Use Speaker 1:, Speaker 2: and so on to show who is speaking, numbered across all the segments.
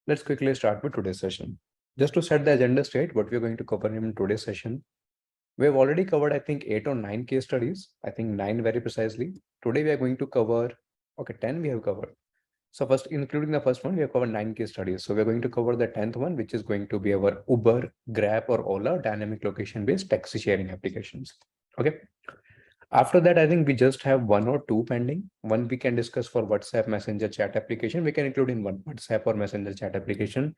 Speaker 1: Let's quickly start with today's session. Just to set the agenda straight, what we're going to cover in today's session. We have already covered, I think, 8 or 9 case studies. I think 9 very precisely. Today we are going to cover, okay, 10 we have covered. So first, including the first one, we have covered 9 case studies. So we're going to cover the 10th one, which is going to be our Uber, Grab, or Ola dynamic location-based taxi sharing applications. Okay. After that, I think we just have 1 or 2 pending. One we can discuss for WhatsApp Messenger chat application. We can include in one WhatsApp or Messenger chat application.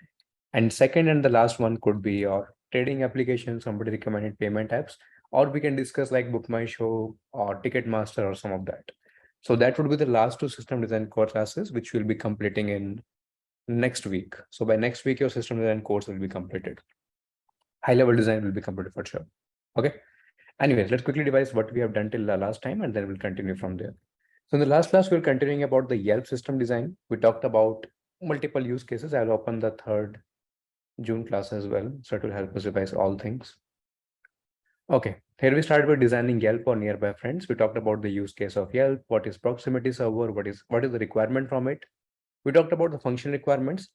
Speaker 1: And second and the last one could be your trading application, somebody recommended payment apps, or we can discuss like Book My Show or Ticketmaster or some of that. So that would be the last 2 system design core classes, which we'll be completing in next week. So by next week, your system design course will be completed. High level design will be completed for sure. Okay. Anyways, let's quickly revise what we have done till the last time, and then we'll continue from there. So in the last class, we're continuing about the Yelp system design. We talked about multiple use cases. I'll open the 3rd June class as well, so it will help us revise all things. Okay, here we start with designing Yelp or nearby friends. We talked about the use case of Yelp, what is proximity server, what is the requirement from it. We talked about the function requirements.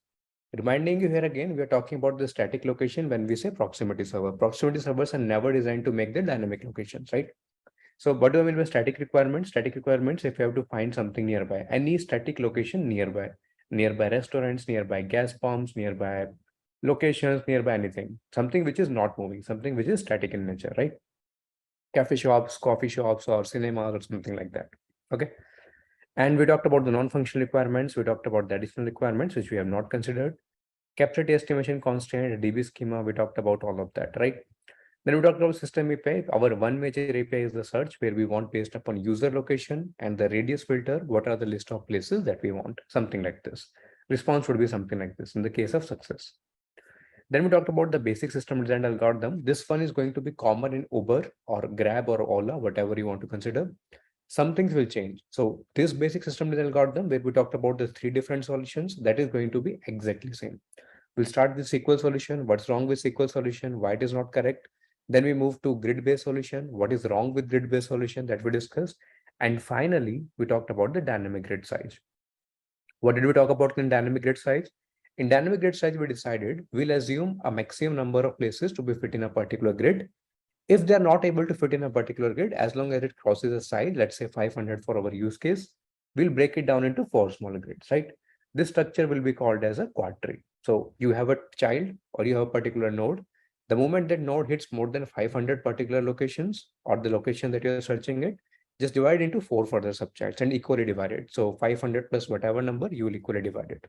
Speaker 1: Reminding you here again, we are talking about the static location when we say proximity server. Proximity servers are never designed to make the dynamic locations, right? So what do I mean by static requirements? Static requirements, if you have to find something nearby, any static location nearby restaurants, nearby gas pumps, nearby locations, nearby anything, something which is not moving, something which is static in nature, right? Cafe shops, coffee shops, or cinemas or something like that. Okay. And we talked about the non-functional requirements. We talked about the additional requirements, which we have not considered. Capacity estimation constant, DB schema, we talked about all of that, right? Then we talked about system API. Our one major API is the search, where we want based upon user location, and the radius filter, what are the list of places that we want, something like this. Response would be something like this in the case of success. Then we talked about the basic system design algorithm. This one is going to be common in Uber or Grab or Ola, whatever you want to consider. Some things will change. So this basic system design algorithm, where we talked about the 3 different solutions, that is going to be exactly same. We'll start with SQL solution. What's wrong with SQL solution? Why it is not correct? Then we move to grid-based solution. What is wrong with grid-based solution that we discussed? And finally, we talked about the dynamic grid size. What did we talk about in dynamic grid size? In dynamic grid size, we decided we'll assume a maximum number of places to be fit in a particular grid. If they're not able to fit in a particular grid, as long as it crosses a size, let's say 500 for our use case, we'll break it down into 4 smaller grids, right? This structure will be called as a quadtree. So you have a child or you have a particular node. The moment that node hits more than 500 particular locations or the location that you're searching it, just divide into 4 further subchats and equally divide it. So 500 plus whatever number, you will equally divide it.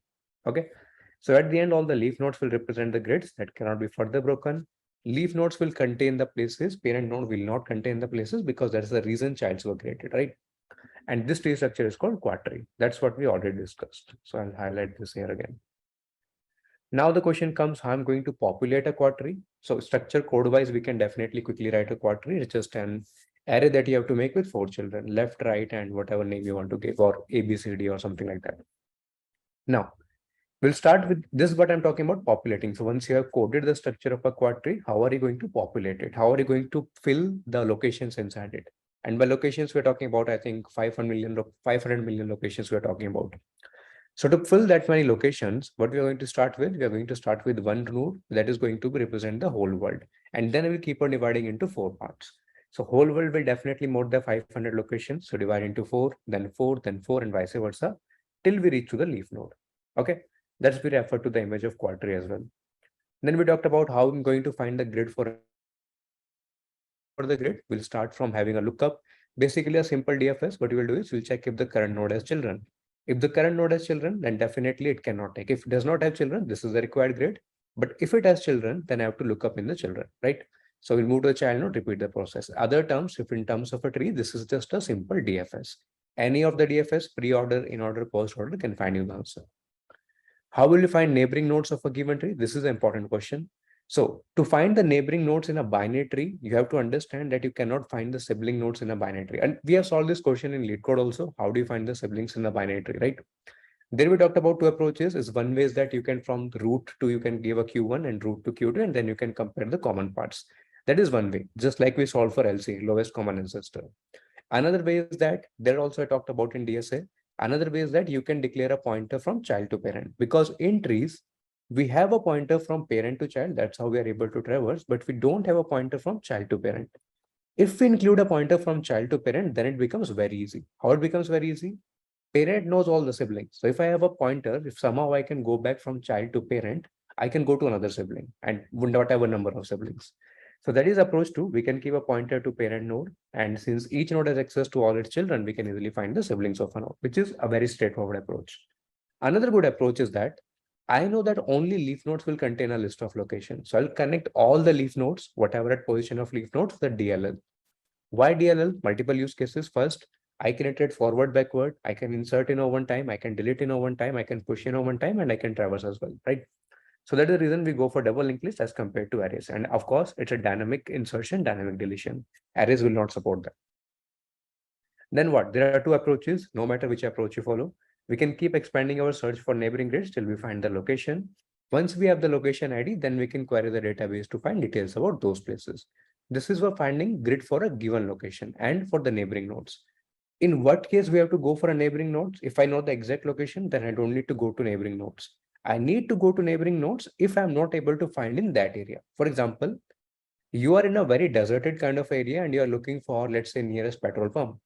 Speaker 1: Okay. So at the end, all the leaf nodes will represent the grids that cannot be further broken. Leaf nodes will contain the places, parent node will not contain the places because that's the reason childs were created, right? And this tree structure is called quadtree. That's what we already discussed. So I'll highlight this here again. Now the question comes, how I'm going to populate a quadtree. So structure code wise, we can definitely quickly write a quadtree. It's just an array that you have to make with 4 children, left, right, and whatever name you want to give, or ABCD or something like that. Now, we'll start with this, what I'm talking about populating. So once you have coded the structure of a quadtree, how are you going to populate it? How are you going to fill the locations inside it? And by locations, we're talking about, I think, 500 million locations we're talking about. So to fill that many locations, what we are going to start with, we are going to start with one node that is going to represent the whole world. And then we'll keep on dividing into 4 parts. So whole world will definitely more than 500 locations. So divide into 4, then 4, then 4, and vice versa, till we reach to the leaf node. Okay. That's we refer to the image of quadtree as well. Then we talked about how I'm going to find the grid for the grid. We'll start from having a lookup. Basically a simple DFS. What we will do is we'll check if the current node has children. If the current node has children, then definitely it cannot take. If it does not have children, this is the required grid. But if it has children, then I have to look up in the children, right? So we'll move to the child node, repeat the process. Other terms, if in terms of a tree, this is just a simple DFS. Any of the DFS, pre-order, in-order, post-order can find you the answer. How will you find neighboring nodes of a given tree? This is an important question. So to find the neighboring nodes in a binary tree, you have to understand that you cannot find the sibling nodes in a binary tree. And we have solved this question in lead code also. How do you find the siblings in a binary tree, right? Then we talked about 2 approaches. Is one way is that you can from root to, you can give a Q1 and root to Q2, and then you can compare the common parts. That is one way, just like we solve for LC, lowest common ancestor. Another way is that there also I talked about in DSA. Another way is that you can declare a pointer from child to parent, because in trees, We have a pointer from parent to child. That's how we are able to traverse, but we don't have a pointer from child to parent. If we include a pointer from child to parent, then it becomes very easy. How it becomes very easy? Parent knows all the siblings. So if I have a pointer, if somehow I can go back from child to parent, I can go to another sibling and whatever number of siblings. So that is approach two. We can keep a pointer to parent node. And since each node has access to all its children, we can easily find the siblings of a node, which is a very straightforward approach. Another good approach is that I know that only leaf nodes will contain a list of locations. So I'll connect all the leaf nodes, whatever at position of leaf nodes, to the DLL. Why DLL? Multiple use cases. First, I can iterate forward, backward. I can insert in one time. I can delete in one time. I can push in one time, and I can traverse as well, right? So that is the reason we go for double linked list as compared to arrays. And of course, it's a dynamic insertion, dynamic deletion. Arrays will not support that. Then what? There are two approaches. No matter which approach you follow, we can keep expanding our search for neighboring grids till we find the location. Once we have the location ID, then we can query the database to find details about those places. This is for finding grid for a given location and for the neighboring nodes. In what case we have to go for a neighboring nodes? If I know the exact location, then I don't need to go to neighboring nodes. I need to go to neighboring nodes if I'm not able to find in that area. For example, you are in a very deserted kind of area and you are looking for, let's say, nearest petrol pump.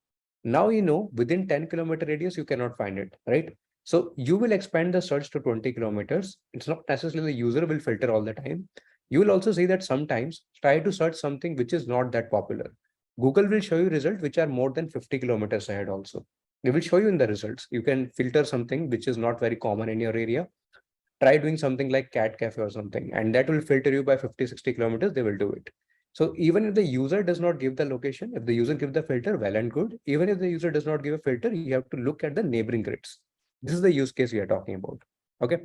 Speaker 1: Now you know within 10-kilometer radius, you cannot find it, right? So you will expand the search to 20 kilometers. It's not necessarily the user will filter all the time. You will also see that sometimes try to search something which is not that popular. Google will show you results which are more than 50 kilometers ahead also. They will show you in the results. You can filter something which is not very common in your area. Try doing something like cat cafe or something, and that will filter you by 50-60 kilometers. They will do it. So even if the user does not give the location, if the user gives the filter, well and good. Even if the user does not give a filter, you have to look at the neighboring grids. This is the use case we are talking about. Okay.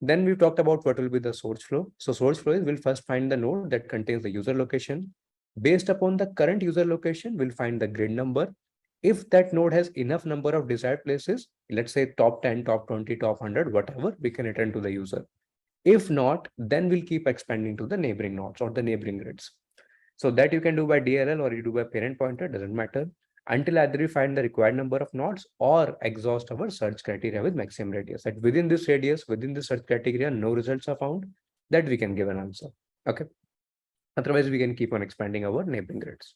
Speaker 1: Then we've talked about what will be the source flow. So source flow is we'll first find the node that contains the user location. Based upon the current user location, we'll find the grid number. If that node has enough number of desired places, let's say top 10, top 20, top 100, whatever, we can return to the user. If not, then we'll keep expanding to the neighboring nodes or the neighboring grids. So that you can do by DLL or you do by parent pointer, doesn't matter, until either we find the required number of nodes or exhaust our search criteria with maximum radius. That within this radius, within the search criteria, no results are found, that we can give an answer. Okay. Otherwise, we can keep on expanding our neighboring grids.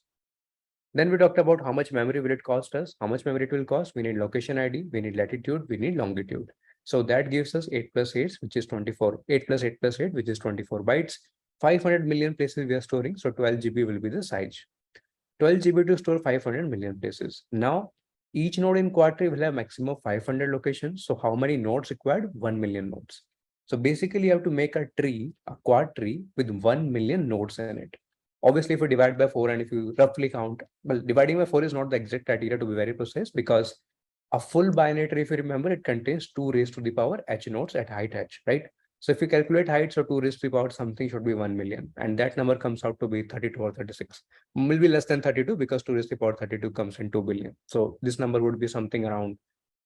Speaker 1: Then we talked about how much memory will it cost us, how much memory it will cost. We need location ID, we need latitude, we need longitude. So that gives us 8 plus 8, which is 24. 8 plus 8 plus 8, which is 24 bytes. 500 million places we are storing. So 12 GB will be the size. 12 GB to store 500 million places. Now, each node in Quadtree will have maximum of 500 locations. So how many nodes required? 1 million nodes. So basically, you have to make a tree, a quad tree with 1 million nodes in it. Obviously, if you divide by 4 and if you roughly count, well, dividing by 4 is not the exact criteria to be very precise, because a full binary tree, if you remember, it contains 2 raised to the power h nodes at height h, right? So if you calculate height, so 2 raised to the power something should be 1 million. And that number comes out to be 32 or 36. Will be less than 32 because 2 raised to the power 32 comes in 2 billion. So this number would be something around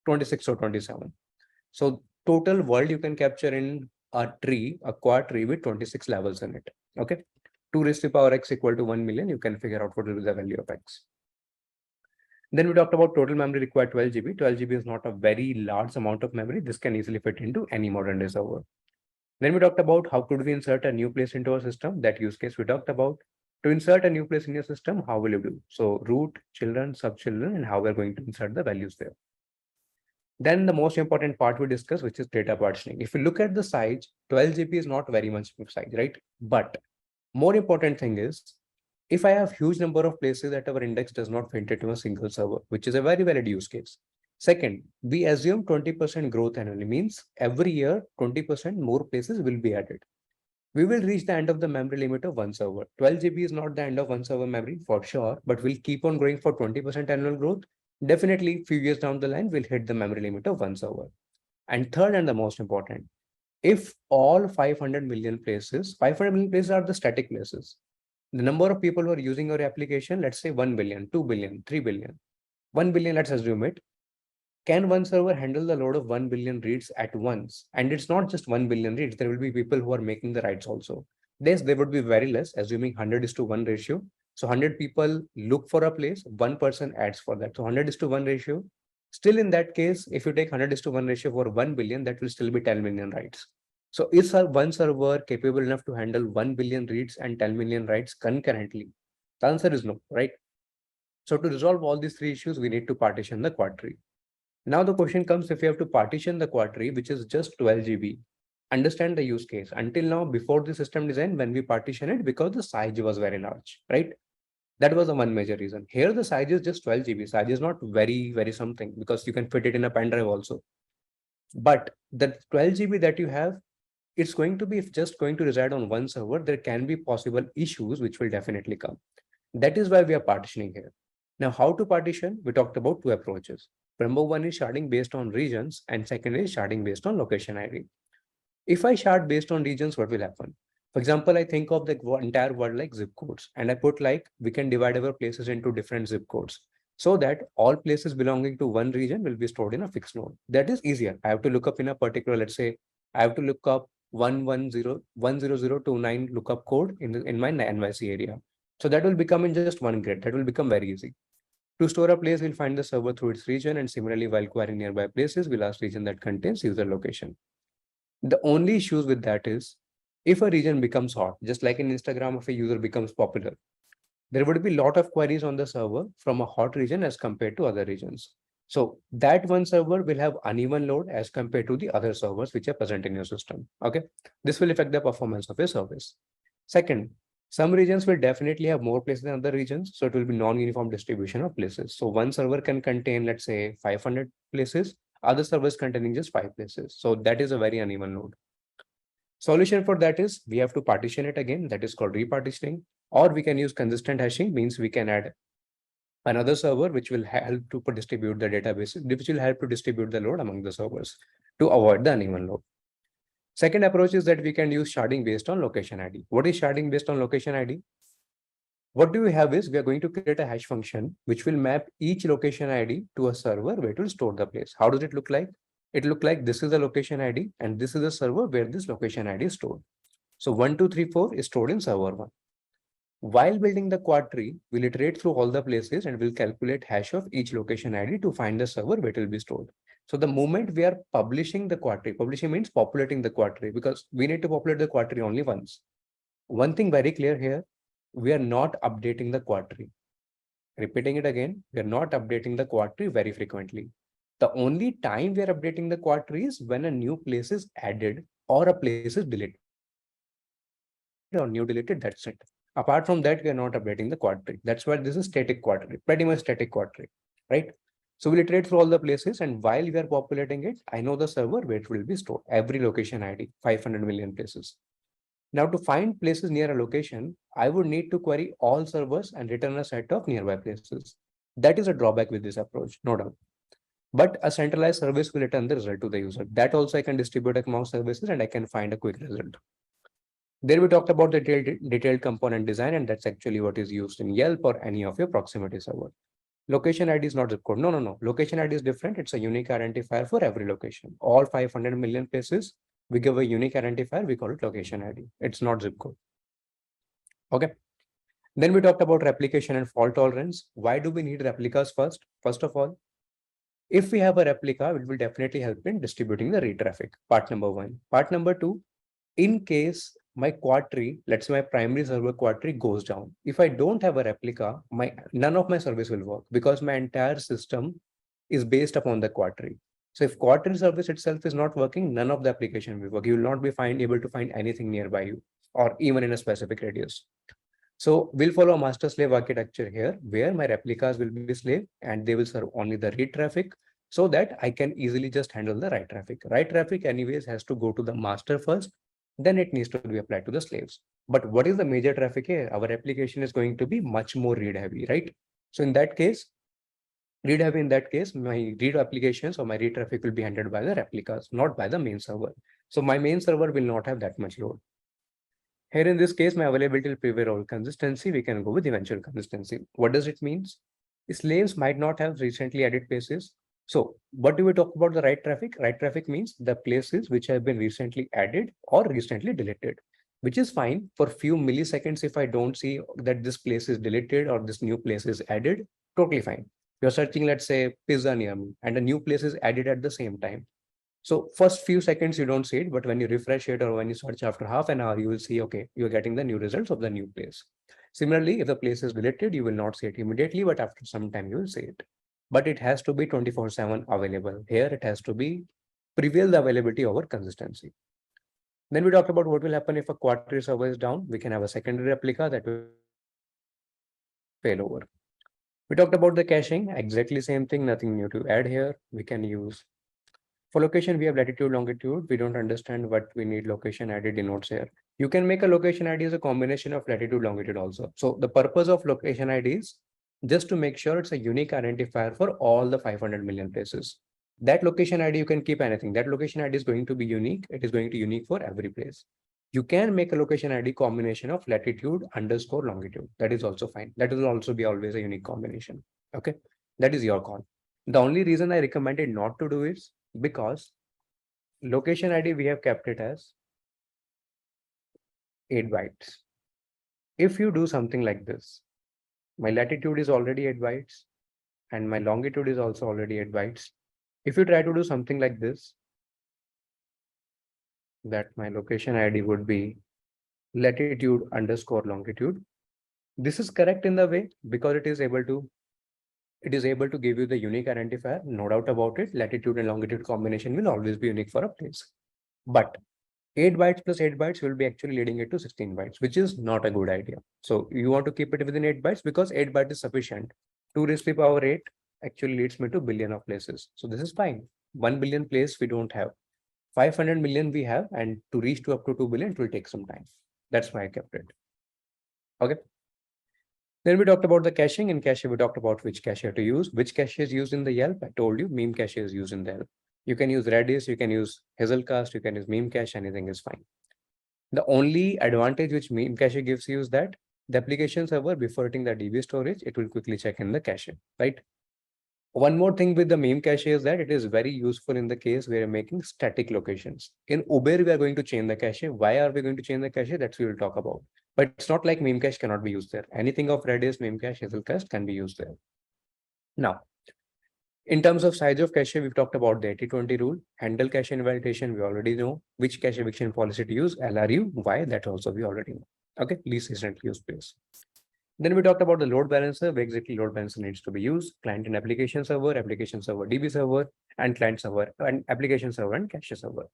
Speaker 1: 26 or 27. So total world you can capture in a tree, a quad tree with 26 levels in it. Okay. 2 raised to the power x equal to 1 million. You can figure out what will be the value of x. Then we talked about total memory required 12 GB. 12 GB is not a very large amount of memory. This can easily fit into any modern day server. Then we talked about how could we insert a new place into our system. That use case we talked about. To insert a new place in your system, how will you do? So root, children, sub-children, and how we're going to insert the values there. Then the most important part we discuss, which is data partitioning. If you look at the size, 12 GB is not very much size, right? But more important thing is, if I have huge number of places that our index does not fit into a single server, which is a very valid use case. Second, we assume 20% growth annually, means every year 20% more places will be added. We will reach the end of the memory limit of one server. 12 GB is not the end of one server memory for sure, but we'll keep on growing for 20% annual growth. Definitely, few years down the line, we'll hit the memory limit of one server. And third, and the most important, if all 500 million places, 500 million places are the static places. The number of people who are using your application, let's say 1 billion, 2 billion, 3 billion, 1 billion, let's assume it. Can one server handle the load of 1 billion reads at once? And it's not just 1 billion reads. There will be people who are making the writes also. This, there would be very less, assuming 100:1 ratio. So 100 people look for a place, one person adds for that. So 100:1 ratio. Still in that case, if you take 100:1 ratio for 1 billion, that will still be 10 million writes. So is one server capable enough to handle 1 billion reads and 10 million writes concurrently? The answer is no, right? So to resolve all these three issues, we need to partition the Quadtree. Now the question comes, if you have to partition the Quadtree, which is just 12 GB, understand the use case. Until now, before the system design, when we partition it, because the size was very large, right? That was the one major reason. Here, the size is just 12 GB. Size is not very something because you can fit it in a pen drive also. But the 12 GB that you have, it's going to be just going to reside on one server. There can be possible issues which will definitely come. That is why we are partitioning here. Now, how to partition? We talked about two approaches. Number one is sharding based on regions, and second is sharding based on location ID. If I shard based on regions, what will happen? For example, I think of the entire world like zip codes, and I put like we can divide our places into different zip codes so that all places belonging to one region will be stored in a fixed node. That is easier. I have to look up in a particular, let's say, I have to look up 110.100.29 lookup code in my NYC area. So that will become in just one grid. That will become very easy. To store a place, we'll find the server through its region, and similarly, while querying nearby places, we'll ask region that contains user location. The only issues with that is if a region becomes hot, just like in Instagram, if a user becomes popular, there would be a lot of queries on the server from a hot region as compared to other regions. So that one server will have uneven load as compared to the other servers which are present in your system. Okay. This will affect the performance of your service. Second, some regions will definitely have more places than other regions. So it will be non-uniform distribution of places. So one server can contain, let's say, 500 places, other servers containing just 5 places. So that is a very uneven load. Solution for that is we have to partition it again. That is called repartitioning, or we can use consistent hashing, means we can add another server which will help to distribute the database, which will help to distribute the load among the servers to avoid the uneven load. Second approach is that we can use sharding based on location ID. What is sharding based on location ID? What do we have is we are going to create a hash function which will map each location ID to a server where it will store the place. How does it look like? It look like this is the location ID and this is the server where this location ID is stored. So 1, 2, 3, 4 is stored in server 1. While building the Quadtree, we'll iterate through all the places and we'll calculate hash of each location ID to find the server where it will be stored. So the moment we are publishing the Quadtree, publishing means populating the Quadtree, because we need to populate the Quadtree only once. One thing very clear here, we are not updating the Quadtree. Repeating it again, we are not updating the Quadtree very frequently. The only time we are updating the Quadtree is when a new place is added or a place is deleted or new deleted, that's it. Apart from that, we are not updating the Quadtree. That's why this is static Quadtree, pretty much static Quadtree, right? So we'll iterate through all the places, and while we are populating it, I know the server where it will be stored, every location ID, 500 million places. Now to find places near a location, I would need to query all servers and return a set of nearby places. That is a drawback with this approach, no doubt. But a centralized service will return the result to the user. That also I can distribute among services and I can find a quick result. There we talked about the detailed component design, and that's actually what is used in Yelp or any of your proximity server. Location ID is not zip code. No. Location ID is different. It's a unique identifier for every location. All 500 million places, we give a unique identifier. We call it location ID. It's not zip code. Okay. Then we talked about replication and fault tolerance. Why do we need replicas first? First of all, if we have a replica, it will definitely help in distributing the read traffic. Part number one. Part number two, in case my Quadtree, let's say my primary server Quadtree goes down, if I don't have a replica, none of my service will work because my entire system is based upon the Quadtree. So if Quadtree service itself is not working, none of the application will work. You will not be able to find anything nearby you or even in a specific radius. So we'll follow a master slave architecture here, where my replicas will be slave and they will serve only the read traffic, so that I can easily just handle the write traffic. Write traffic anyways has to go to the master first, then it needs to be applied to the slaves. But what is the major traffic here? Our application is going to be much more read heavy, right? So in that case, my read applications or my read traffic will be handled by the replicas, not by the main server. So my main server will not have that much load. Here in this case, my availability will prevail over consistency. We can go with eventual consistency. What does it mean? Slaves might not have recently added places. So what do we talk about the write traffic? Write traffic means the places which have been recently added or recently deleted, which is fine for few milliseconds. If I don't see that this place is deleted or this new place is added, totally fine. You're searching, let's say, pizza near me, and a new place is added at the same time. So first few seconds, you don't see it, but when you refresh it or when you search after half an hour, you will see, okay, you're getting the new results of the new place. Similarly, if the place is deleted, you will not see it immediately, but after some time, you will see it. But it has to be 24/7 available. Here, it has to be prevail the availability over consistency. Then we talked about what will happen if a Quadtree server is down. We can have a secondary replica that will fail over. We talked about the caching, exactly same thing, nothing new to add here. We can use for location, we have latitude, longitude. We don't understand what we need location ID denotes here. You can make a location ID as a combination of latitude, longitude also. So the purpose of location ID is just to make sure it's a unique identifier for all the 500 million places. That location ID, you can keep anything. That location ID is going to be unique. It is going to be unique for every place. You can make a location ID combination of latitude underscore longitude. That is also fine. That will also be always a unique combination. Okay. That is your call. The only reason I recommended not to do is because location ID, we have kept it as 8 bytes. If you do something like this, my latitude is already 8 bytes and my longitude is also already 8 bytes. If you try to do something like this, that my location ID would be latitude underscore longitude. This is correct in the way because it is able to give you the unique identifier, no doubt about it. Latitude and longitude combination will always be unique for a place. But 8 bytes plus 8 bytes will be actually leading it to 16 bytes, which is not a good idea. So you want to keep it within 8 bytes because 8 bytes is sufficient. 2 raised to the power 8 actually leads me to billion of places. So this is fine. 1 billion place we don't have. 500 million we have, and to reach to up to 2 billion, it will take some time. That's why I kept it. Okay. Then we talked about the caching. In cache, we talked about which cache to use. Which cache is used in the Yelp? I told you meme cache is used in the Yelp. You can use Redis, you can use Hazelcast, you can use meme cache, anything is fine. The only advantage which meme cache gives you is that the application server, before hitting the DB storage, it will quickly check in the cache, right? One more thing with the meme cache is that it is very useful in the case where you're making static locations. In Uber, we are going to change the cache. Why are we going to change the cache? That's we will talk about. But it's not like meme cache cannot be used there. Anything of Redis, meme cache, Hazelcast can be used there. Now, in terms of size of cache, we've talked about the 80-20 rule. Handle cache invalidation, we already know. Which cache eviction policy to use, LRU, why, that also we already know. Okay, least recently used place. Then we talked about the load balancer, where exactly load balancer needs to be used. Client and application server, DB server, and client server, and application server and cache server.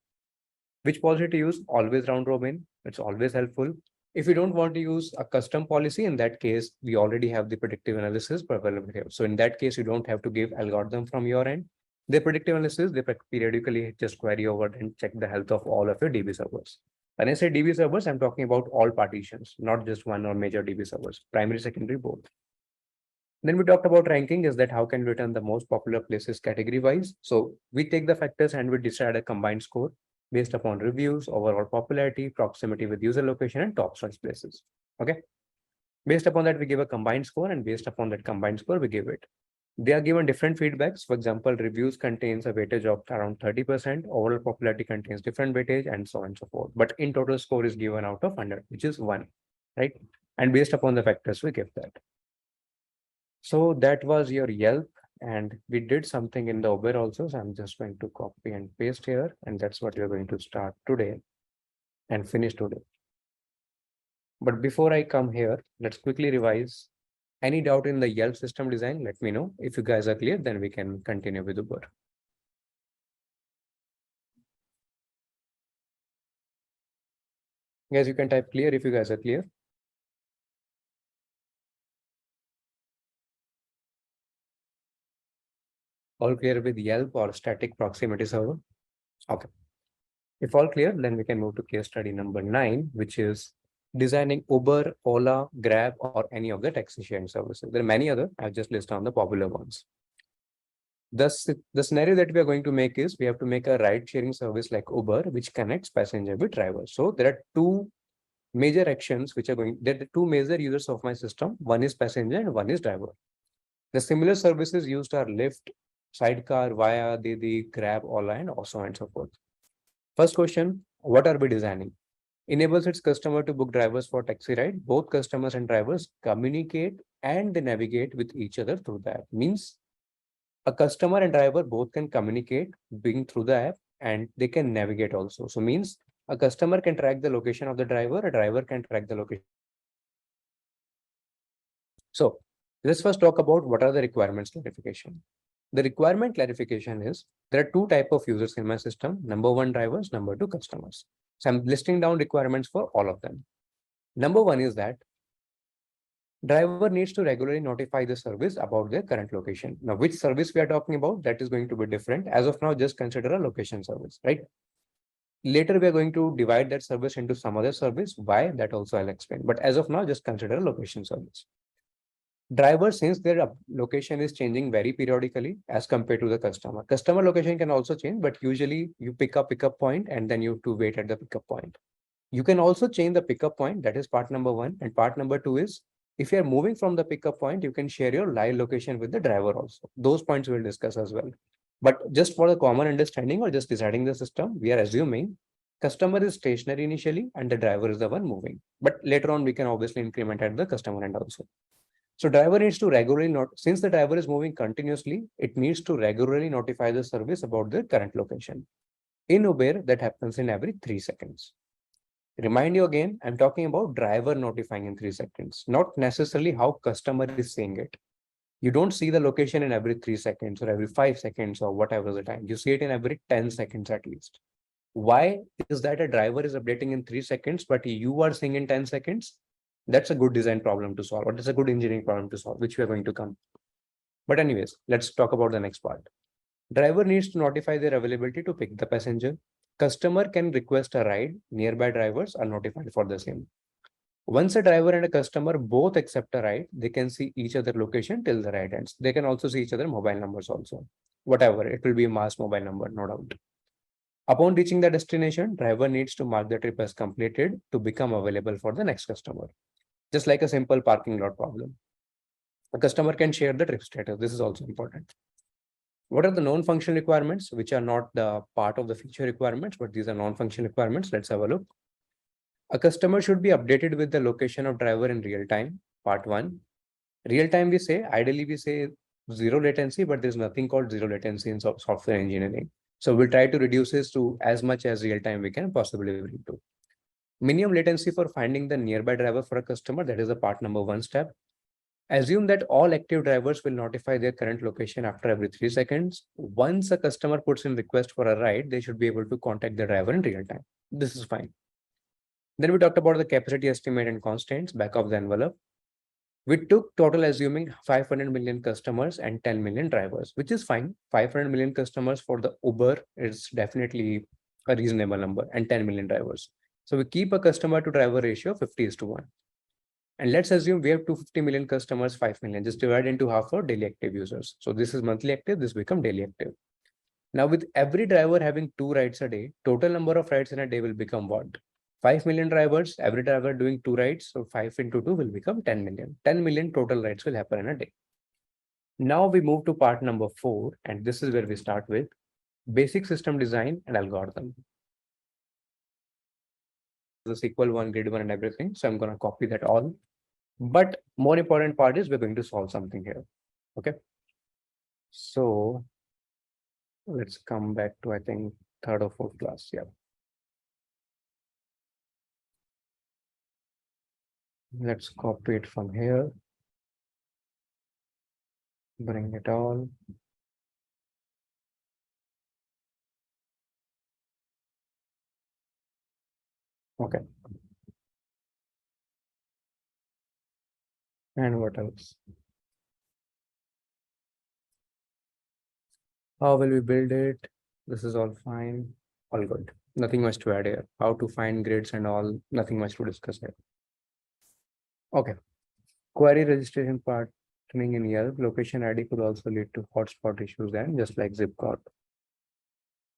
Speaker 1: Which policy to use? Always round robin. It's always helpful. If you don't want to use a custom policy, in that case, we already have the predictive analysis available here. So in that case, you don't have to give algorithm from your end. The predictive analysis, they periodically just query over and check the health of all of your DB servers. When I say DB servers, I'm talking about all partitions, not just one or major DB servers, primary, secondary, both. Then we talked about ranking, is that how can we return the most popular places category wise. So we take the factors and we decide a combined score based upon reviews, overall popularity, proximity with user location, and top search places. Okay. Based upon that, we give a combined score, and based upon that combined score, we give it. They are given different feedbacks. For example, reviews contains a weightage of around 30%, overall popularity contains different weightage, and so on and so forth. But in total score is given out of 100, which is 1, right? And based upon the factors, we give that. So that was your Yelp, and we did something in the Uber also. So I'm just going to copy and paste here, and that's what we're going to start today and finish today. But before I come here, let's quickly revise. Any doubt in the Yelp system design, let me know. If you guys are clear, then we can continue with Uber. Guys, you can type clear if you guys are clear. All clear with Yelp or static proximity server? Okay. If all clear, then we can move to case study number 9, which is designing Uber, Ola, Grab, or any of the taxi sharing services. There are many other. I've just listed on the popular ones. Thus, the scenario that we are going to make is we have to make a ride sharing service like Uber, which connects passenger with driver. So there are two major actions which are going, there are two major users of my system. One is passenger and one is driver. The similar services used are Lyft, Sidecar, Via, Didi, Grab, Ola, and so on and so forth. First question, what are we designing? Enables its customer to book drivers for taxi ride. Both customers and drivers communicate and they navigate with each other through the app. Means a customer and driver both can communicate being through the app, and they can navigate also. So means a customer can track the location of the driver, a driver can track the location. So let's first talk about what are the requirements clarification. The requirement clarification is there are two types of users in my system. Number one, drivers. Number two, customers. So I'm listing down requirements for all of them. Number one is that driver needs to regularly notify the service about their current location. Now, which service we are talking about, that is going to be different. As of now, just consider a location service, right? Later, we are going to divide that service into some other service. Why? That also I'll explain. But as of now, just consider a location service. Driver, since their location is changing very periodically as compared to the customer. Customer location can also change, but usually you pick a pickup point and then you have to wait at the pickup point. You can also change the pickup point. That is part number one. And part number two is if you're moving from the pickup point, you can share your live location with the driver also. Those points we'll discuss as well. But just for the common understanding or just deciding the system, we are assuming customer is stationary initially and the driver is the one moving. But later on, we can obviously increment at the customer end also. So driver needs to regularly since the driver is moving continuously, it needs to regularly notify the service about the current location. In Uber, that happens in every 3 seconds. Remind you again, I'm talking about driver notifying in 3 seconds, not necessarily how customer is saying it. You don't see the location in every 3 seconds or every 5 seconds or whatever the time. You see it in every 10 seconds at least. Why is that a driver is updating in 3 seconds, but you are seeing in 10 seconds? That's a good design problem to solve, or that's a good engineering problem to solve, which we are going to come. But anyways, let's talk about the next part. Driver needs to notify their availability to pick the passenger. Customer can request a ride. Nearby drivers are notified for the same. Once a driver and a customer both accept a ride, they can see each other location till the ride ends. They can also see each other mobile numbers also. Whatever, it will be a mass mobile number, no doubt. Upon reaching the destination, driver needs to mark the trip as completed to become available for the next customer. Just like a simple parking lot problem. A customer can share the trip status. This is also important. What are the non-functional requirements, which are not the part of the feature requirements, but these are non-functional requirements? Let's have a look. A customer should be updated with the location of driver in real time. Part one. Real time, we say, ideally we say zero latency, but there's nothing called zero latency in software engineering. So we'll try to reduce this to as much as real time we can possibly bring to. Minimum latency for finding the nearby driver for a customer, that is the part number one step. Assume that all active drivers will notify their current location after every 3 seconds. Once a customer puts in request for a ride, they should be able to contact the driver in real time. This is fine. Then we talked about the capacity estimate and constraints, back of the envelope. We took total assuming 500 million customers and 10 million drivers, which is fine. 500 million customers for the Uber is definitely a reasonable number, and 10 million drivers. So we keep a customer to driver ratio of 50:1. And let's assume we have 250 million customers, 5 million, just divide into half for daily active users. So this is monthly active, this become daily active. Now with every driver having 2 rides a day, total number of rides in a day will become what? 5 million drivers, every driver doing 2 rides. So 5 into 2 will become 10 million. 10 million total rides will happen in a day. Now we move to part number 4, and this is where we start with basic system design and algorithm. The SQL 1, grid 1 and everything. So I'm going to copy that all. But more important part is we're going to solve something here. Okay. So let's come back to, I think, third or fourth class. Yeah. Let's copy it from here. Bring it all. Okay. And what else? How will we build it? This is all fine. All good. Nothing much to add here. How to find grids and all, nothing much to discuss here. Okay. Query registration partitioning in Yelp. Location ID could also lead to hotspot issues and just like zip code.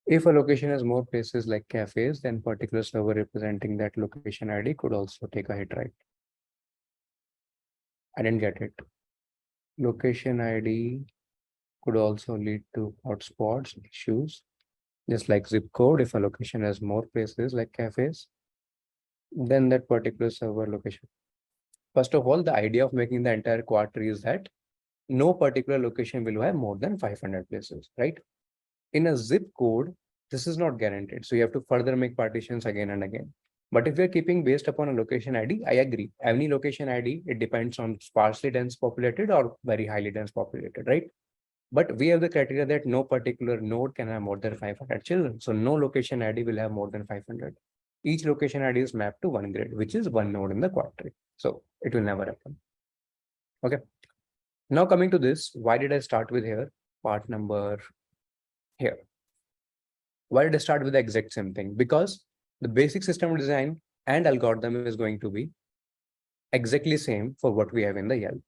Speaker 1: If a location has more places like cafes, then particular server representing that location ID could also take a hit, right? I didn't get it. Location ID could also lead to hotspots issues, just like zip code. If a location has more places like cafes, then that particular server location. First of all, the idea of making the entire Quadtree is that no particular location will have more than 500 places, right? In a zip code, This is not guaranteed. So you have to further make partitions again and again. But if you're keeping based upon a location ID, I agree. Any location ID, it depends on sparsely dense populated or very highly dense populated, right? But we have the criteria that no particular node can have more than 500 children. So no location ID will have more than 500. Each location ID is mapped to one grid, which is one node in the quadtree. So it will never happen. Okay. Now coming to this, why did I start with here? Part number here. Why did I start with the exact same thing? Because the basic system design and algorithm is going to be exactly same for what we have in the Yelp.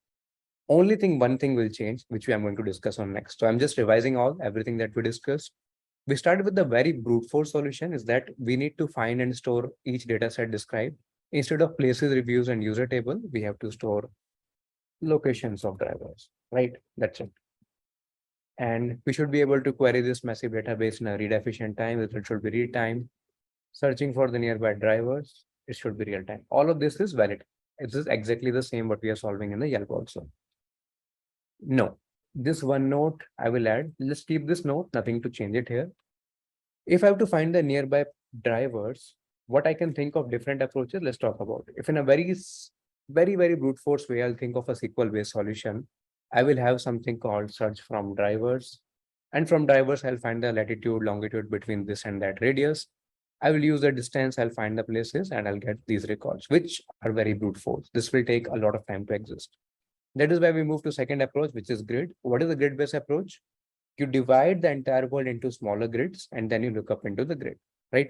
Speaker 1: Only thing, one thing will change, which we are going to discuss on next. So I'm just revising everything that we discussed. We started with the very brute force solution is that we need to find and store each data set described. Instead of places, reviews, and user table, we have to store locations of drivers, right? That's it. And we should be able to query this massive database in a read efficient time. It should be read time. Searching for the nearby drivers, it should be real time. All of this is valid. It is exactly the same what we are solving in the Yelp also. No, this one note I will add. Let's keep this note, nothing to change it here. If I have to find the nearby drivers, what I can think of different approaches, let's talk about. If in a very brute force way, I'll think of a SQL based solution. I will have something called search from drivers. And from drivers, I'll find the latitude, longitude between this and that radius. I will use the distance, I'll find the places, and I'll get these records, which are very brute force. This will take a lot of time to exist. That is why we move to second approach, which is grid. What is the grid-based approach? You divide the entire world into smaller grids, and then you look up into the grid, right?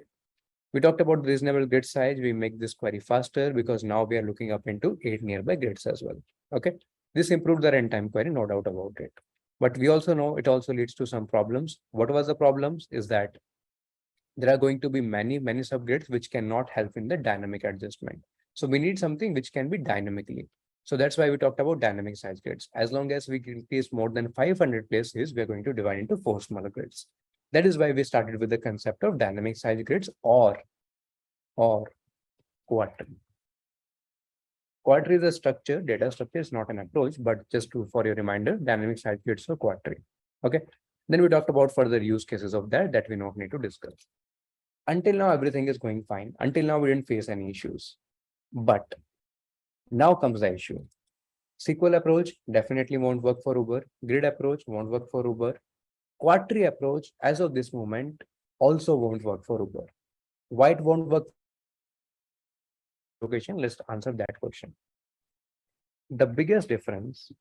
Speaker 1: We talked about reasonable grid size. We make this query faster because now we are looking up into 8 nearby grids as well. Okay. This improved the runtime query, no doubt about it. But we also know it also leads to some problems. What was the problems is that there are going to be many subgrids which cannot help in the dynamic adjustment. So we need something which can be dynamically. So that's why we talked about dynamic size grids. As long as we increase more than 500 places, we're going to divide into 4 smaller grids. That is why we started with the concept of dynamic size grids or Quadtree. Quadtree is a structure, data structure is not an approach, but just for your reminder, dynamic size grids or Quadtree. Okay. Then we talked about further use cases of that we not need to discuss. Until now, everything is going fine. Until now, we didn't face any issues. But now comes the issue. SQL approach definitely won't work for Uber. Grid approach won't work for Uber. Quadtree approach, as of this moment, also won't work for Uber. Why it won't work? Location, let's answer that question. The biggest difference,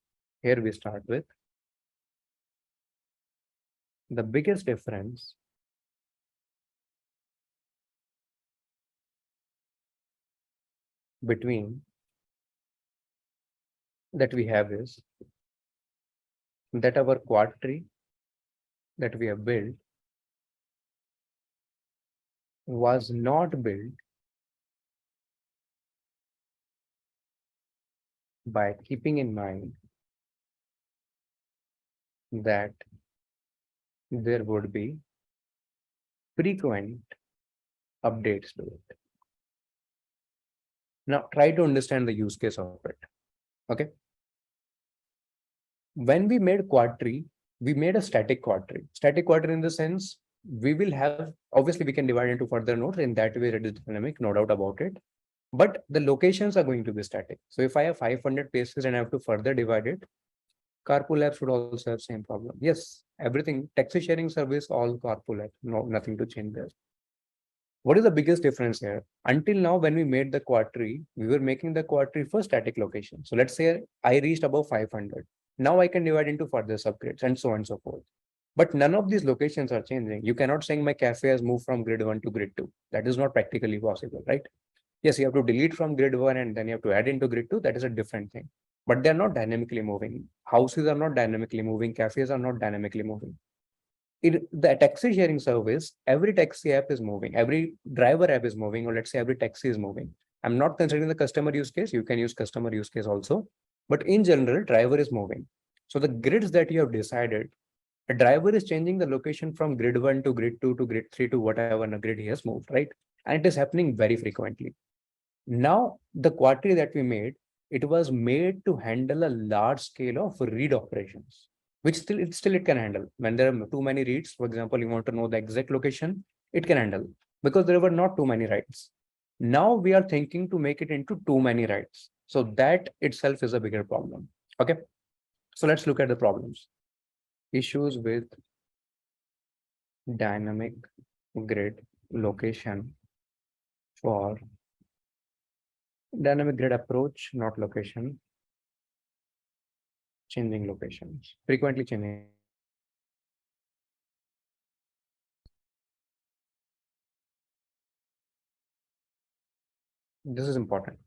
Speaker 1: here we start with, the biggest difference between that we have is that our Quadtree that we have built was not built by keeping in mind that there would be frequent updates to it. Now try to understand the use case of it. Okay. When we made Quadtree, we made a static Quadtree. Static Quadtree in the sense we will have, obviously we can divide into further nodes. In that way it is dynamic, no doubt about it. But the locations are going to be static. So if I have 500 places and I have to further divide it, carpool apps would also have same problem. Yes, everything, taxi sharing service, all carpool apps, no, nothing to change there. What is the biggest difference here? Until now, when we made the Quadtree, we were making the Quadtree for static location. So let's say I reached above 500. Now I can divide into further subgrids and so on and so forth. But none of these locations are changing. You cannot say my cafe has moved from grid 1 to grid 2. That is not practically possible, right? Yes, you have to delete from grid 1 and then you have to add into grid 2. That is a different thing. But they're not dynamically moving. Houses are not dynamically moving. Cafes are not dynamically moving. The taxi sharing service, every taxi app is moving. Every driver app is moving, or let's say every taxi is moving. I'm not considering the customer use case. You can use customer use case also. But in general, driver is moving. So the grids that you have decided, a driver is changing the location from grid 1 to grid 2 to grid 3 to whatever grid he has moved, right? And it is happening very frequently. Now, the Quadtree that we made, it was made to handle a large scale of read operations. which still it can handle. When there are too many reads, for example, you want to know the exact location, it can handle because there were not too many writes. Now we are thinking to make it into too many writes. So that itself is a bigger problem. Okay. So let's look at the problems. Issues with dynamic grid location for dynamic grid approach, not location, changing locations, frequently changing. This is important.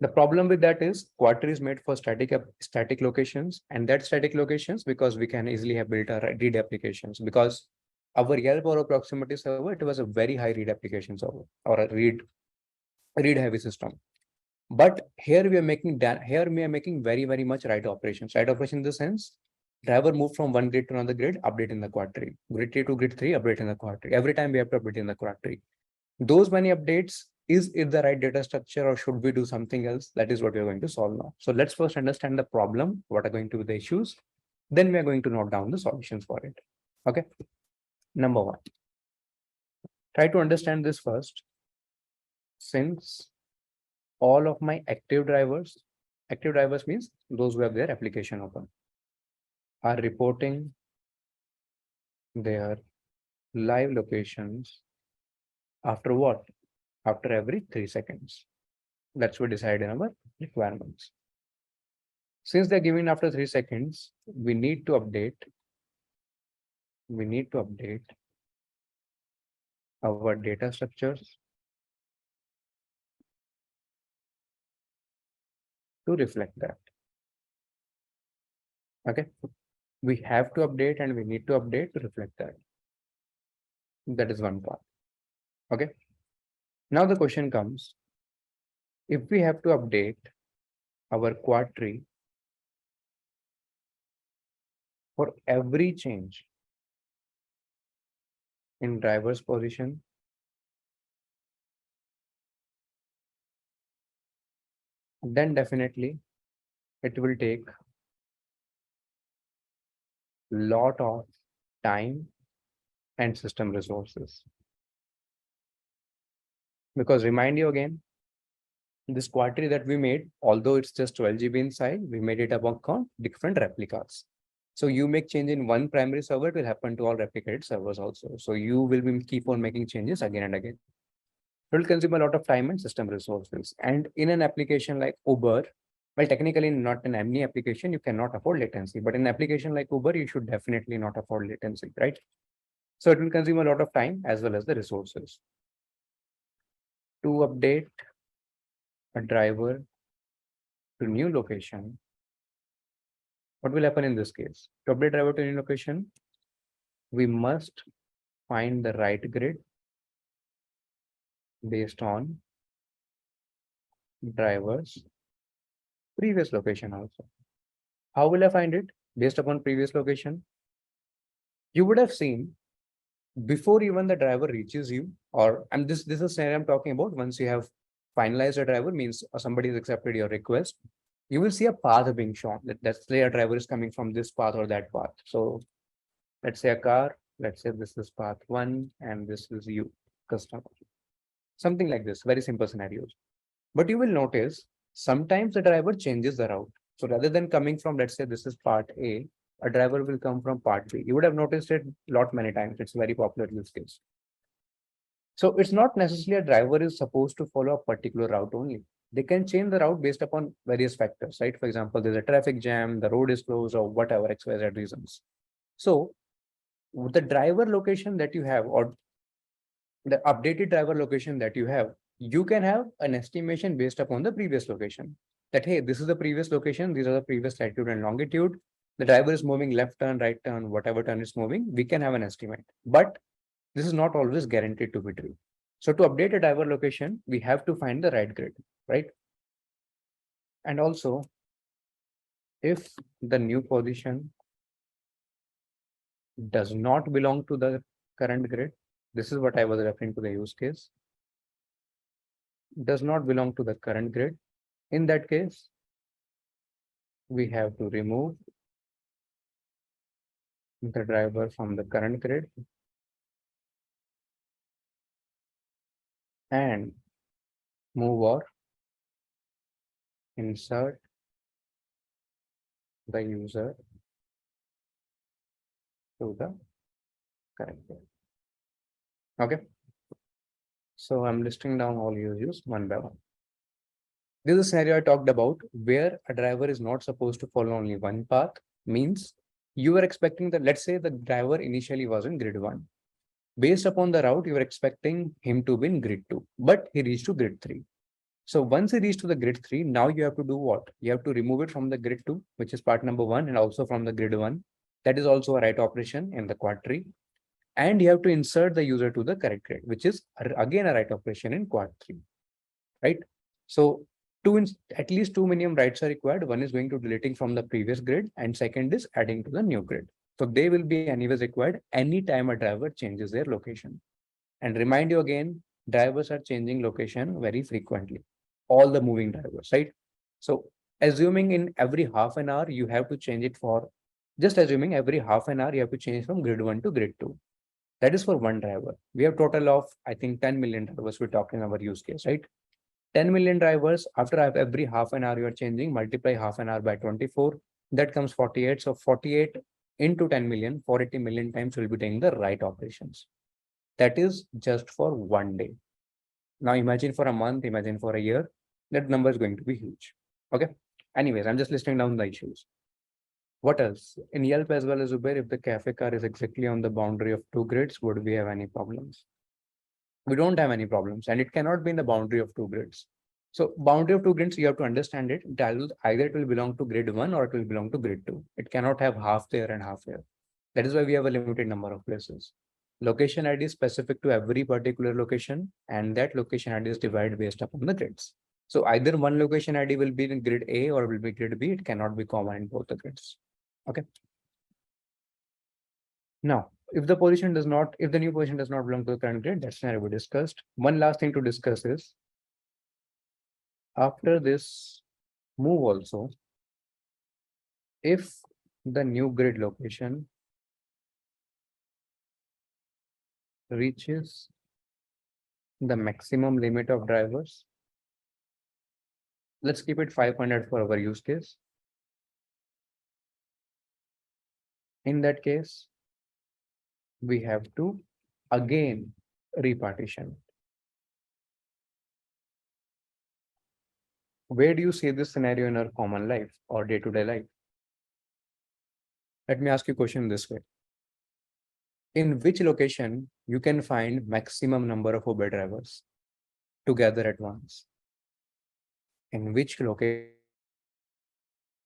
Speaker 1: The problem with that is Quadtree is made for static locations, and that static locations, because we can easily have built our read applications, because our Yelp or a proximity server, it was a very high read application server or a read heavy system. But here we are making very much write operations. Write operation in the sense driver move from one grid to another grid, update in the Quadtree. Grid 3 to grid 3, update in the Quadtree. Every time we have to update in the Quadtree. Those many updates, is it the right data structure or should we do something else? That is what we are going to solve now. So let's first understand the problem, what are going to be the issues. Then we are going to note down the solutions for it. Okay. Number one, try to understand this first. Since all of my active drivers means those who have their application open, are reporting their live locations after what? After every 3 seconds. That's what we decide in our requirements. Since they're giving after 3 seconds, we need to update our data structures to reflect that. Okay. We have to update and we need to update to reflect that. That is one part. Okay. Now the question comes, if we have to update our Quadtree for every change in driver's position, then definitely it will take lot of time and system resources. Because remind you again, this Quadtree that we made, although it's just 12 GB inside, we made it upon different replicas. So you make change in one primary server, it will happen to all replicated servers also. So you will keep on making changes again and again. It will consume a lot of time and system resources. And in an application like Uber, well, technically not in any application, you cannot afford latency. But in an application like Uber, you should definitely not afford latency, right? So it will consume a lot of time as well as the resources. To update a driver to new location, what will happen in this case? To update driver to new location, we must find the right grid based on driver's previous location also. How will I find it? Based upon previous location. You would have seen before even the driver reaches you, or and this is scenario I'm talking about. Once you have finalized a driver, means somebody has accepted your request, you will see a path being shown. Let's say a driver is coming from this path or that path. So let's say a car, let's say this is path 1 and this is you, customer. Something like this, very simple scenarios. But you will notice sometimes the driver changes the route. So rather than coming from, let's say this is part A driver will come from part B. You would have noticed it many times. It's very popular use case. So it's not necessarily a driver is supposed to follow a particular route only. They can change the route based upon various factors, right? For example, there's a traffic jam, the road is closed, or whatever XYZ reasons. So the driver location that you have, or the updated driver location that you have, you can have an estimation based upon the previous location. That, hey, this is the previous location, these are the previous latitude and longitude. The driver is moving left turn, right turn, whatever turn is moving, we can have an estimate. But this is not always guaranteed to be true. So to update a driver location, we have to find the right grid, right? And also, if the new position does not belong to the current grid, this is what I was referring to the use case, does not belong to the current grid. In that case, we have to remove the driver from the current grid and move or insert the user to the current grid. Okay. So I'm listing down all users one by one. This is a scenario I talked about where a driver is not supposed to follow only one path. Means you were expecting that, let's say the driver initially was in grid 1. Based upon the route, you were expecting him to be in grid 2, but he reached to grid 3. So once he reached to the grid 3, now you have to do what? You have to remove it from the grid 2, which is part number 1, and also from the grid 1. That is also a write operation in the Quadtree. And you have to insert the user to the correct grid, which is again a write operation in Quadtree, right? So at least two minimum writes are required. One is going to deleting from the previous grid, and second is adding to the new grid. So they will be anyways required anytime a driver changes their location. And remind you again, drivers are changing location very frequently. All the moving drivers, right? So assuming in every half an hour, you have to change it for, just assuming every half an hour, you have to change from grid 1 to grid 2. That is for one driver. We have total of, I think, 10 million drivers we talked in our use case, right? 10 million drivers, after every half an hour you are changing, multiply half an hour by 24, that comes 48. So 48 into 10 million, 480 million times will be taking the write operations. That is just for one day. Now imagine for a month, imagine for a year, that number is going to be huge. Okay. Anyways, I'm just listing down the issues. What else? In Yelp as well as Uber, if the cafe car is exactly on the boundary of two grids, would we have any problems? We don't have any problems, and it cannot be in the boundary of two grids. So boundary of two grids, you have to understand it. Either it will belong to grid 1 or it will belong to grid 2. It cannot have half there and half here. That is why we have a limited number of places. Location ID is specific to every particular location, and that location ID is divided based upon the grids. So either one location ID will be in grid A or will be grid B. It cannot be common in both the grids. Okay. Now, if the new position does not belong to the current grid, that's scenario we discussed. One last thing to discuss is after this move also, if the new grid location reaches the maximum limit of drivers, let's keep it 500 for our use case. In that case, we have to again repartition. Where do you see this scenario in our common life or day-to-day life? Let me ask you a question this way. In which location you can find maximum number of Uber drivers together at once? In which location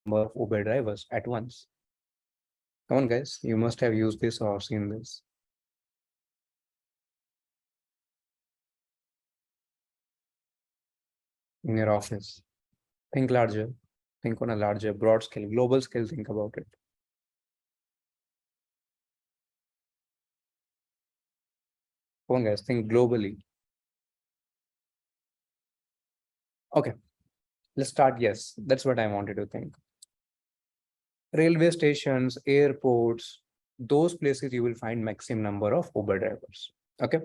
Speaker 1: number of Uber drivers at once? Come on, guys, you must have used this or seen this. In your office. Think larger, think on a larger, broad scale, global scale, think about it. Come on, guys, think globally. Okay, let's start. Yes, that's what I wanted to think. Railway stations, airports, those places you will find maximum number of Uber drivers. Okay,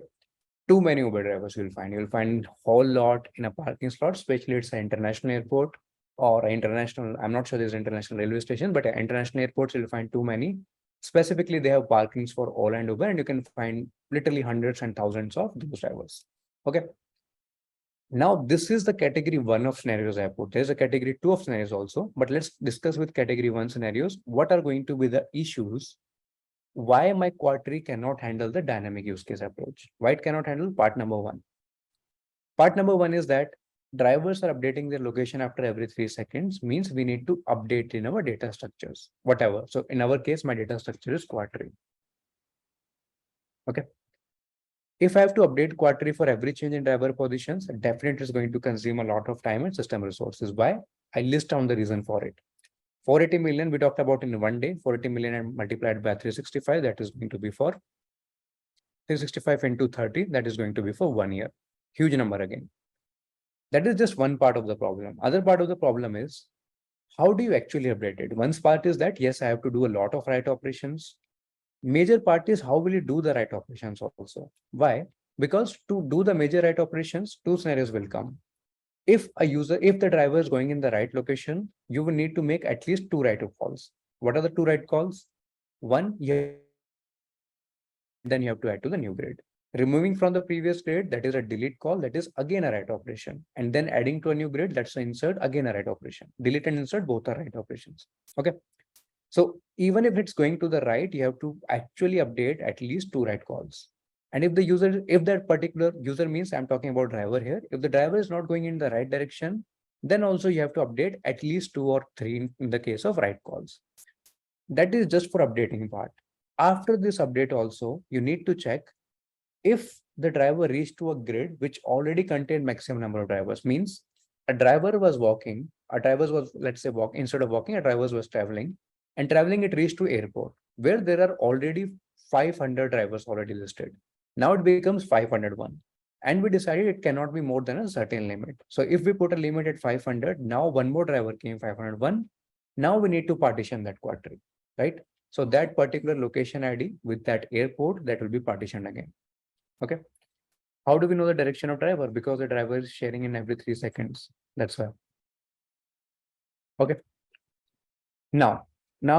Speaker 1: too many Uber drivers you will find. You will find whole lot in a parking slot, especially it's an international airport or international. I'm not sure there's international railway station, but international airports you'll find too many. Specifically, they have parkings for Ola and Uber, and you can find literally hundreds and thousands of those drivers. Okay. Now, this is the category 1 of scenarios I put. There's a category 2 of scenarios also, but let's discuss with category 1 scenarios. What are going to be the issues? Why my Quadtree cannot handle the dynamic use case approach? Why it cannot handle part number 1? Part number 1 is that drivers are updating their location after every 3 seconds, means we need to update in our data structures, whatever. So in our case, my data structure is Quadtree. Okay. If I have to update Quadtree for every change in driver positions, definitely is going to consume a lot of time and system resources. Why? I list down the reason for it. 480 million we talked about in one day, 480 million and multiplied by 365, that is going to be for 365 into 30, that is going to be for 1 year. Huge number again. That is just one part of the problem. Other part of the problem is, how do you actually update it? One part is that, yes, I have to do a lot of write operations. Major part is how will you do the right operations also. Why? Because to do the major right operations, two scenarios will come. If the driver is going in the right location, you will need to make at least two right calls. What are the two right calls? One, you have to remove from the previous grid, and then you have to add to the new grid. Removing from the previous grid, that is a delete call, that is again a right operation. And then adding to a new grid, that's an insert, again a right operation. Delete and insert, both are right operations. Okay. So even if it's going to the right, you have to actually update at least two right calls. And if that particular user means I'm talking about driver here, if the driver is not going in the right direction, then also you have to update at least two or three in the case of right calls. That is just for updating part. After this update also, you need to check if the driver reached to a grid which already contained maximum number of drivers. Means a driver was walking, a driver was, let's say, walk instead of walking, a driver was traveling, and traveling it reached to airport where there are already 500 drivers already listed. Now it becomes 501, and we decided it cannot be more than a certain limit. So if we put a limit at 500, now one more driver came, 501. Now we need to partition that quadtree, right? So that particular location ID with that airport, that will be partitioned again. Okay. How do we know the direction of driver? Because the driver is sharing in every 3 seconds. That's why. Okay. Now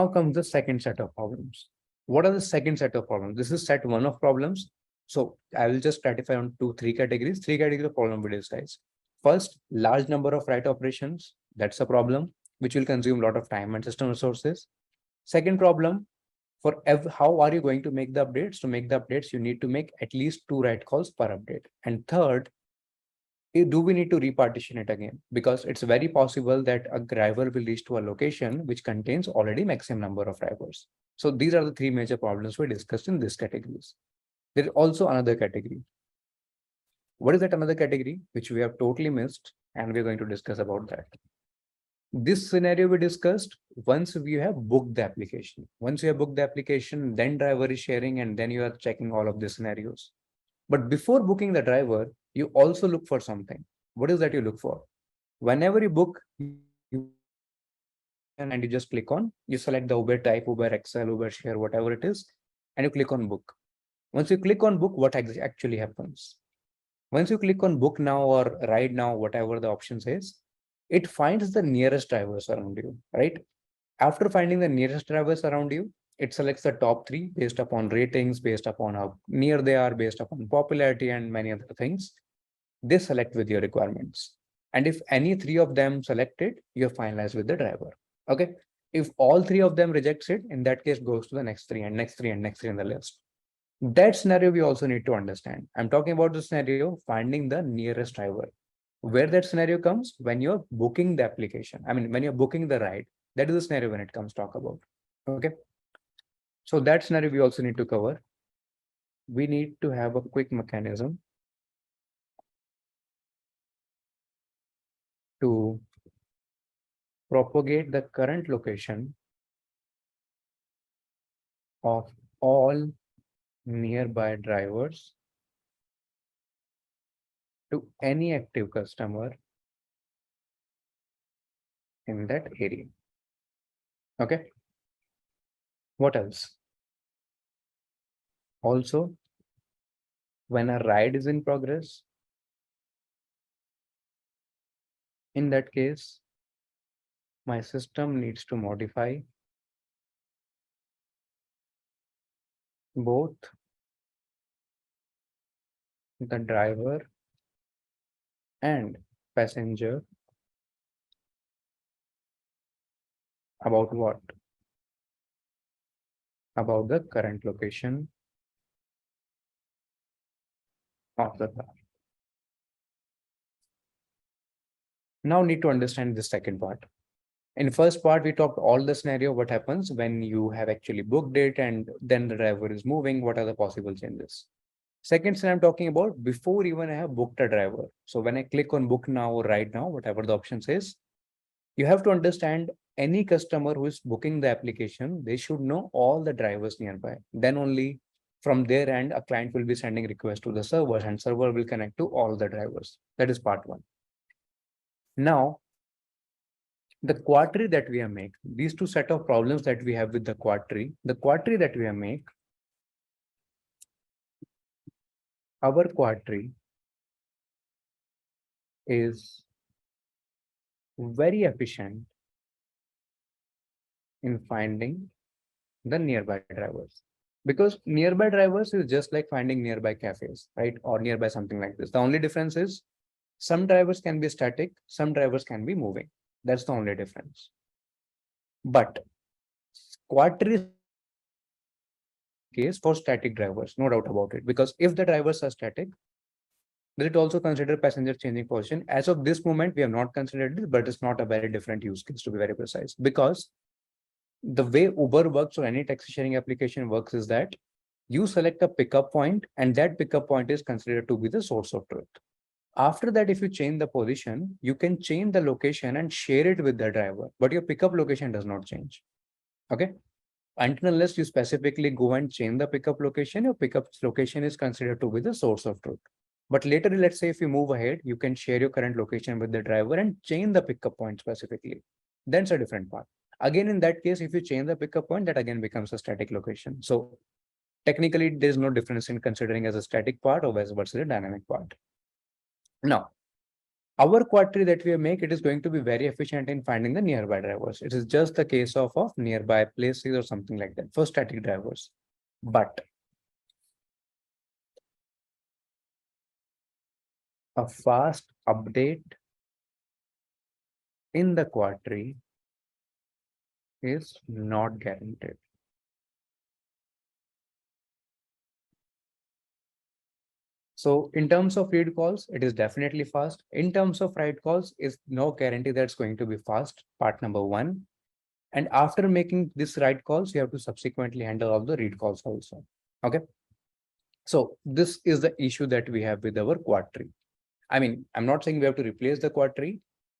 Speaker 1: comes the second set of problems. What are the second set of problems? This is set one of problems. So I will just stratify on three categories. Three categories of problem we discuss. First, large number of write operations. That's a problem which will consume a lot of time and system resources. Second problem, how are you going to make the updates? To make the updates, you need to make at least two write calls per update. And third, do we need to repartition it again? Because it's very possible that a driver will reach to a location which contains already maximum number of drivers. So these are the three major problems we discussed in this categories. There is also another category. What is that another category which we have totally missed, and we're going to discuss about that. This scenario we discussed once we have booked the application. Once you have booked the application, then driver is sharing, and then you are checking all of the scenarios. But before booking the driver, you also look for something. What is that you look for? Whenever you book, you and you just click on, you select the Uber type, Uber XL, Uber Share, whatever it is, and you click on book. Once you click on book, what actually happens? Once you click on book now or ride now, whatever the option says, it finds the nearest drivers around you, right? After finding the nearest drivers around you, it selects the top three based upon ratings, based upon how near they are, based upon popularity and many other things. They select with your requirements. And if any three of them selected, you finalize with the driver. Okay. If all three of them rejects it, in that case goes to the next three and next three and next three in the list. That scenario we also need to understand. I'm talking about the scenario finding the nearest driver. Where that scenario comes when you're booking the application. I mean, when you're booking the ride, that is the scenario when it comes talk about. Okay. So that scenario we also need to cover. We need to have a quick mechanism to propagate the current location of all nearby drivers to any active customer in that area. Okay. What else? Also, when a ride is in progress, in that case, my system needs to modify both the driver and passenger about what? About the current location of the car. Now need to understand the second part. In first part, we talked all the scenario, what happens when you have actually booked it and then the driver is moving, what are the possible changes. Second scenario I'm talking about before even I have booked a driver. So when I click on book now or right now, whatever the option says, you have to understand any customer who is booking the application, they should know all the drivers nearby. Then only from their end, a client will be sending request to the server and server will connect to all the drivers. That is part one. Now, the quadtree that we have made, these two set of problems that we have with the quadtree that we have made, our Quadtree is very efficient in finding the nearby drivers. Because nearby drivers is just like finding nearby cafes, right? Or nearby something like this. The only difference is some drivers can be static, some drivers can be moving. That's the only difference. But Quadtree case for static drivers, no doubt about it. Because if the drivers are static, will it also consider passenger changing position? As of this moment, we have not considered it, but it's not a very different use case to be very precise. Because the way Uber works or any taxi sharing application works is that you select a pickup point and that pickup point is considered to be the source of truth. After that, if you change the position, you can change the location and share it with the driver, but your pickup location does not change. Okay. Until unless you specifically go and change the pickup location, your pickup location is considered to be the source of truth. But later, let's say if you move ahead, you can share your current location with the driver and change the pickup point specifically. That's a different part. Again, in that case, if you change the pickup point, that again becomes a static location. So technically, there's no difference in considering as a static part or versus a dynamic part. Now, our Quadtree that we make, it is going to be very efficient in finding the nearby drivers. It is just the case of nearby places or something like that for static drivers. But a fast update in the Quadtree is not guaranteed. So in terms of read calls, it is definitely fast. In terms of write calls, is no guarantee that's going to be fast, part number one. And after making this write calls, you have to subsequently handle all the read calls also. Okay. So this is the issue that we have with our Quadtree. I mean, I'm not saying we have to replace the Quadtree,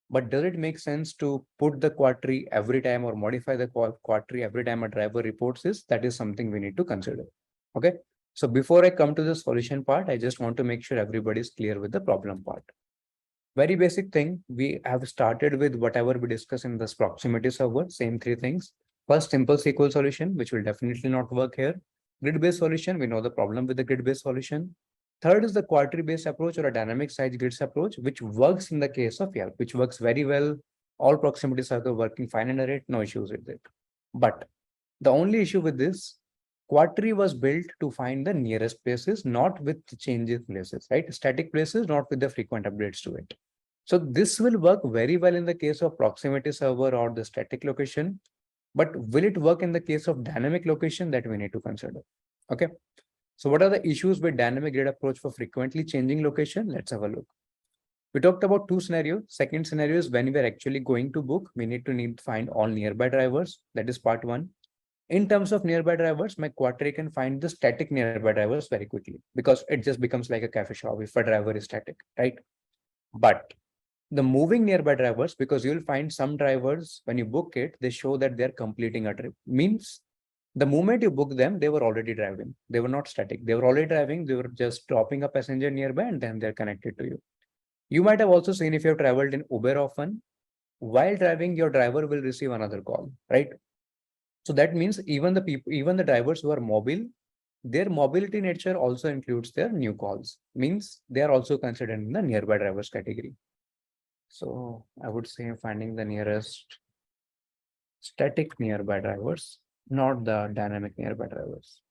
Speaker 1: but does it make sense to put the Quadtree every time or modify the Quadtree every time a driver reports this? That is something we need to consider. Okay. So before I come to the solution part, I just want to make sure everybody is clear with the problem part. Very basic thing. We have started with whatever we discussed in this proximity server, same three things. First, simple SQL solution, which will definitely not work here. Grid-based solution, we know the problem with the grid-based solution. Third is the Quadtree-based approach or a dynamic size grids approach, which works in the case of Yelp, which works very well. All proximity server working fine under it, no issues with it. But the only issue with this, Quadtree was built to find the nearest places, not with changing places, right? Static places, not with the frequent updates to it. So this will work very well in the case of proximity server or the static location, but will it work in the case of dynamic location? That we need to consider. Okay. So what are the issues with dynamic grid approach for frequently changing location? Let's have a look. We talked about two scenarios. Second scenario is when we're actually going to book, we need to find all nearby drivers. That is part one. In terms of nearby drivers, my Quadtree can find the static nearby drivers very quickly because it just becomes like a cafe shop if a driver is static, right? But the moving nearby drivers, because you'll find some drivers, when you book it, they show that they're completing a trip. Means the moment you book them, they were already driving. They were not static. They were already driving. They were just dropping a passenger nearby and then they're connected to you. You might have also seen if you have traveled in Uber often, while driving, your driver will receive another call, right? So that means even the people, even the drivers who are mobile, their mobility nature also includes their new calls, means they are also considered in the nearby drivers category. So I would say finding the nearest static nearby drivers, not the dynamic nearby drivers.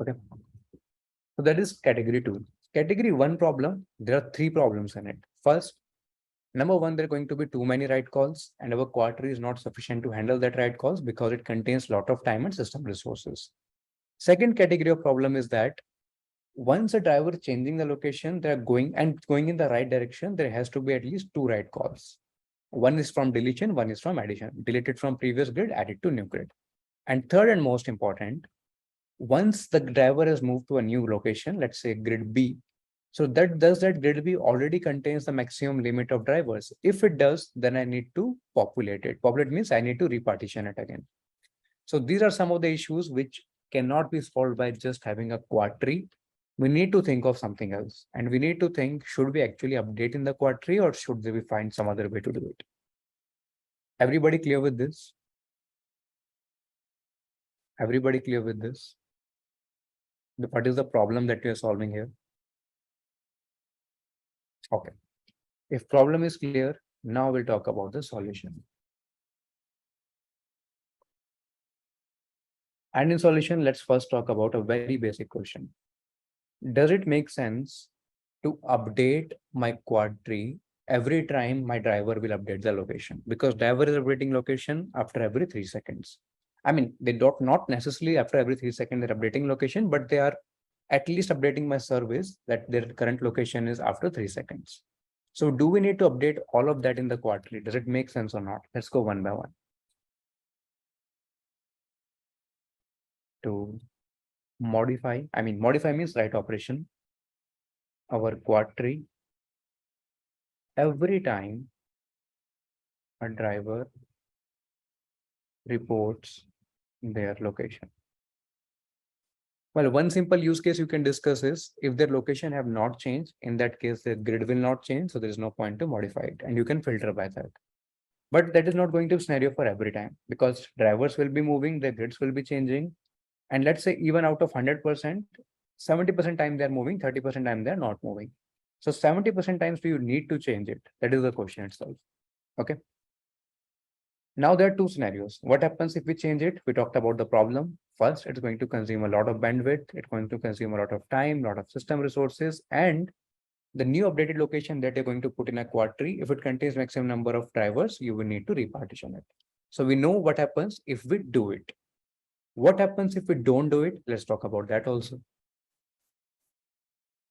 Speaker 1: Okay. So that is category two. Category one problem, there are three problems in it. First, number one, there are going to be too many write calls and our Quadtree is not sufficient to handle that write calls because it contains a lot of time and system resources. Second category of problem is that once a driver changing the location, they're going in the right direction, there has to be at least two write calls. One is from deletion, one is from addition. Deleted from previous grid, added to new grid. And third and most important, once the driver has moved to a new location, let's say grid B, so that grid B already contains the maximum limit of drivers? If it does, then I need to populate it. Populate means I need to repartition it again. So these are some of the issues which cannot be solved by just having a Quadtree. we need to think of something else. And we need to think, should we actually update in the Quadtree or should we find some other way to do it? Everybody clear with this? Everybody clear with this? What is the problem that we are solving here? Okay. If problem is clear, now we'll talk about the solution. And in solution, let's first talk about a very basic question. Does it make sense to update my Quadtree every time my driver will update the location? Because driver is updating location after every 3 seconds. I mean, they don't not necessarily after every 3 seconds they're updating location, but they are at least updating my service that their current location is after 3 seconds. So do we need to update all of that in the Quadtree? Does it make sense or not? Let's go one by one. To modify means write operation, our Quadtree, every time a driver reports their location. Well, one simple use case you can discuss is if their location have not changed, in that case, their grid will not change. So there is no point to modify it and you can filter by that. But that is not going to be scenario for every time because drivers will be moving, their grids will be changing. And let's say even out of 100%, 70% time they're moving, 30% time they're not moving. So 70% times do you need to change it? That is the question itself. Okay. Now there are two scenarios. What happens if we change it? We talked about the problem. First, it's going to consume a lot of bandwidth. It's going to consume a lot of time, a lot of system resources, and the new updated location that you're going to put in a Quadtree, if it contains maximum number of drivers, you will need to repartition it. So we know what happens if we do it. What happens if we don't do it? Let's talk about that also.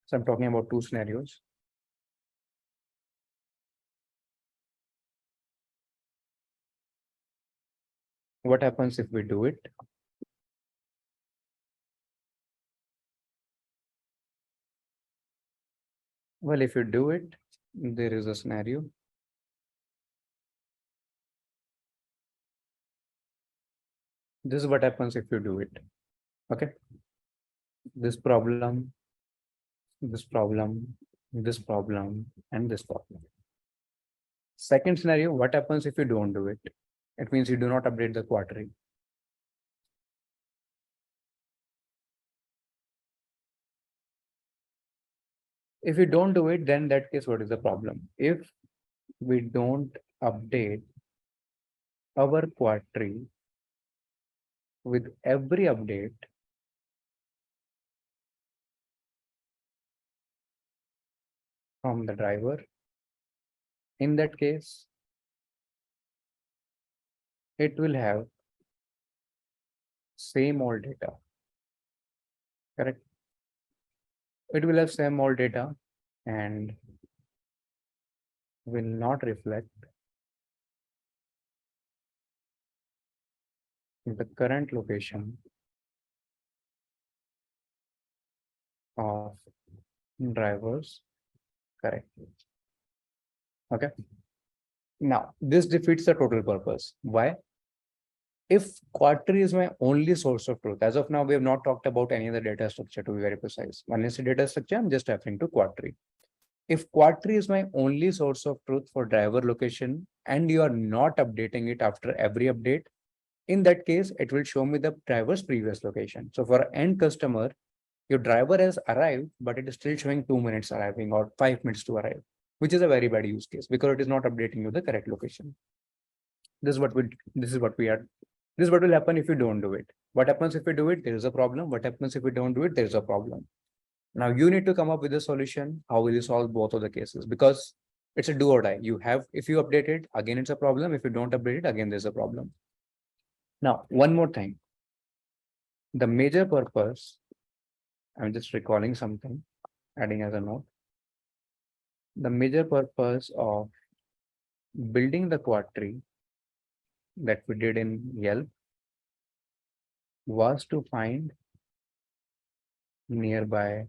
Speaker 1: So I'm talking about two scenarios. What happens if we do it? Well, if you do it, there is a scenario. This is what happens if you do it. Okay. This problem, this problem, this problem, and this problem. Second scenario, what happens if you don't do it? It means you do not update the Quadtree. If you don't do it, then that case, what is the problem? If we don't update our Quadtree with every update, from the driver, in that case, it will have same old data. Correct? It will have same old data and will not reflect the current location of drivers correctly. Okay. Now, this defeats the total purpose. Why? If Quadtree is my only source of truth, as of now, we have not talked about any other data structure to be very precise. When I say data structure, I'm just referring to Quadtree. If Quadtree is my only source of truth for driver location and you are not updating it after every update, in that case, it will show me the driver's previous location. So for an end customer, your driver has arrived, but it is still showing 2 minutes arriving or 5 minutes to arrive, which is a very bad use case because it is not updating you the correct location. This is what will happen if you don't do it. What happens if you do it? There is a problem. What happens if you don't do it? There is a problem. Now you need to come up with a solution. How will you solve both of the cases? Because it's a do or die. If you update it, again, it's a problem. If you don't update it, again, there's a problem. Now, one more thing. The major purpose, I'm just recalling something, adding as a note. The major purpose of building the Quadtree that we did in Yelp was to find nearby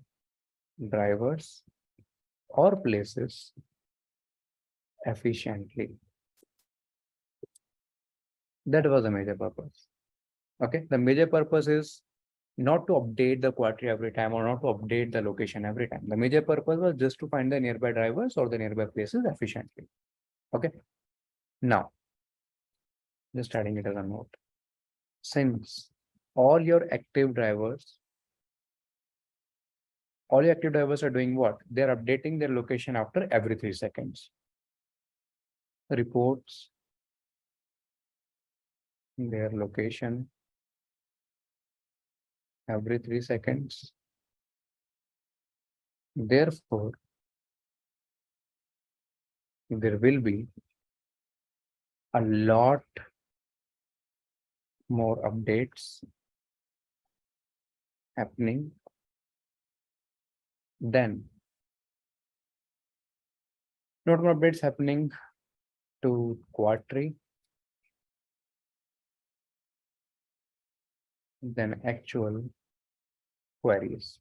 Speaker 1: drivers or places efficiently. That was the major purpose. Okay, the major purpose is not to update the Quadtree every time or not to update the location every time. The major purpose was just to find the nearby drivers or the nearby places efficiently. Okay. Now, just adding it as a note. Since all your active drivers are doing what? They're updating their location after every 3 seconds. Reports their location every 3 seconds. Therefore, there will be a lot more updates happening than not more updates happening to Quadtree than actual queries.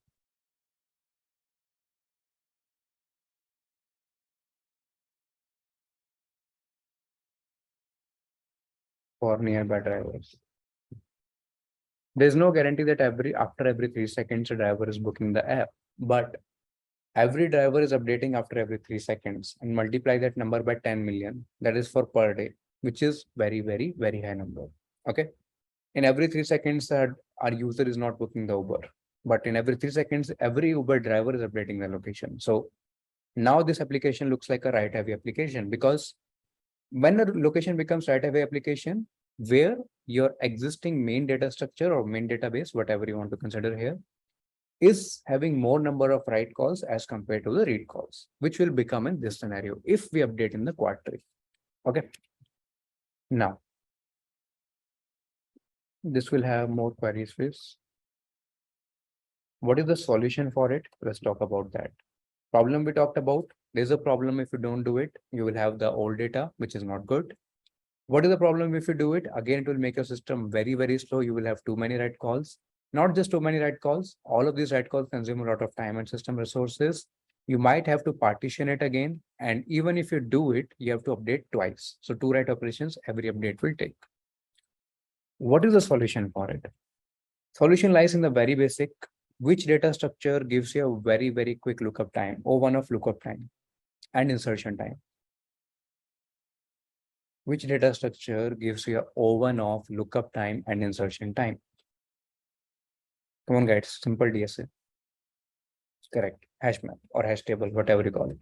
Speaker 1: For nearby drivers. There's no guarantee that after every 3 seconds a driver is booking the app, but every driver is updating after every 3 seconds, and multiply that number by 10 million. That is for per day, which is very, very, very high number. Okay. In every 3 seconds, our user is not booking the Uber, but in every 3 seconds, every Uber driver is updating the location. So now this application looks like a write heavy application, because when a location becomes write heavy application, where your existing main data structure or main database, whatever you want to consider here, is having more number of write calls as compared to the read calls, which will become in this scenario if we update in the Quadtree. Okay. Now, this will have more queries fees. What is the solution for it? Let's talk about that. Problem we talked about. There's a problem if you don't do it, you will have the old data, which is not good. What is the problem if you do it? Again, it will make your system very, very slow. You will have too many write calls. Not just too many write calls. All of these write calls consume a lot of time and system resources. You might have to partition it again. And even if you do it, you have to update twice. So 2 write operations, every update will take. What is the solution for it? Solution lies in the very basic. Which data structure gives you a very, very quick lookup time, O1 of lookup time and insertion time? Which data structure gives you a O1 of lookup time and insertion time? Come on, guys, simple DSA. Correct. Hash map or hash table, whatever you call it.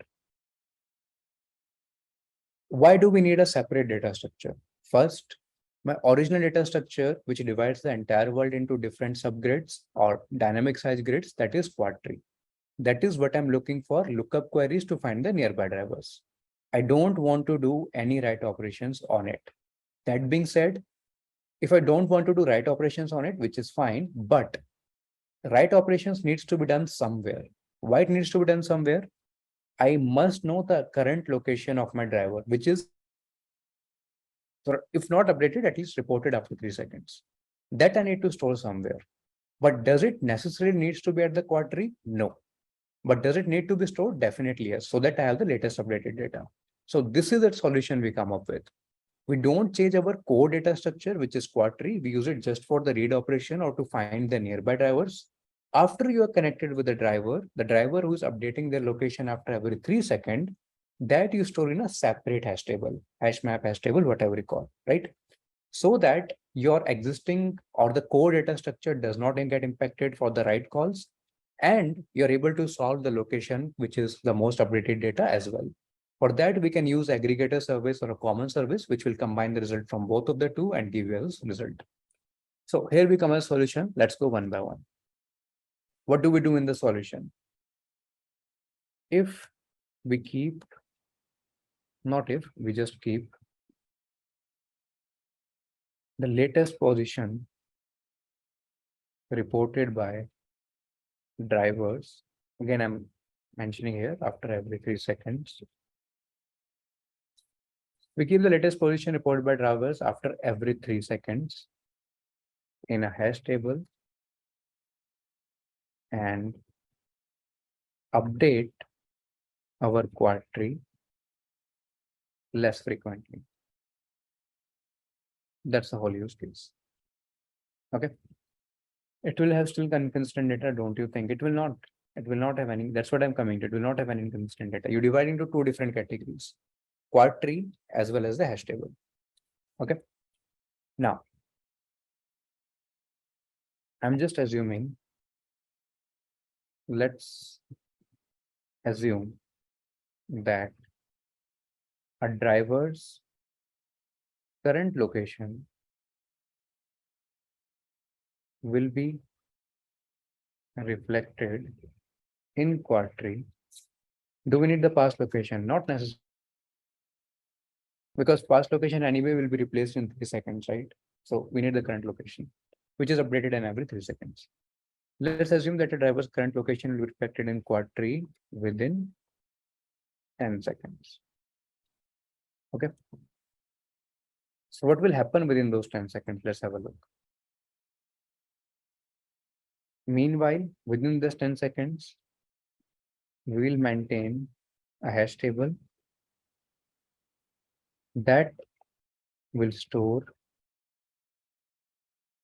Speaker 1: Why do we need a separate data structure? First, my original data structure, which divides the entire world into different subgrids or dynamic size grids, that is Quadtree. That is what I'm looking for lookup queries to find the nearby drivers. I don't want to do any write operations on it. That being said, if I don't want to do write operations on it, which is fine, but write operations needs to be done somewhere. Why it needs to be done somewhere? I must know the current location of my driver, which is, if not updated, at least reported after 3 seconds. That I need to store somewhere. But does it necessarily needs to be at the Quadtree? No. But does it need to be stored? Definitely yes, so that I have the latest updated data. So this is the solution we come up with. We don't change our core data structure, which is Quadtree. We use it just for the read operation or to find the nearby drivers. After you are connected with the driver who is updating their location after every 3 seconds, that you store in a separate hash table, hash map, hash table, whatever you call, right? So that your existing or the core data structure does not get impacted for the write calls, and you're able to solve the location, which is the most updated data as well. For that, we can use aggregator service or a common service, which will combine the result from both of the two and give you a result. So here we come as solution. Let's go one by one. What do we do in the solution? If we keep, not if, we just keep the latest position reported by drivers. Again, I'm mentioning here after every 3 seconds. We keep the latest position reported by drivers after every 3 seconds in a hash table and update our Quadtree less frequently. That's the whole use case. Okay. It will have still inconsistent data, don't you think? It will not. It will not have any. That's what I'm coming to. It will not have any inconsistent data. You divide into two different categories, Quadtree as well as the hash table. Okay. Now, I'm just assuming, let's assume that a driver's current location will be reflected in Quadtree. Do we need the past location? Not necessarily, because past location anyway will be replaced in 3 seconds, right? So we need the current location, which is updated in every 3 seconds. Let's assume that a driver's current location will be reflected in Quadtree within 10 seconds. Okay. So what will happen within those 10 seconds? Let's have a look. Meanwhile, within this 10 seconds, we will maintain a hash table that will store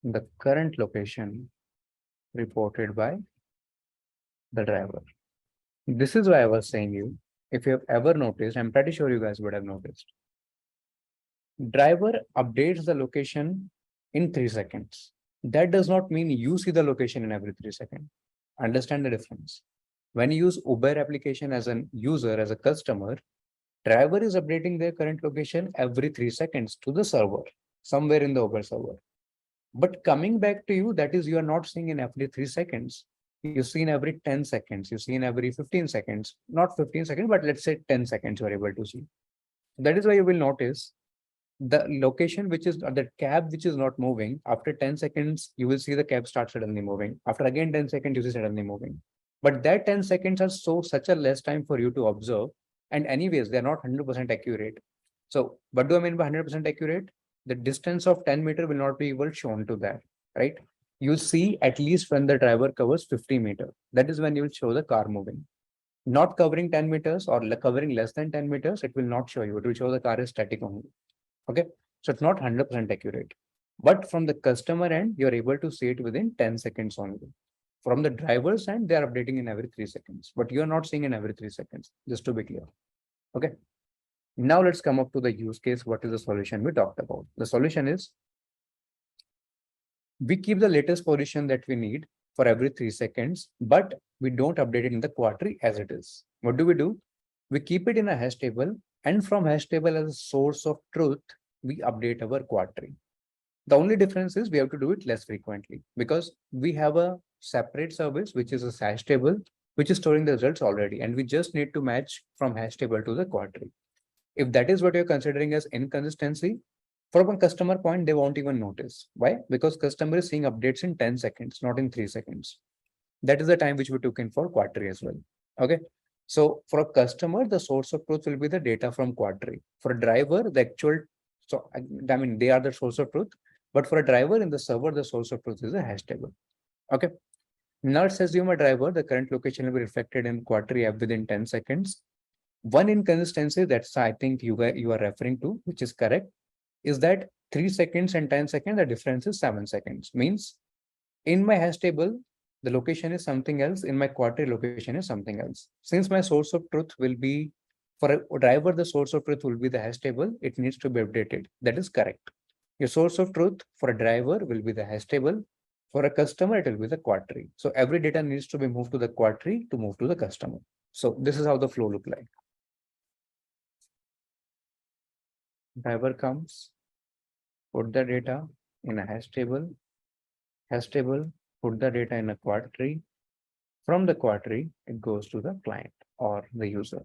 Speaker 1: the current location reported by the driver. This is why I was saying you, if you have ever noticed, I'm pretty sure you guys would have noticed. Driver updates the location in 3 seconds. That does not mean you see the location in every 3 seconds. Understand the difference. When you use Uber application as a user, as a customer, driver is updating their current location every 3 seconds to the server, somewhere in the Uber server. But coming back to you, that is, you are not seeing in every 3 seconds. You see in every 10 seconds, you see in every 15 seconds, not 15 seconds, but let's say 10 seconds you are able to see. That is why you will notice the location which is the cab which is not moving. After 10 seconds, you will see the cab start suddenly moving. After again 10 seconds, you see suddenly moving. But that 10 seconds are such a less time for you to observe. And anyways, they're not 100% accurate. So what do I mean by 100% accurate? The distance of 10 meter will not be even shown to that, right? You see at least when the driver covers 50 meters. That is when you will show the car moving. Not covering 10 meters or covering less than 10 meters, it will not show you. It will show the car is static only. Okay. So it's not 100% accurate. But from the customer end, you're able to see it within 10 seconds only. From the driver's end, they are updating in every 3 seconds, but you're not seeing in every 3 seconds, just to be clear. Okay. Now let's come up to the use case. What is the solution we talked about? The solution is we keep the latest position that we need for every 3 seconds, but we don't update it in the Quadtree as it is. What do? We keep it in a hash table, and from hash table as a source of truth, we update our Quadtree. The only difference is we have to do it less frequently because we have a separate service, which is a hash table, which is storing the results already. And we just need to match from hash table to the Quadtree. If that is what you're considering as inconsistency, from a customer point, they won't even notice. Why? Because customer is seeing updates in 10 seconds, not in 3 seconds. That is the time which we took in for Quadtree as well. Okay. So for a customer, the source of truth will be the data from Quadtree. For a driver, the actual, so I mean, they are the source of truth. But for a driver in the server, the source of truth is a hash table. Okay. Now let's assume a driver, the current location will be reflected in Quadtree app within 10 seconds. One inconsistency that's I think you are referring to, which is correct, is that 3 seconds and 10 seconds, the difference is 7 seconds. Means in my hash table, the location is something else. In my Quadtree location is something else. Since my source of truth will be, for a driver, the source of truth will be the hash table. It needs to be updated. That is correct. Your source of truth for a driver will be the hash table. For a customer, it will be the Quadtree. So every data needs to be moved to the Quadtree to move to the customer. So this is how the flow look like. Driver comes, put the data in a hash table, put the data in a Quadtree. From the Quadtree, it goes to the client or the user.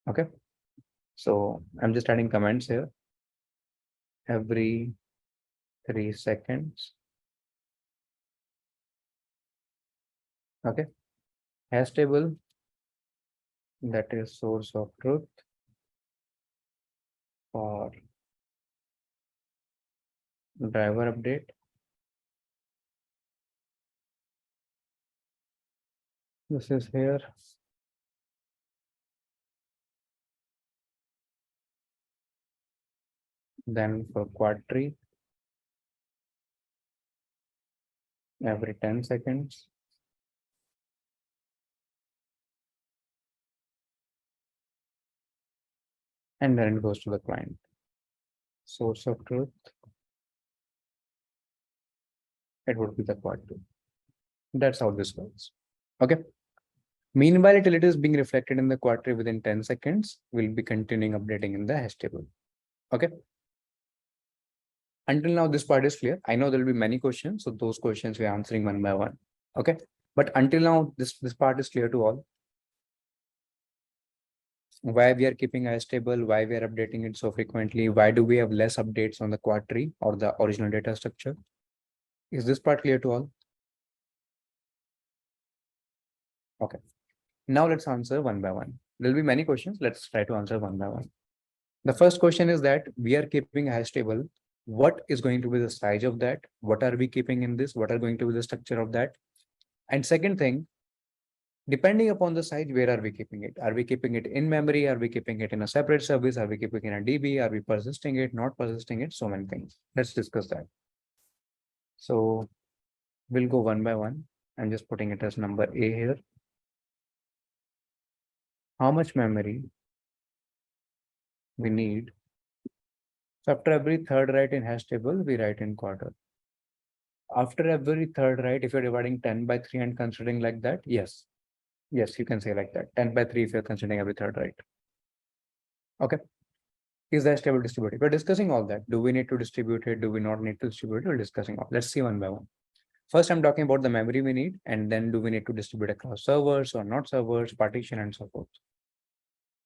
Speaker 1: Okay. So I'm just adding comments here. Every 3 seconds. Okay. Hash table, that is source of truth for driver update. This is here. Then for Quadtree, every 10 seconds. And then it goes to the client. Source of truth, it would be the Quadtree. That's how this works. Okay. Meanwhile, till it is being reflected in the Quadtree within 10 seconds, we'll be continuing updating in the hash table. Okay. Until now, this part is clear. I know there will be many questions, so those questions we're answering one by one. Okay. But until now, this part is clear to all. Why we are keeping a table, why we are updating it so frequently, why do we have less updates on the Quadtree or the original data structure? Is this part clear to all? Okay. Now let's answer one by one. There'll be many questions. Let's try to answer one by one. The first question is that we are keeping a hash table. What is going to be the size of that? What are we keeping in this? What are going to be the structure of that? And second thing, depending upon the size, where are we keeping it? Are we keeping it in memory? Are we keeping it in a separate service? Are we keeping it in a DB? Are we persisting it, not persisting it? So many things. Let's discuss that. So we'll go one by one. I'm just putting it as number A here. How much memory we need? So after every third write in hash table, we write in quarter. After every third write, if you're dividing 10 by 3 and considering like that, yes. Yes, you can say like that. 10 by 3 if you're considering every third write. Okay. Is that stable distributed? We're discussing all that. Do we need to distribute it? Do we not need to distribute it? We're discussing all. Let's see one by one. First, I'm talking about the memory we need, and then do we need to distribute across servers or not servers, partition, and so forth.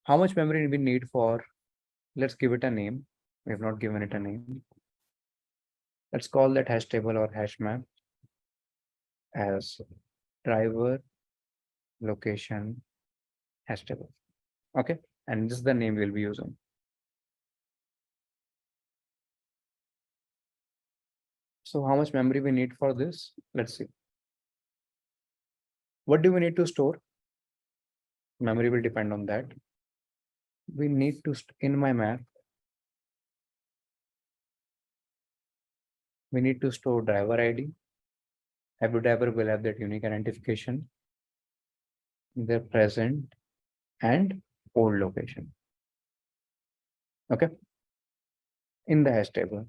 Speaker 1: How much memory we need for, let's give it a name. We have not given it a name. Let's call that hash table or hash map as driver location hash table. Okay. And this is the name we'll be using. So how much memory we need for this? Let's see. What do we need to store? Memory will depend on that. We need to, in my map, we need to store driver ID. Every driver will have that unique identification, their present and old location. Okay. In the hash table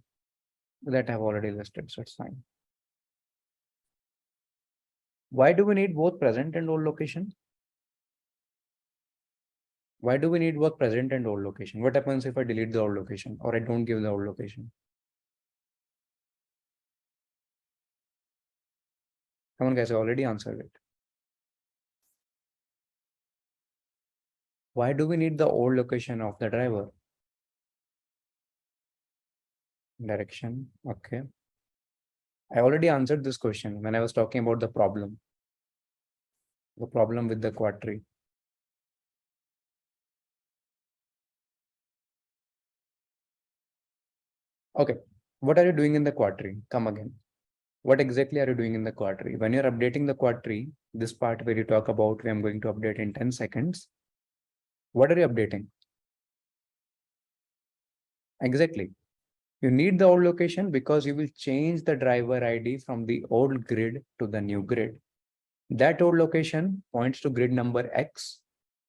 Speaker 1: that I've already listed, so it's fine. Why do we need both present and old location? Why do we need both present and old location? What happens if I delete the old location or I don't give the old location? Come on, guys, I already answered it. Why do we need the old location of the driver? Direction. Okay. I already answered this question when I was talking about the problem with the Quadtree. Okay. What are you doing in the Quadtree? Come again. What exactly are you doing in the Quadtree? When you're updating the Quadtree, this part where you talk about I'm going to update in 10 seconds. What are you updating? Exactly. You need the old location because you will change the driver ID from the old grid to the new grid. That old location points to grid number X.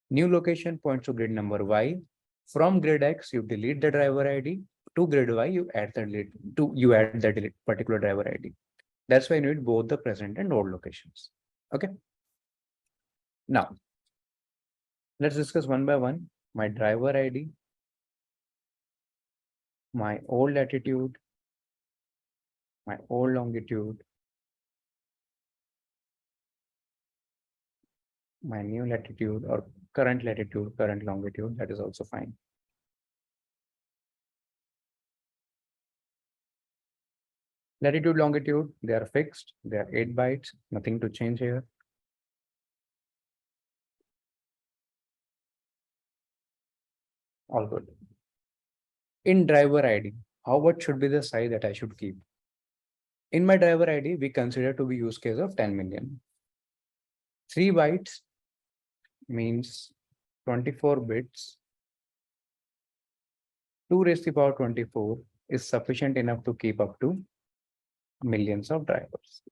Speaker 1: New location points to grid number Y. From grid X, you delete the driver ID. To grid Y, you add the particular driver ID. That's why you need both the present and old locations. Okay. Now, let's discuss one by one. My driver ID, my old latitude, my old longitude, my new latitude or current latitude, current longitude, that is also fine. Latitude, longitude, they are fixed. They are 8 bytes, nothing to change here. All good. In driver ID, what should be the size that I should keep? In my driver ID, we consider to be use case of 10 million. 3 bytes means 24 bits. 2 raised to the power 24 is sufficient enough to keep up to millions of drivers.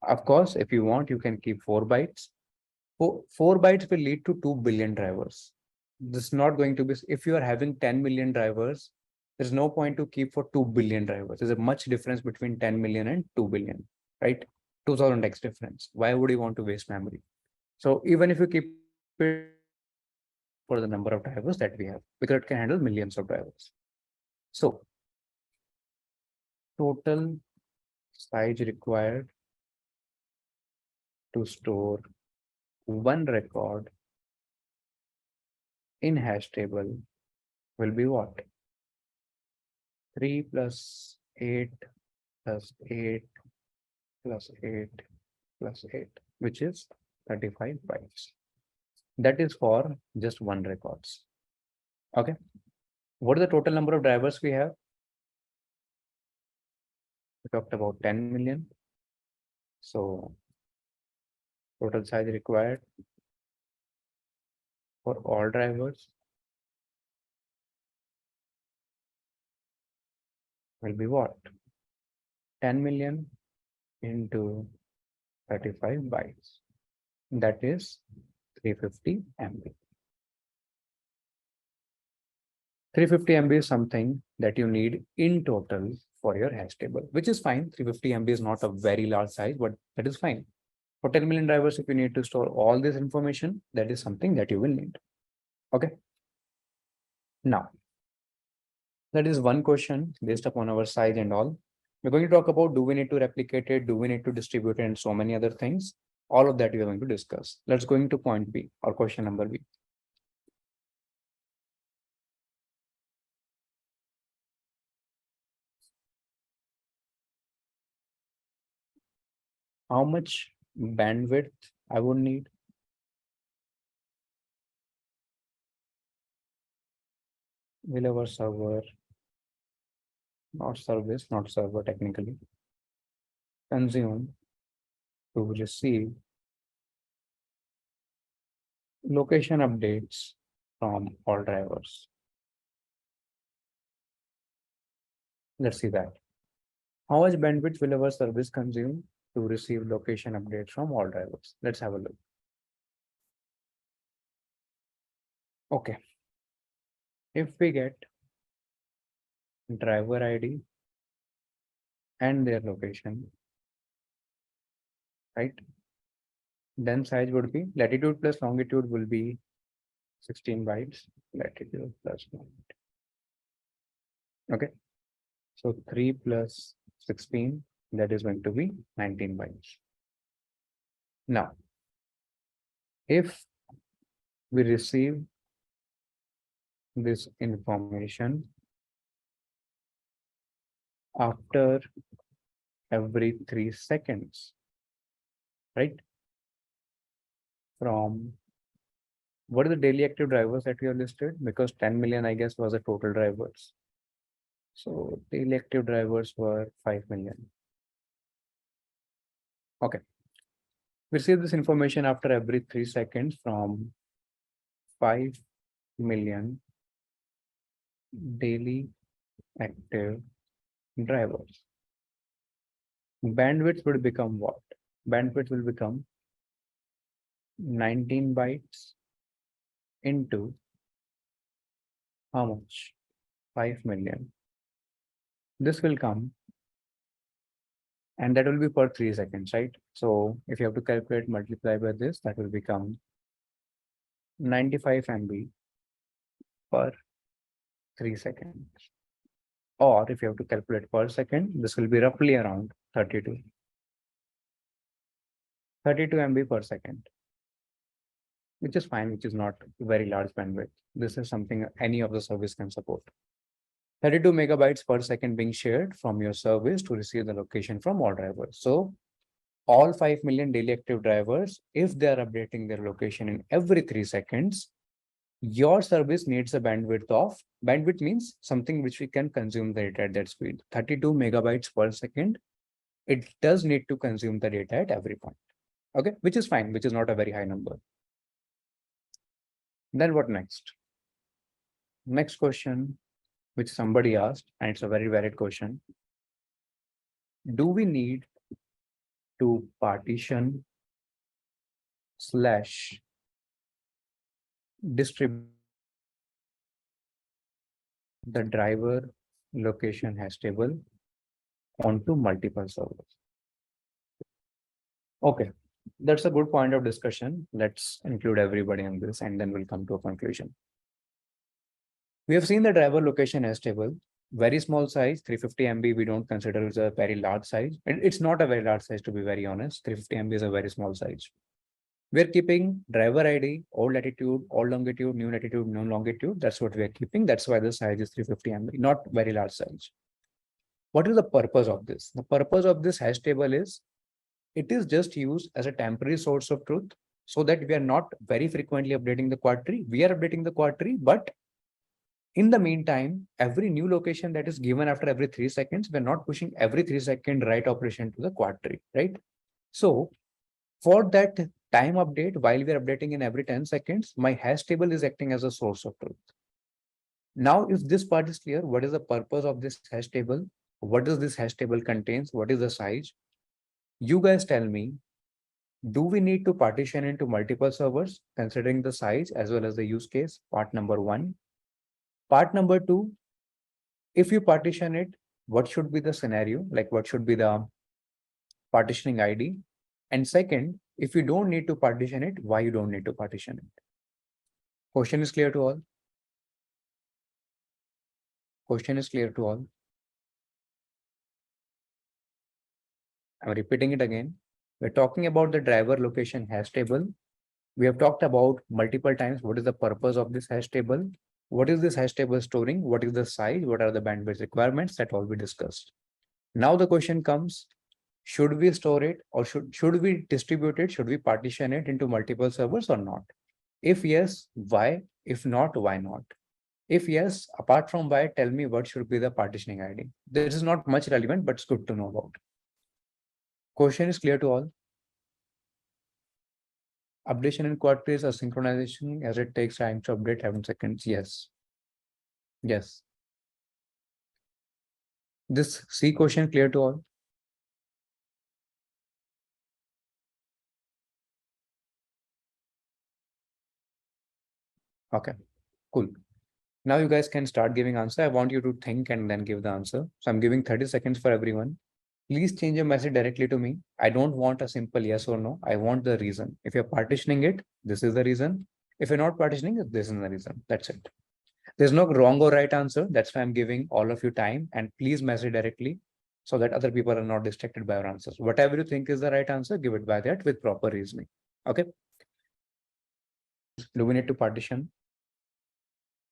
Speaker 1: Of course, if you want, you can keep 4 bytes. 4 bytes will lead to 2 billion drivers. This is not going to be, if you are having 10 million drivers, there's no point to keep for 2 billion drivers. There's a much difference between 10 million and 2 billion, right? 2000x difference. Why would you want to waste memory? So even if you keep it for the number of drivers that we have, because it can handle millions of drivers. So total size required to store one record in hash table will be what? 3 plus 8 plus 8 plus 8 plus 8, which is 35 bytes. That is for just one records. Okay. What is the total number of drivers we have? We talked about 10 million. So total size required for all drivers will be what? 10 million into 35 bytes. That is 350 MB. 350 MB is something that you need in total for your hash table, which is fine. 350 MB is not a very large size, but that is fine. For 10 million drivers, if you need to store all this information, that is something that you will need. Okay. Now, that is one question based upon our size and all. We're going to talk about, do we need to replicate it? Do we need to distribute it? And so many other things. All of that we are going to discuss. Let's go into point B or question number B. How much bandwidth I would need? Will our server, not service, not server technically, consume to receive location updates from all drivers? Let's see that. How much bandwidth will our service consume to receive location updates from all drivers? Let's have a look. Okay. If we get driver ID and their location, right? Then size would be latitude plus longitude will be 16 bytes, latitude plus longitude. Okay. So 3 plus 16, that is going to be 19 bytes. Now, if we receive this information after every 3 seconds, right? From what are the daily active drivers that we have listed? Because 10 million, I guess, was the total drivers. So daily active drivers were 5 million. Okay. We receive this information after every 3 seconds from 5 million daily active drivers. Bandwidth would become what? Bandwidth will become 19 bytes into how much? 5 million. This will come, and that will be per 3 seconds, right? So if you have to calculate, multiply by this, that will become 95 MB per 3 seconds. Or if you have to calculate per second, this will be roughly around 32 MB per second, which is fine, which is not very large bandwidth. This is something any of the service can support. 32 megabytes per second being shared from your service to receive the location from all drivers. So all 5 million daily active drivers, if they are updating their location in every 3 seconds, your service needs a bandwidth means something which we can consume the data at that speed, 32 megabytes per second. It does need to consume the data at every point. Okay, which is fine, which is not a very high number. Then what next? Next question, which somebody asked, and it's a very valid question. Do we need to partition slash distribute the driver location hash table onto multiple servers. Okay, that's a good point of discussion. Let's include everybody in this and then we'll come to a conclusion. We have seen the driver location hash table, very small size, 350 MB. We don't consider it a very large size. It's not a very large size, to be very honest. 350 MB is a very small size. We're keeping driver ID, old latitude, old longitude, new latitude, new longitude. That's what we're keeping. That's why the size is 350 MB, not very large size. What is the purpose of this? The purpose of this hash table is it is just used as a temporary source of truth so that we are not very frequently updating the Quadtree. We are updating the Quadtree, but in the meantime, every new location that is given after every 3 seconds, we're not pushing every 3-second write operation to the Quadtree, right? So for that time update, while we're updating in every 10 seconds, my hash table is acting as a source of truth. Now, if this part is clear, what is the purpose of this hash table? What does this hash table contains? What is the size? You guys tell me, do we need to partition into multiple servers considering the size as well as the use case? Part number 1. Part number 2, if you partition it, what should be the scenario? Like what should be the partitioning ID? And second, if you don't need to partition it, why you don't need to partition it? Question is clear to all? Question is clear to all? I'm repeating it again. We're talking about the driver location hash table. We have talked about multiple times what is the purpose of this hash table, what is this hash table storing, what is the size, what are the bandwidth requirements, that all we discussed. Now the question comes, should we store it or should we distribute it? Should we partition it into multiple servers or not? If yes, why? If not, why not? If yes, apart from why, tell me what should be the partitioning ID. This is not much relevant, but it's good to know about. Question is clear to all? Updation in Quadtree is a synchronization as it takes time to update 7 seconds. Yes. Yes. This C question clear to all? Okay, cool. Now you guys can start giving answer. I want you to think and then give the answer. So I'm giving 30 seconds for everyone. Please change your message directly to me. I don't want a simple yes or no. I want the reason. If you're partitioning it, this is the reason. If you're not partitioning it, this is the reason. That's it. There's no wrong or right answer. That's why I'm giving all of you time, and please message directly so that other people are not distracted by your answers. Whatever you think is the right answer, give it by that with proper reasoning. Okay. Do we need to partition?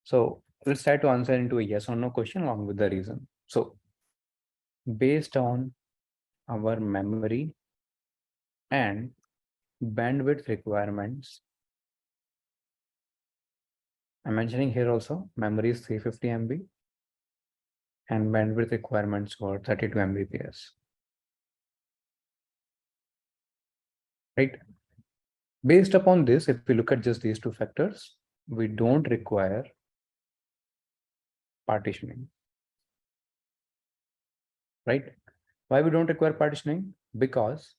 Speaker 1: So let's try to answer into a yes or no question along with the reason. So based on our memory and bandwidth requirements, I'm mentioning here also memory is 350 MB and bandwidth requirements for 32 Mbps. Right? Based upon this, if we look at just these two factors, we don't require partitioning. Right? Why we don't require partitioning? Because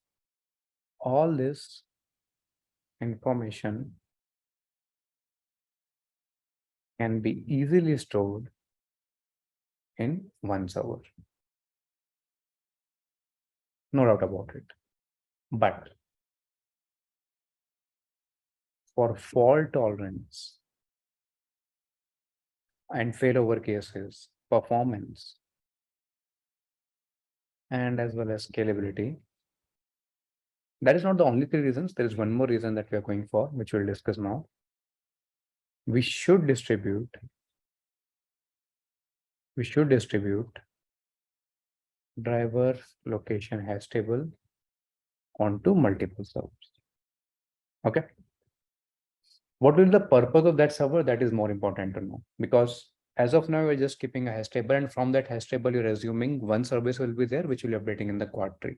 Speaker 1: all this information can be easily stored in one server. No doubt about it. But for fault tolerance and failover cases, performance, and as well as scalability, that is not the only 3 reasons. There is one more reason that we are going for, which we'll discuss now. We should distribute driver location hash table onto multiple servers. Okay. What will the purpose of that server? That is more important to know, because as of now, we're just keeping a hash table, and from that hash table, you're assuming one service will be there, which will be updating in the Quadtree.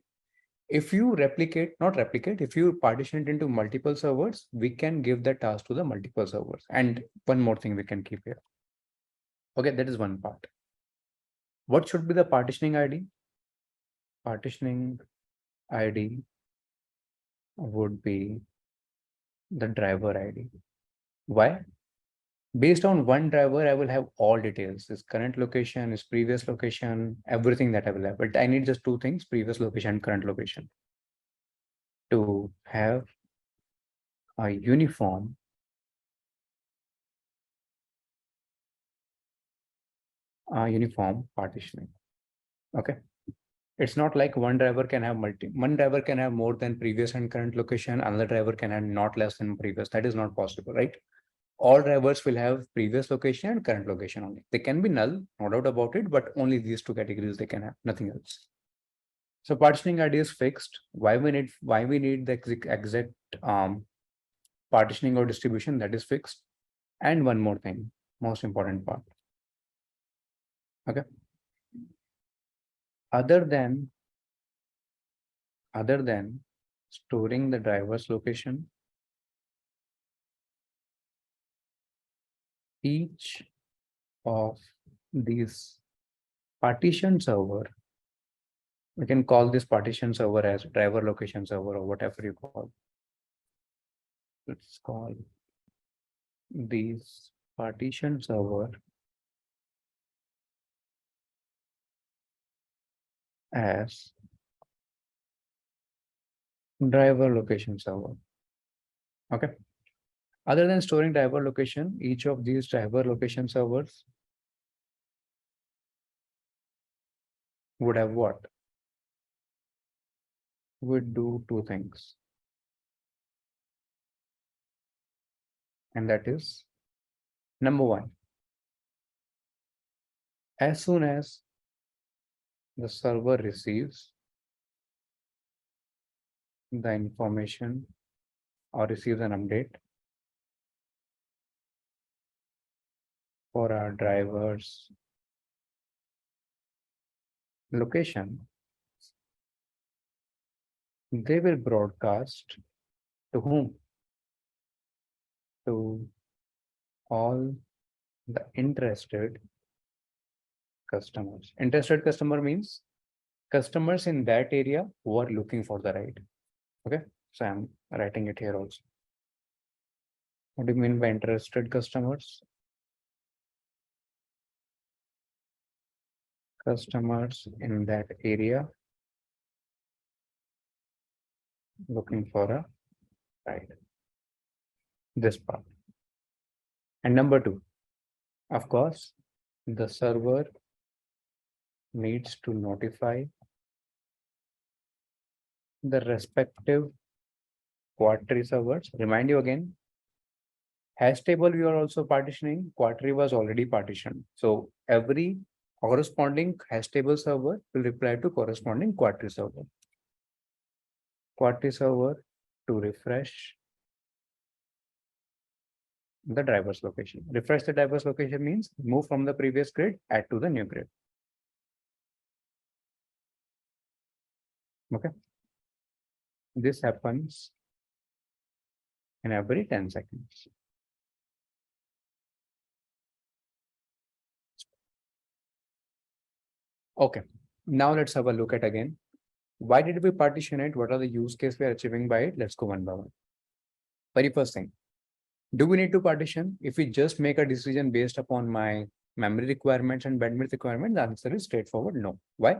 Speaker 1: If you if you partition it into multiple servers, we can give that task to the multiple servers. And one more thing we can keep here. Okay, that is one part. What should be the partitioning ID? Partitioning ID would be the driver ID. Why? Based on one driver, I will have all details, his current location, his previous location, everything that I will have. But I need just two things, previous location and current location, to have a uniform partitioning. Okay. It's not like one driver can have one driver can have more than previous and current location, another driver can have not less than previous. That is not possible, right? All drivers will have previous location and current location only. They can be null, no doubt about it, but only these two categories they can have, nothing else. So partitioning ID is fixed. Why we need the exact partitioning or distribution, that is fixed. And one more thing, most important part. Okay. Other than storing the driver's location, each of these partition server, we can call this partition server as driver location server or whatever you call. Let's call these partition server as driver location server. Okay. Other than storing driver location, each of these driver location servers would have what? Would do two things. And that is, number one, as soon as the server receives the information or receives an update for our driver's location, they will broadcast to whom? To all the interested customers. Interested customer means customers in that area who are looking for the ride. Okay, so I'm writing it here also. What do you mean by interested customers? Customers in that area looking for a ride. This part. And number two, of course, the server needs to notify the respective Quadtree servers. Remind you again, hash table we are also partitioning. Quadtree was already partitioned. So every corresponding hash table server will reply to corresponding Quadtree server. Quadtree server to refresh the driver's location. Refresh the driver's location means move from the previous grid, add to the new grid. Okay. This happens in every 10 seconds. Okay. Now let's have a look at again. Why did we partition it? What are the use case we are achieving by it? Let's go one by one. Very first thing, do we need to partition? If we just make a decision based upon my memory requirements and bandwidth requirements, the answer is straightforward no. Why?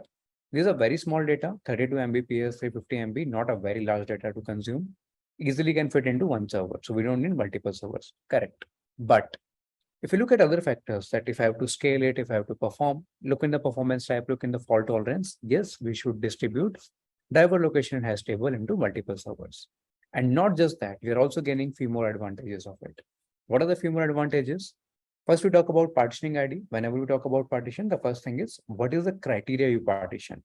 Speaker 1: These are very small data, 32 Mbps, 350 MB, not a very large data to consume. Easily can fit into one server. So we don't need multiple servers. Correct. But if you look at other factors, that if I have to scale it, if I have to perform, look in the performance type, look in the fault tolerance, yes, we should distribute driver location and hash table into multiple servers. And not just that, we are also gaining few more advantages of it. What are the few more advantages? First, we talk about partitioning ID. Whenever we talk about partition, the first thing is, what is the criteria you partition?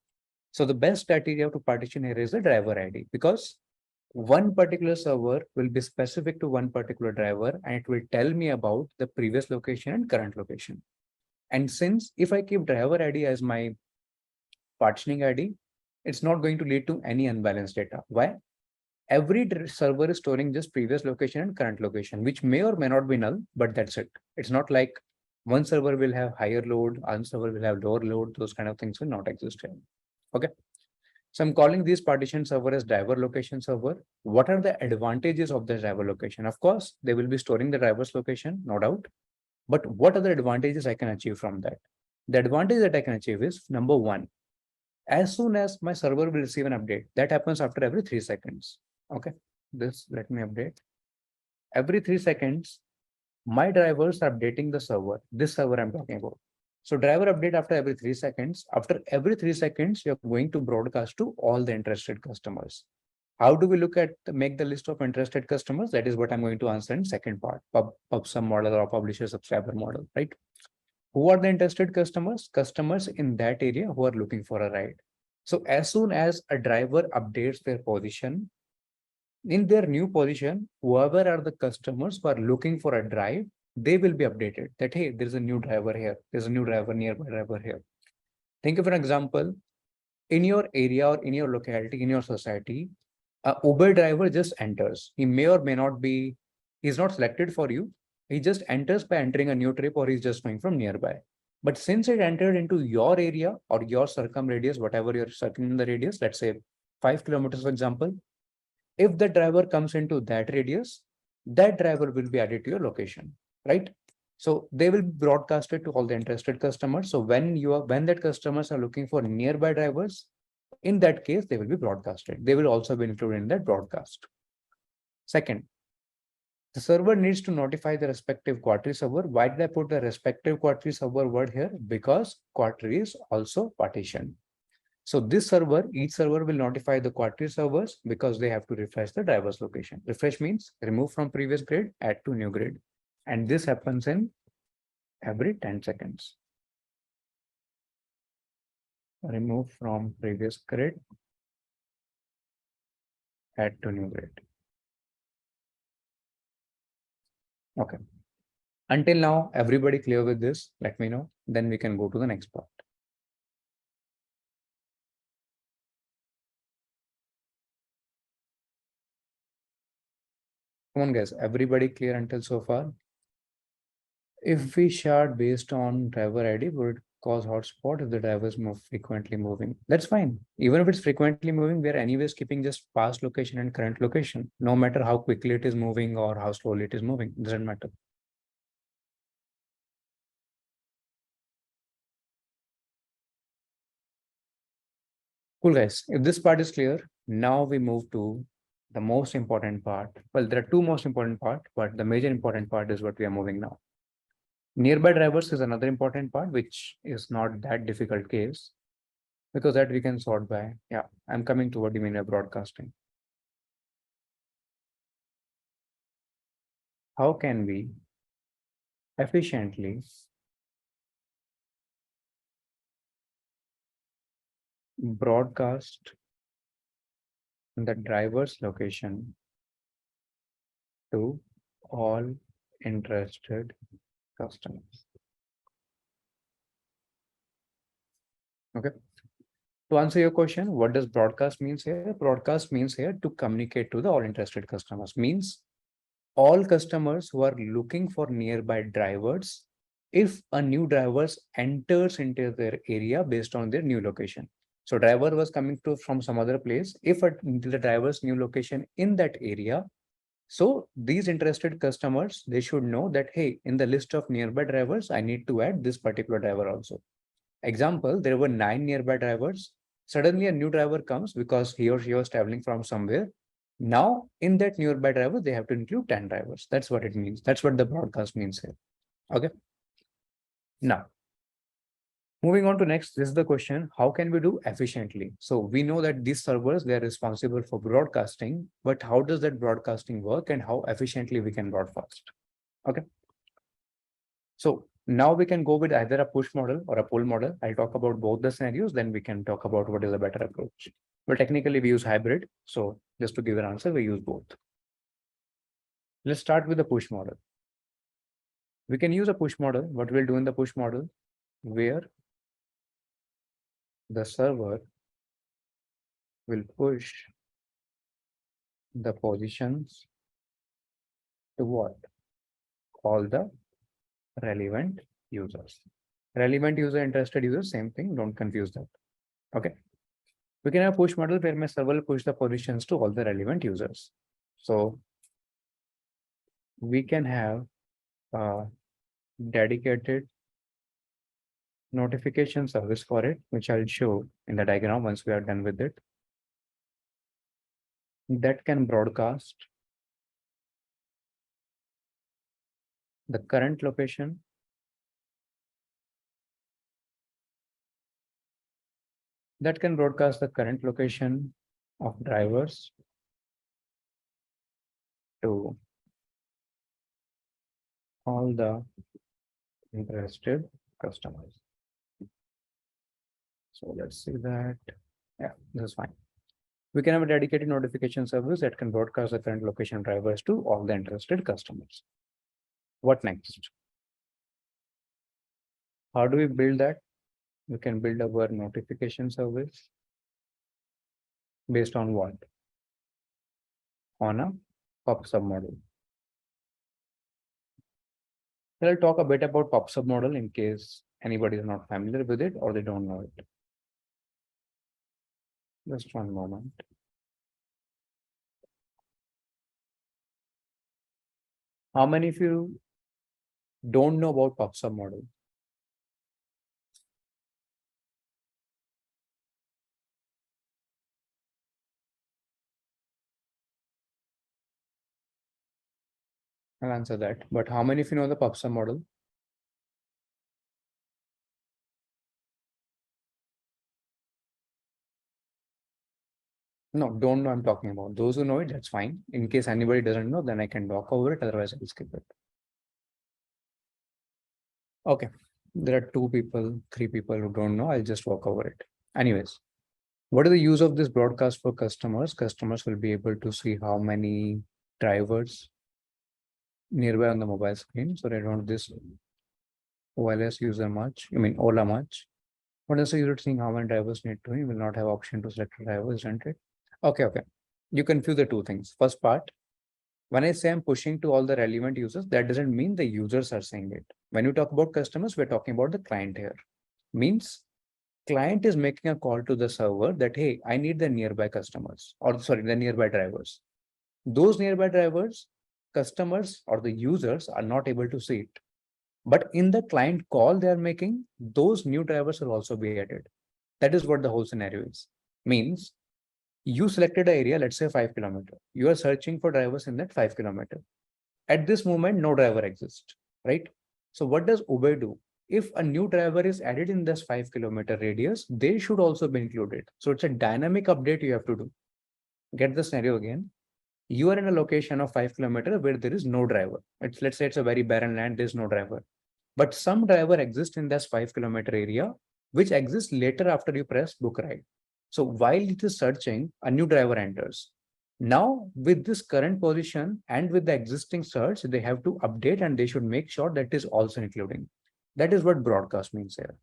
Speaker 1: So the best criteria to partition here is the driver ID, because one particular server will be specific to one particular driver and it will tell me about the previous location and current location. And since if I keep driver ID as my partitioning ID, it's not going to lead to any unbalanced data. Why? Every server is storing just previous location and current location, which may or may not be null, but that's it. It's not like one server will have higher load, one server will have lower load. Those kind of things will not exist here. Okay. So I'm calling this partition server as driver location server. What are the advantages of the driver location? Of course, they will be storing the driver's location, no doubt. But what are the advantages I can achieve from that? The advantage that I can achieve is number one, as soon as my server will receive an update, that happens after every 3 seconds. Okay, this let me update. Every 3 seconds, my drivers are updating the server. This server I'm talking about. So driver update after every 3 seconds. After every 3 seconds, you're going to broadcast to all the interested customers. How do we look at make the list of interested customers? That is what I'm going to answer in second part, pub sum model or publisher subscriber model, right? Who are the interested customers? Customers in that area who are looking for a ride. So as soon as a driver updates their position, in their new position, whoever are the customers who are looking for a drive, they will be updated that, hey, there's a new driver here. There's a new driver, nearby driver here. Think of an example. In your area or in your locality, in your society, a Uber driver just enters. He may or may not be, he's not selected for you. He just enters by entering a new trip or he's just going from nearby. But since it entered into your area or your circum radius, whatever you're circling in the radius, let's say 5 kilometers, for example, if the driver comes into that radius, that driver will be added to your location, right? So they will be broadcasted to all the interested customers. So when that customers are looking for nearby drivers, in that case, they will be broadcasted. They will also be included in that broadcast. Second, the server needs to notify the respective Quadtree server. Why did I put the respective Quadtree server word here? Because Quadtree is also partitioned. So this server, each server will notify the Quadtree servers because they have to refresh the driver's location. Refresh means remove from previous grid, add to new grid. And this happens in every 10 seconds. Remove from previous grid, add to new grid. Okay. Until now, everybody clear with this? Let me know. Then we can go to the next part. Come on, guys. Everybody clear until so far? If we shard based on driver ID, would it cause hotspot if the driver is frequently moving? That's fine. Even if it's frequently moving, we are anyways keeping just past location and current location. No matter how quickly it is moving or how slowly it is moving, it doesn't matter. Cool, guys. If this part is clear, now we move to the most important part. Well, there are two most important parts, but the major important part is what we are moving now. Nearby drivers is another important part, which is not that difficult case because that we can sort by. Yeah, I'm coming to what you mean by broadcasting. How can we efficiently broadcast the driver's location to all interested customers? Okay. To answer your question, what does broadcast means here? Broadcast means here to communicate to the all interested customers. Means all customers who are looking for nearby drivers, if a new driver enters into their area based on their new location. So driver was coming to from some other place. If the driver's new location in that area, so these interested customers, they should know that, hey, in the list of nearby drivers, I need to add this particular driver also. Example, there were 9 nearby drivers. Suddenly a new driver comes because he or she was traveling from somewhere. Now, in that nearby driver, they have to include 10 drivers. That's what it means. That's what the broadcast means here. Okay. Now, moving on to next, this is the question, how can we do efficiently? So we know that these servers, they're responsible for broadcasting, but how does that broadcasting work and how efficiently we can broadcast? Okay. So now we can go with either a push model or a pull model. I'll talk about both the scenarios, then we can talk about what is a better approach. But technically we use hybrid. So just to give an answer, we use both. Let's start with the push model. We can use a push model. What we'll do in the push model, where the server will push the positions to what? All the relevant users. Relevant user, interested user, same thing. Don't confuse that. Okay. We can have push model where my server will push the positions to all the relevant users. So we can have a dedicated notification service for it, which I'll show in the diagram once we are done with it. That can broadcast the current location, of drivers to all the interested customers. So let's see that. Yeah, this is fine. We can have a dedicated notification service that can broadcast the current location drivers to all the interested customers. What next? How do we build that? We can build our notification service based on what? On a pub sub model. I'll talk a bit about pub sub model in case anybody is not familiar with it or they don't know it. Just one moment. How many of you don't know about pub sub model? I'll answer that. But how many of you know the pub sub model? No, don't know I'm talking about. Those who know it, that's fine. In case anybody doesn't know, then I can talk over it. Otherwise, I'll skip it. Okay. There are 2 people, 3 people who don't know. I'll just walk over it. Anyways, what is the use of this broadcast for customers? Customers will be able to see how many drivers nearby on the mobile screen. So they don't this OLS user much. I mean Ola much. What is the user seeing how many drivers need to? You will not have option to select drivers, isn't it? Okay. You confuse the 2 things. First part, when I say I'm pushing to all the relevant users, that doesn't mean the users are saying it. When you talk about customers, we're talking about the client here. Means client is making a call to the server that, hey, I need the nearby customers or sorry, the nearby drivers. Those nearby drivers, customers or the users are not able to see it. But in the client call they are making, those new drivers will also be added. That is what the whole scenario is. Means you selected an area, let's say 5 kilometer. You are searching for drivers in that 5 kilometer. At this moment, no driver exists, right? So what does Uber do? If a new driver is added in this 5 kilometer radius, they should also be included. So it's a dynamic update you have to do. Get the scenario again. You are in a location of 5 kilometer where there is no driver. Let's say it's a very barren land, there's no driver. But some driver exists in this 5 kilometer area, which exists later after you press book ride. So while it is searching, a new driver enters. Now, with this current position and with the existing search, they have to update and they should make sure that is also including. That is what broadcast means here.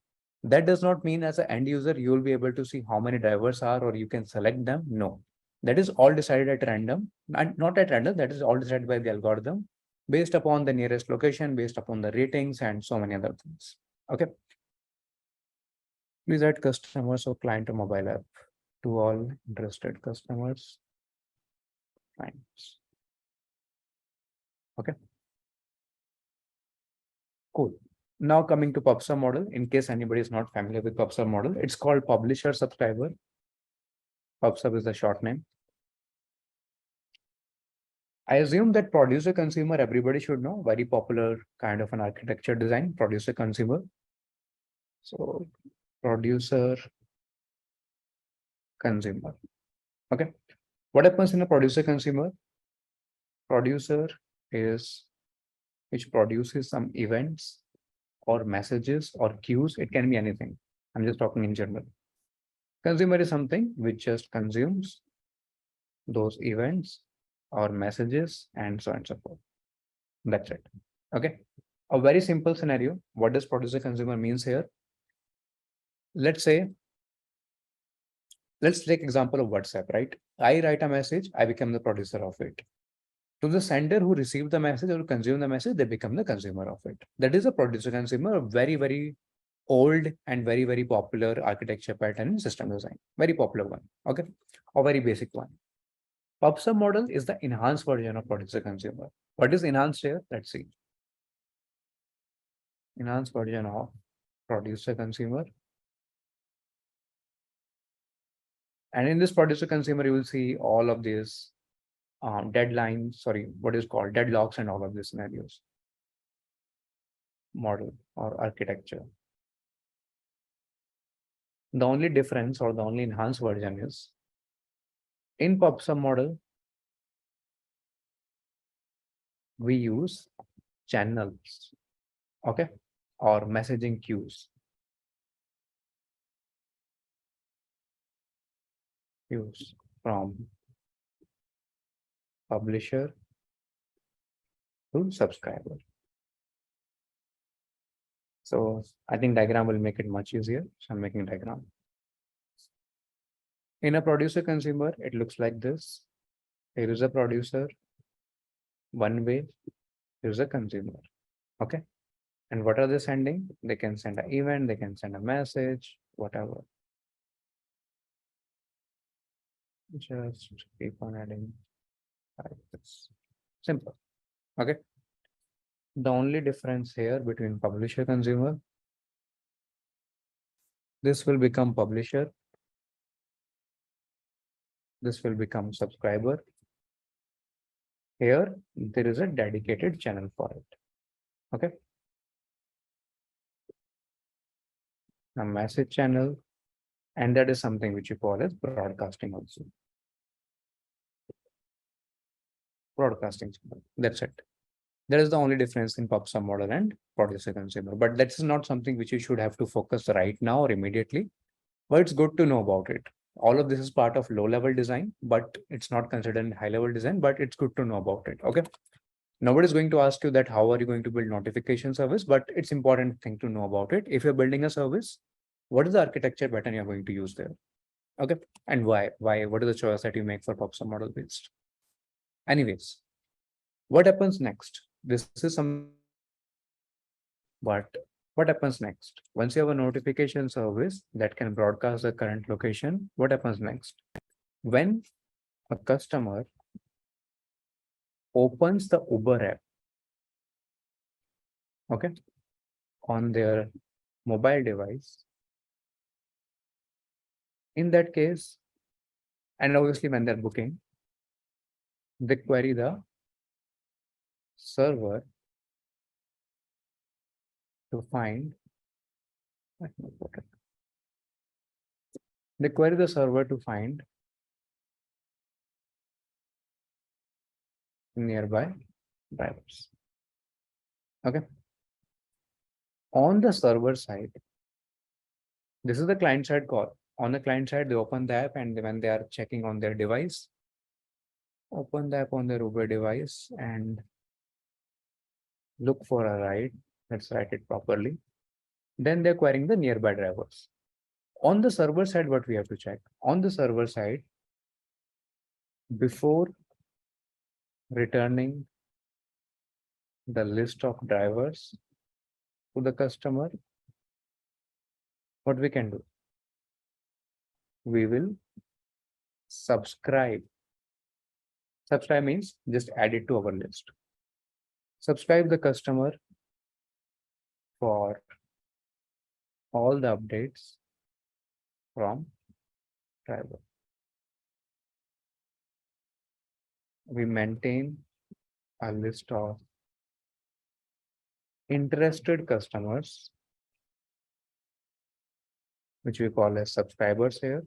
Speaker 1: That does not mean as an end user, you will be able to see how many drivers are or you can select them. No, that is all decided at random and not at random. That is all decided by the algorithm based upon the nearest location, based upon the ratings and so many other things. Okay. Please add customers or client to mobile app to all interested customers. Clients. Okay. Cool. Now coming to PubSub model, in case anybody is not familiar with PubSub model, it's called publisher subscriber. PubSub is the short name. I assume that producer consumer, everybody should know, very popular kind of an architecture design, producer consumer. So producer consumer. Okay. What happens in a producer consumer? Producer is which produces some events or messages or queues. It can be anything. I'm just talking in general. Consumer is something which just consumes those events or messages and so on and so forth. That's it. Okay. A very simple scenario. What does producer consumer means here? Let's say, let's take example of WhatsApp, right? I write a message, I become the producer of it. To the sender who received the message or consume the message, they become the consumer of it. That is a producer consumer, a very, very old and very, very popular architecture pattern in system design. Very popular one. Okay. Or very basic one. PubSub model is the enhanced version of producer consumer. What is enhanced here? Let's see. Enhanced version of producer consumer. And in this producer consumer, you will see all of these deadlines, sorry, what is called deadlocks and all of these scenarios. Model or architecture. The only difference or the only enhanced version is in PubSub model, we use channels, okay, or messaging queues. Queues from publisher to subscriber. So I think diagram will make it much easier. So I'm making diagram. In a producer consumer, it looks like this. Here is a producer, one way, here's a consumer. Okay. And what are they sending? They can send an event, they can send a message, whatever. Just keep on adding like this. Simple. Okay. The only difference here between publisher consumer, this will become publisher, this will become subscriber. Here, there is a dedicated channel for it. Okay. A message channel, and that is something which you call as broadcasting also. Broadcasting channel. That's it. That is the only difference in PubSub model and producer consumer. But that is not something which you should have to focus right now or immediately. But it's good to know about it. All of this is part of low-level design, but it's not considered high-level design, but it's good to know about it. Okay. Nobody's going to ask you that how are you going to build notification service, but it's important thing to know about it. If you're building a service, what is the architecture pattern you're going to use there? Okay. And why? What is the choice that you make for PubSub model based? Anyways, what happens next? This is some, but what happens next? Once you have a notification service that can broadcast the current location, what happens next? When a customer opens the Uber app, okay, on their mobile device, in that case, and obviously when they're booking, they query the server to find, they query the server to find nearby drivers. Okay. On the server side, this is the client side call. On the client side, they open the app, and when they are checking on their device, open the app on their Uber device and look for a ride. Let's write it properly. Then they're querying the nearby drivers. On the server side, what we have to check? On the server side, before returning the list of drivers to the customer, what we can do? We will subscribe. Subscribe means just add it to our list. Subscribe the customer for all the updates from driver. We maintain a list of interested customers, which we call as subscribers here.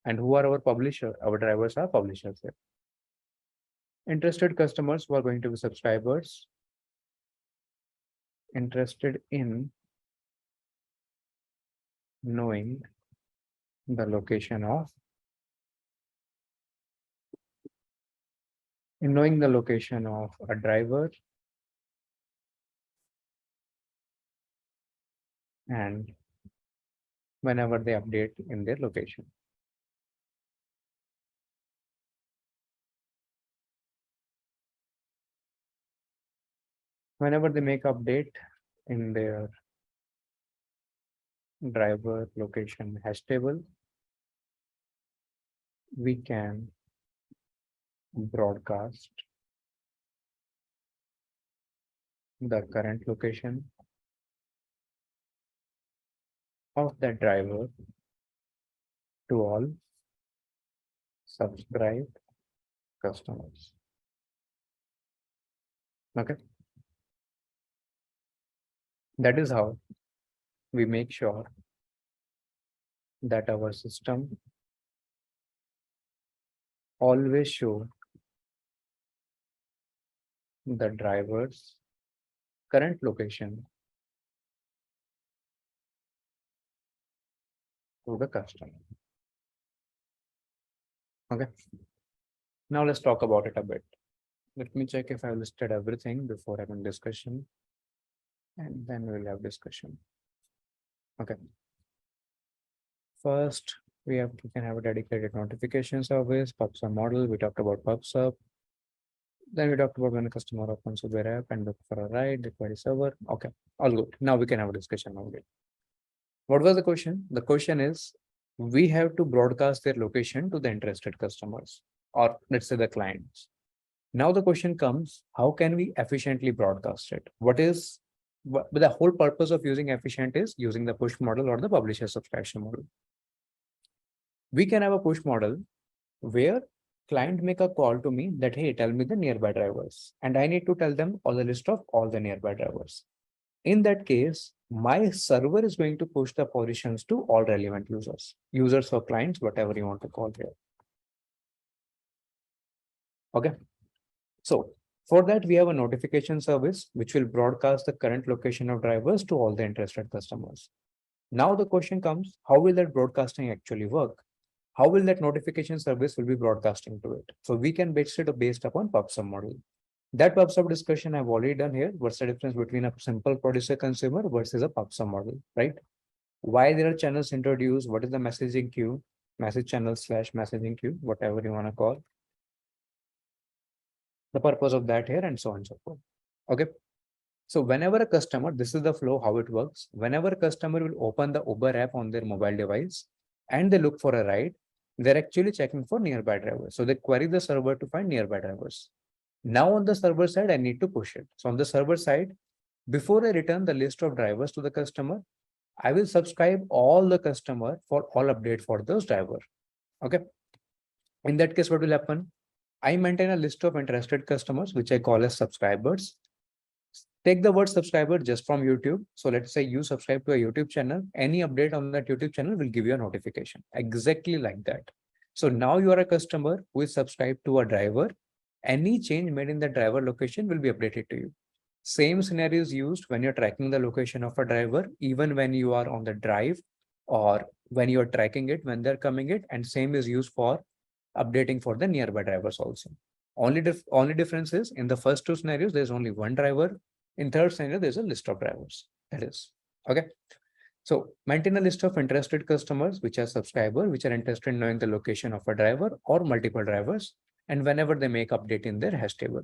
Speaker 1: And who are our publisher? Our drivers are publishers here. Interested customers who are going to be subscribers, interested in knowing the location of, a driver and whenever they update in their location. Whenever they make update in their driver location hash table, we can broadcast the current location of that driver to all subscribed customers. Okay, that is how we make sure that our system always show the driver's current location to the customer. Okay, now let's talk about it a bit. Let me check if I've listed everything before having discussion, and then we'll have discussion. Okay. First, we can have a dedicated notification service, PubSub model. We talked about PubSub. Then we talked about when a customer opens Uber app and look for a ride, the query server. Okay, all good. Now we can have a discussion about it. What was the question? The question is, we have to broadcast their location to the interested customers, or let's say the clients. Now the question comes, how can we efficiently broadcast it? But the whole purpose of using efficient is using the push model or the publisher subscription model. We can have a push model where client make a call to me that, hey, tell me the nearby drivers. And I need to tell them all the list of all the nearby drivers. In that case, my server is going to push the positions to all relevant users or clients, whatever you want to call here. Okay. So for that, we have a notification service, which will broadcast the current location of drivers to all the interested customers. Now the question comes, how will that broadcasting actually work? How will that notification service will be broadcasting to it? So we can base it based upon PubSub model. That PubSub discussion I've already done here. What's the difference between a simple producer consumer versus a PubSub model, right? Why there are channels introduced? What is the messaging queue, message channel / messaging queue, whatever you want to call. The purpose of that here and so on and so forth. Okay. So whenever a customer, this is the flow, how it works. Whenever a customer will open the Uber app on their mobile device and they look for a ride, they're actually checking for nearby drivers. So they query the server to find nearby drivers. Now on the server side, I need to push it. So on the server side, before I return the list of drivers to the customer, I will subscribe all the customer for all update for those driver. Okay. In that case, what will happen? I maintain a list of interested customers, which I call as subscribers. Take the word subscriber just from YouTube. So let's say you subscribe to a YouTube channel. Any update on that YouTube channel will give you a notification. Exactly like that. So now you are a customer who is subscribed to a driver. Any change made in the driver location will be updated to you. Same scenario is used when you're tracking the location of a driver, even when you are on the drive or when you are tracking it, when they're coming it, and same is used for updating for the nearby drivers also. Only difference is in the first two scenarios, there's only one driver. In third scenario, there's a list of drivers. That is okay. So maintain a list of interested customers, which are subscribers, which are interested in knowing the location of a driver or multiple drivers. And whenever they make update in their hash table,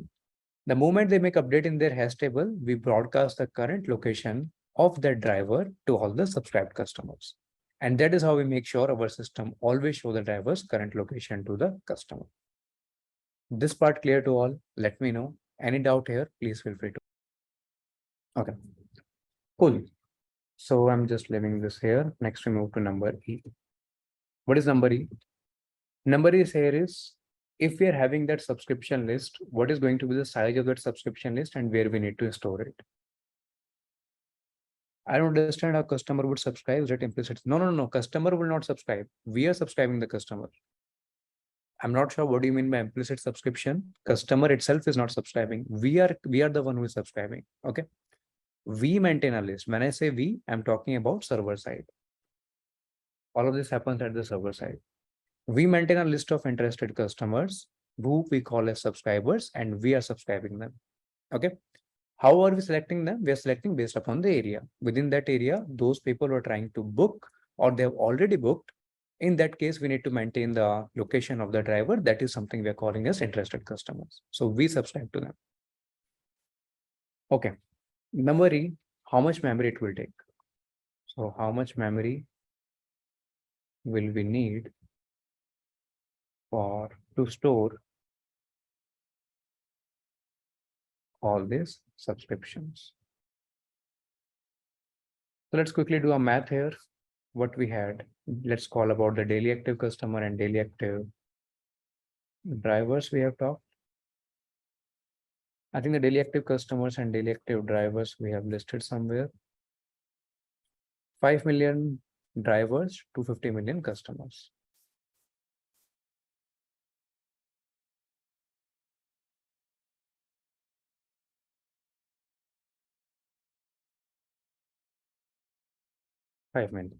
Speaker 1: the moment they make update in their hash table, we broadcast the current location of that driver to all the subscribed customers. And that is how we make sure our system always show the driver's current location to the customer. This part clear to all? Let me know. Any doubt here, please feel free to. Okay, cool. So I'm just leaving this here. Next, we move to number E. What is number E? Number E here is, if we are having that subscription list, what is going to be the size of that subscription list and where we need to store it? I don't understand how customer would subscribe. That implicit. No. Customer will not subscribe. We are subscribing the customer. I'm not sure what do you mean by implicit subscription. Customer itself is not subscribing. We are the one who is subscribing. Okay. We maintain a list. When I say we, I'm talking about server side. All of this happens at the server side. We maintain a list of interested customers who we call as subscribers, and we are subscribing them. Okay. How are we selecting them? We are selecting based upon the area. Within that area, those people who are trying to book or they have already booked. In that case, we need to maintain the location of the driver. That is something we are calling as interested customers. So we subscribe to them. Okay. Memory, how much memory it will take? So how much memory will we need for to store all these subscriptions? So let's quickly do a math here. What we had, let's call about the daily active customer and daily active drivers we have talked. I think the daily active customers and daily active drivers we have listed somewhere. 5 million drivers to 50 million customers. $5 million.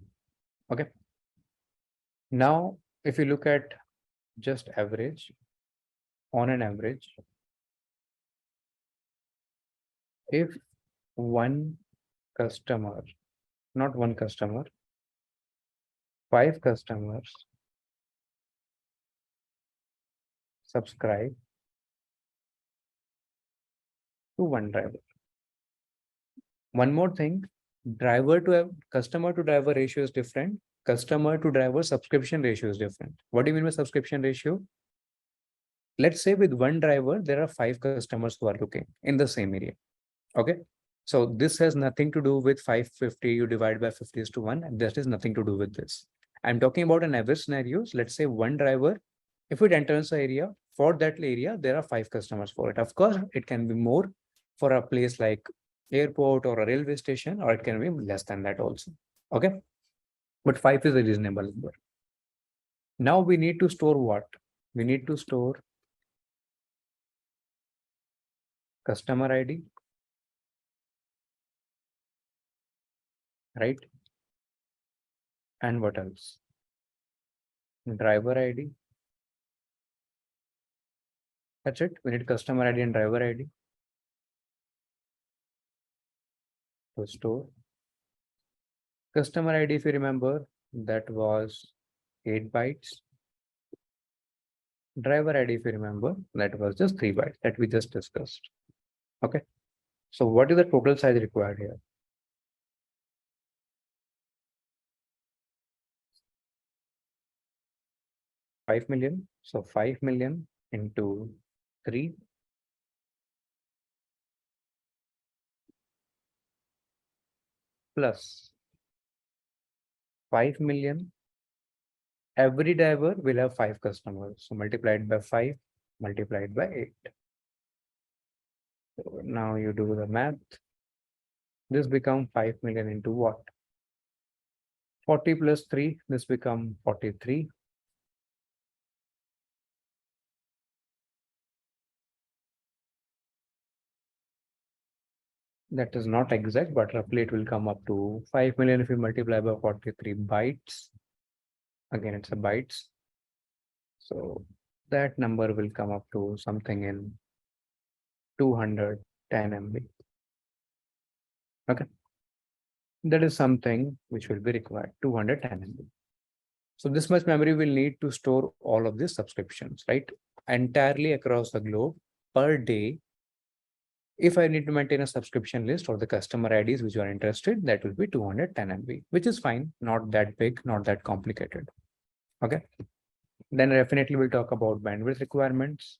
Speaker 1: Okay. Now, if you look at just average, on an average, if one customer, not one customer, 5 customers subscribe to one driver. One more thing, driver to customer to driver ratio is different. Customer to driver subscription ratio is different. What do you mean by subscription ratio? Let's say with one driver, there are 5 customers who are looking in the same area. Okay. So this has nothing to do with 550, you divide by 50 is to 1. And that has nothing to do with this. I'm talking about an average scenarios. Let's say one driver, if it enters the area, for that area, there are 5 customers for it. Of course, it can be more for a place like airport or a railway station, or it can be less than that also. Okay. But 5 is a reasonable number. Now we need to store what? We need to store customer ID, right? And what else? Driver ID. That's it. We need customer ID and driver ID to store. Customer ID, if you remember, that was 8 bytes. Driver ID, if you remember, that was just 3 bytes that we just discussed. Okay. So what is the total size required here? 5 million. So 5 million into 3 plus 5 million. Every driver will have 5 customers. So multiplied by 5, multiplied by 8. So now you do the math. This become 5 million into what? 40 plus 3, this become 43. That is not exact, but roughly it will come up to 5 million if you multiply by 43 bytes. Again, it's a bytes. So that number will come up to something in 210 MB. Okay. That is something which will be required, 210 MB. So this much memory will need to store all of these subscriptions, right? Entirely across the globe per day. If I need to maintain a subscription list or the customer IDs which are interested, that will be 210 MB, which is fine, not that big, not that complicated. Okay. Then definitely we'll talk about bandwidth requirements.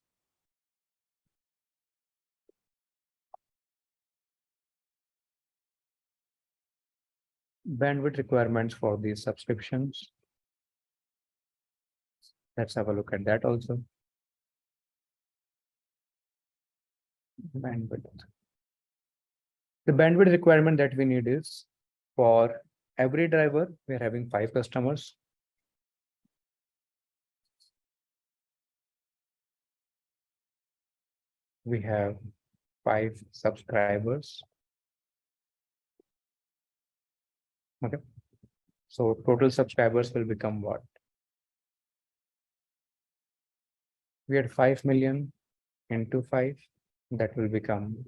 Speaker 1: Bandwidth requirements for these subscriptions. Let's have a look at that also. Bandwidth. The bandwidth requirement that we need is for every driver, we are having 5 customers. We have 5 subscribers. Okay. So total subscribers will become what? We had 5 million into 5, that will become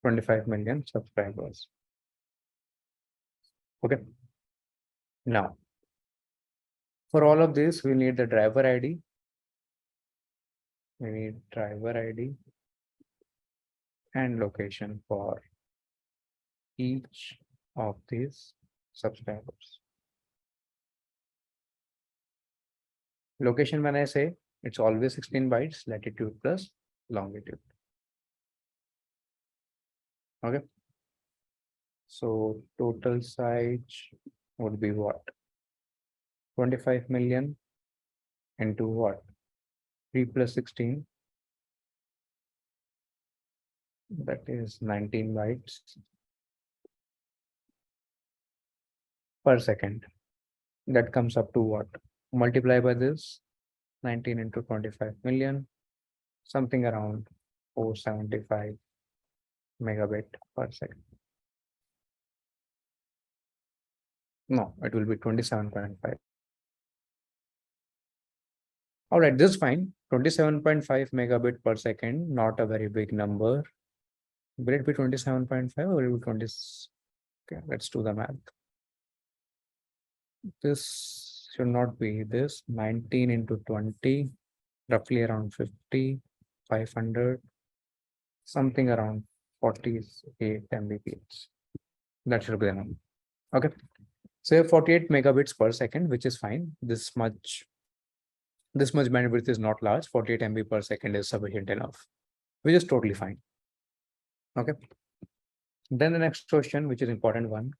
Speaker 1: 25 million subscribers. Okay. Now, for all of this, we need the driver ID. We need driver ID and location for each of these subscribers. Location, when I say, it's always 16 bytes, latitude plus longitude. Okay. So total size would be what? 25 million into what? 3 plus 16. That is 19 bytes per second. That comes up to what? Multiply by this 19 into 25 million, something around 475 megabit per second. No, it will be 27.5. All right, this is fine. 27.5 megabit per second, not a very big number. Will it be 27.5 or will it be 20? Okay, let's do the math. This should not be this 19 into 20, roughly around 50, 500, something around 48 Mbps. That should be the number. Okay. So you have 48 megabits per second, which is fine. This much bandwidth is not large. 48 MB per second is sufficient enough, which is totally fine. Okay. Then the next question, which is important one,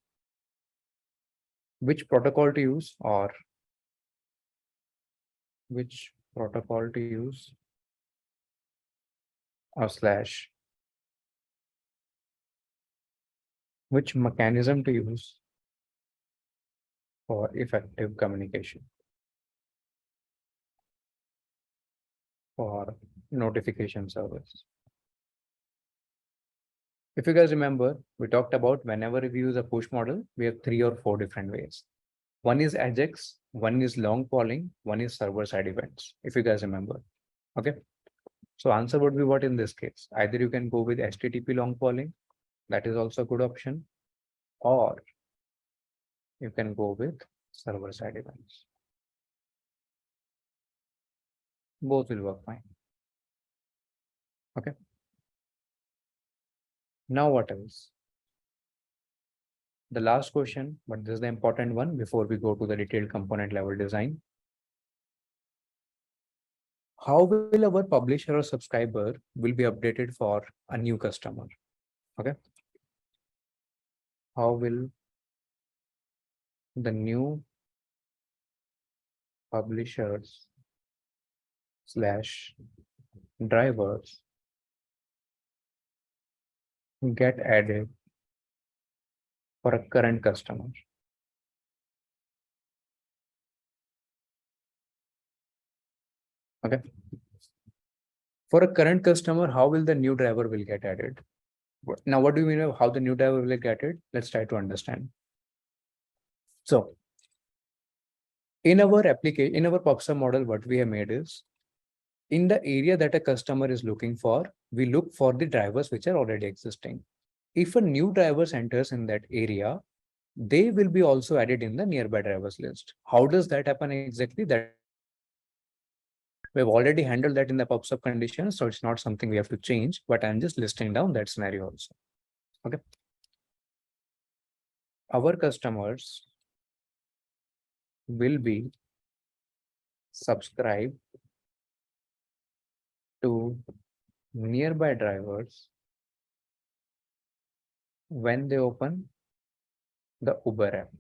Speaker 1: which protocol to use or which protocol to use or slash which mechanism to use for effective communication for notification service. If you guys remember, we talked about whenever we use a push model, we have 3 or 4 different ways. One is AJAX, one is long polling, one is server side events, if you guys remember. Okay. So answer would be what in this case? Either you can go with HTTP long polling, that is also a good option, or you can go with server side events. Both will work fine. Okay. Now what else? The last question, but this is the important one before we go to the detailed component level design. How will our publisher or subscriber will be updated for a new customer? Okay. How will the new publishers slash drivers get added for a current customer? Okay. For a current customer, how will the new driver will get added? Now, what do you mean of how the new driver will get added? Let's try to understand. So in our application, in our PubSub model, what we have made is in the area that a customer is looking for, we look for the drivers which are already existing. If a new driver enters in that area, they will be also added in the nearby drivers list. How does that happen exactly? That we've already handled that in the PubSub condition, so it's not something we have to change, but I'm just listing down that scenario also. Okay. Our customers will be subscribed to nearby drivers when they open the Uber app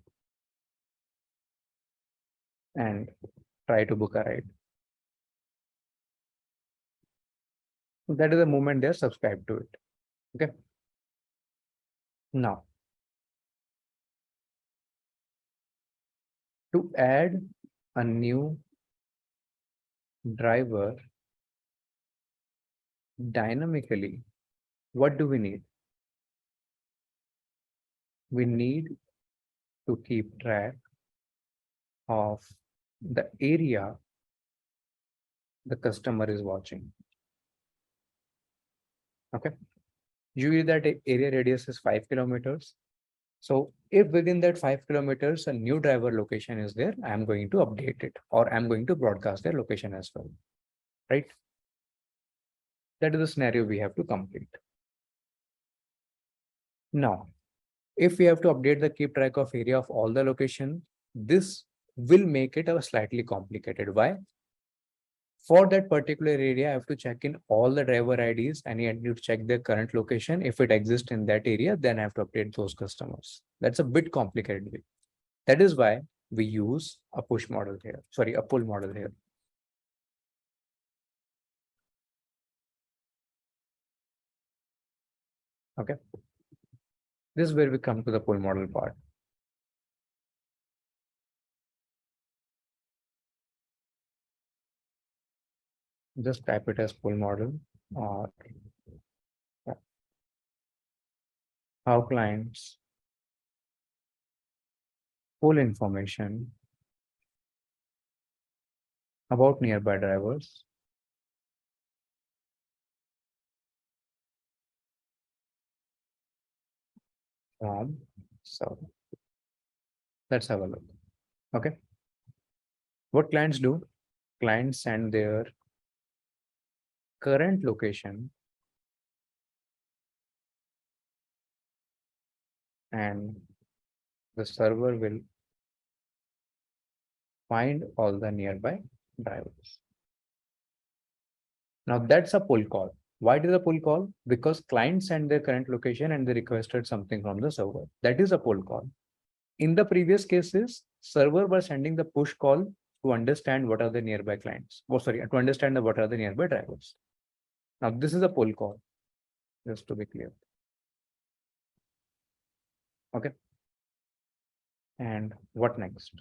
Speaker 1: and try to book a ride. That is the moment they're subscribed to it. Okay. Now, to add a new driver dynamically, what do we need? We need to keep track of the area the customer is watching. Okay. Usually that area radius is 5 kilometers. So if within that 5 kilometers, a new driver location is there, I'm going to update it or I'm going to broadcast their location as well. Right? That is the scenario we have to complete. Now, If we have to update the keep track of area of all the location, this will make it a slightly complicated. Why? For that particular area, I have to check in all the driver IDs and I need to check their current location. If it exists in that area, then I have to update those customers. That's a bit complicated way. That is why we use a push model here. Sorry, a pull model here. Okay. This is where we come to the pull model part. Just type it as pull model or how clients pull information about nearby drivers from server. Let's have a look. Okay. What clients do? Clients send their current location and the server will find all the nearby drivers. Now that's a pull call. Why it is a pull call? Because clients send their current location and they requested something from the server. That is a pull call. In the previous cases, server was sending the push call to understand what are the nearby clients. Oh, sorry, to understand what are the nearby drivers. Now this is a pull call, just to be clear. Okay. And what next?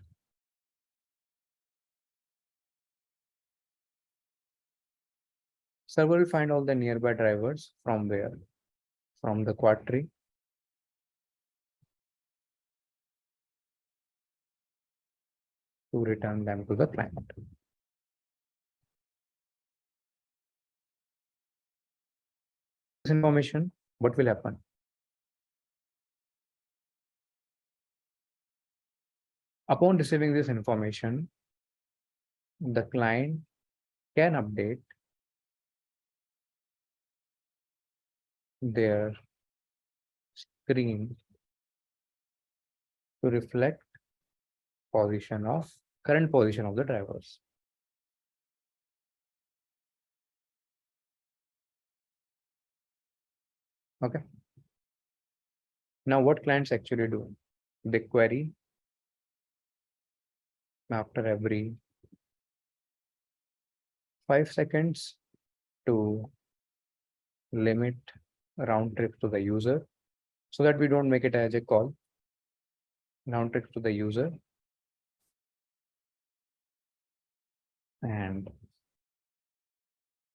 Speaker 1: Server will find all the nearby drivers from where? From the Quadtree. To return them to the client. This information, what will happen? Upon receiving this information, the client can update their screen to reflect current position of the drivers. Okay. Now what clients actually do? They query after every 5 seconds to limit round trip to the user so that we don't make it as a call. Round trip to the user. And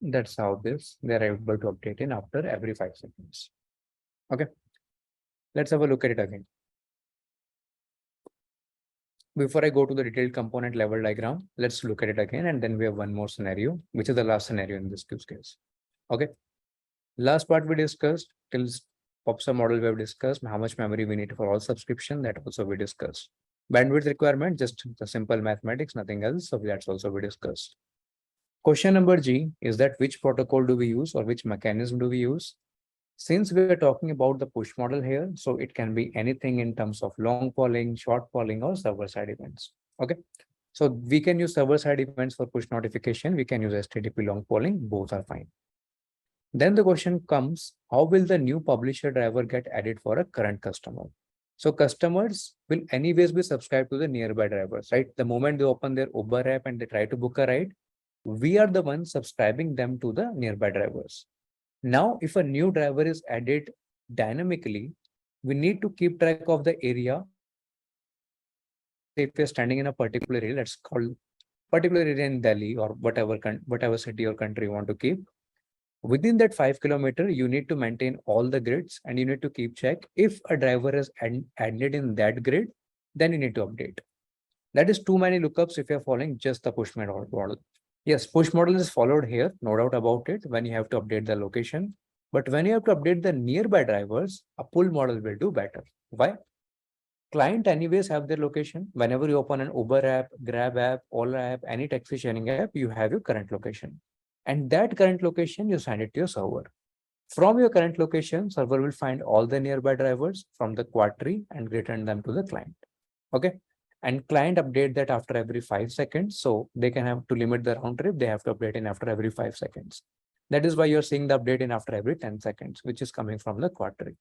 Speaker 1: that's how they're able to update in after every 5 seconds. Okay. Let's have a look at it again. Before I go to the detailed component level diagram, let's look at it again. And then we have one more scenario, which is the last scenario in this use case. Okay. Last part we discussed till POPSA model we have discussed how much memory we need for all subscription, that also we discussed. Bandwidth requirement, just the simple mathematics, nothing else. So that's also we discussed. Question number G is that which protocol do we use or which mechanism do we use? Since we are talking about the push model here, so it can be anything in terms of long polling, short polling, or server-side events. Okay. So we can use server-side events for push notification. We can use HTTP long polling. Both are fine. Then the question comes, how will the new publisher driver get added for a current customer? So customers will anyways be subscribed to the nearby drivers, right? The moment they open their Uber app and they try to book a ride, we are the ones subscribing them to the nearby drivers. Now, if a new driver is added dynamically, we need to keep track of the area. If you're standing in a particular area, let's call particular area in Delhi or whatever city or country you want to keep. Within that 5 kilometer, you need to maintain all the grids and you need to keep check. If a driver is added in that grid, then you need to update. That is too many lookups if you're following just the push model. Yes, push model is followed here, no doubt about it, when you have to update the location. But when you have to update the nearby drivers, a pull model will do better. Why? Client anyways have their location. Whenever you open an Uber app, Grab app, Ola app, any taxi sharing app, you have your current location. And that current location, you send it to your server. From your current location, server will find all the nearby drivers from the Quadtree and return them to the client. Okay. And client update that after every 5 seconds. So they can have to limit the round trip. They have to update in after every 5 seconds. That is why you're seeing the update in after every 10 seconds, which is coming from the Quadtree.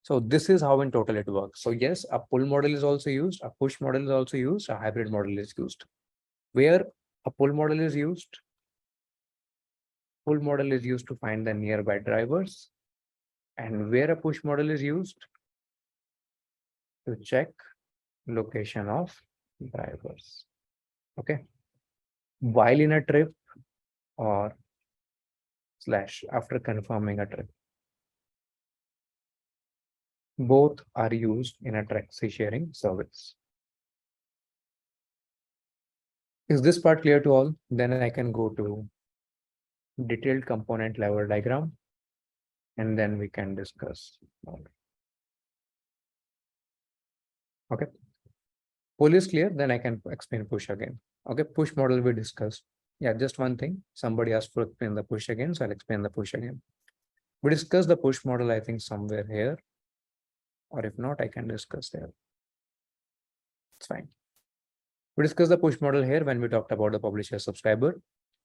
Speaker 1: So this is how in total it works. So yes, a pull model is also used, a push model is also used, a hybrid model is used. Where a pull model is used, pull model is used to find the nearby drivers, and where a push model is used to check location of drivers. Okay. While in a trip or slash after confirming a trip. Both are used in a taxi sharing service. Is this part clear to all? Then I can go to detailed component level diagram, and then we can discuss more. Okay. Pull is clear, then I can explain push again. Okay, push model we discussed. Yeah, just one thing. Somebody asked for explain the push again, so I'll explain the push again. We discussed the push model, I think somewhere here, or if not, I can discuss there. It's fine. We discussed the push model here when we talked about the publisher subscriber.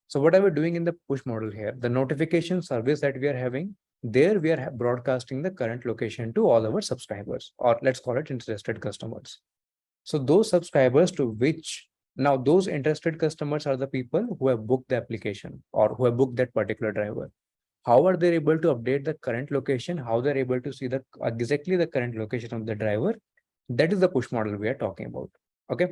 Speaker 1: So what are we doing in the push model here? The notification service that we are having, there we are broadcasting the current location to all our subscribers, or let's call it interested customers. So those subscribers to which now those interested customers are the people who have booked the application or who have booked that particular driver. How are they able to update the current location? How they're able to see the exactly the current location of the driver? That is the push model we are talking about. Okay.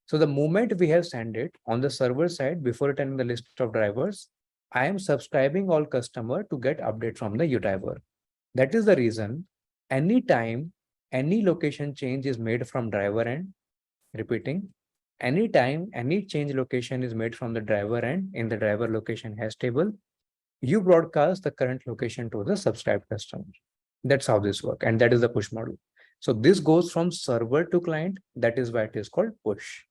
Speaker 1: So the moment we have sent it on the server side before returning the list of drivers, I am subscribing all customer to get update from the driver. That is the reason anytime any location change is made from driver end, repeating, anytime any change location is made from the driver end in the driver location hash table, you broadcast the current location to the subscribed customer. That's how this works. And that is the push model. So this goes from server to client. That is why it is called push.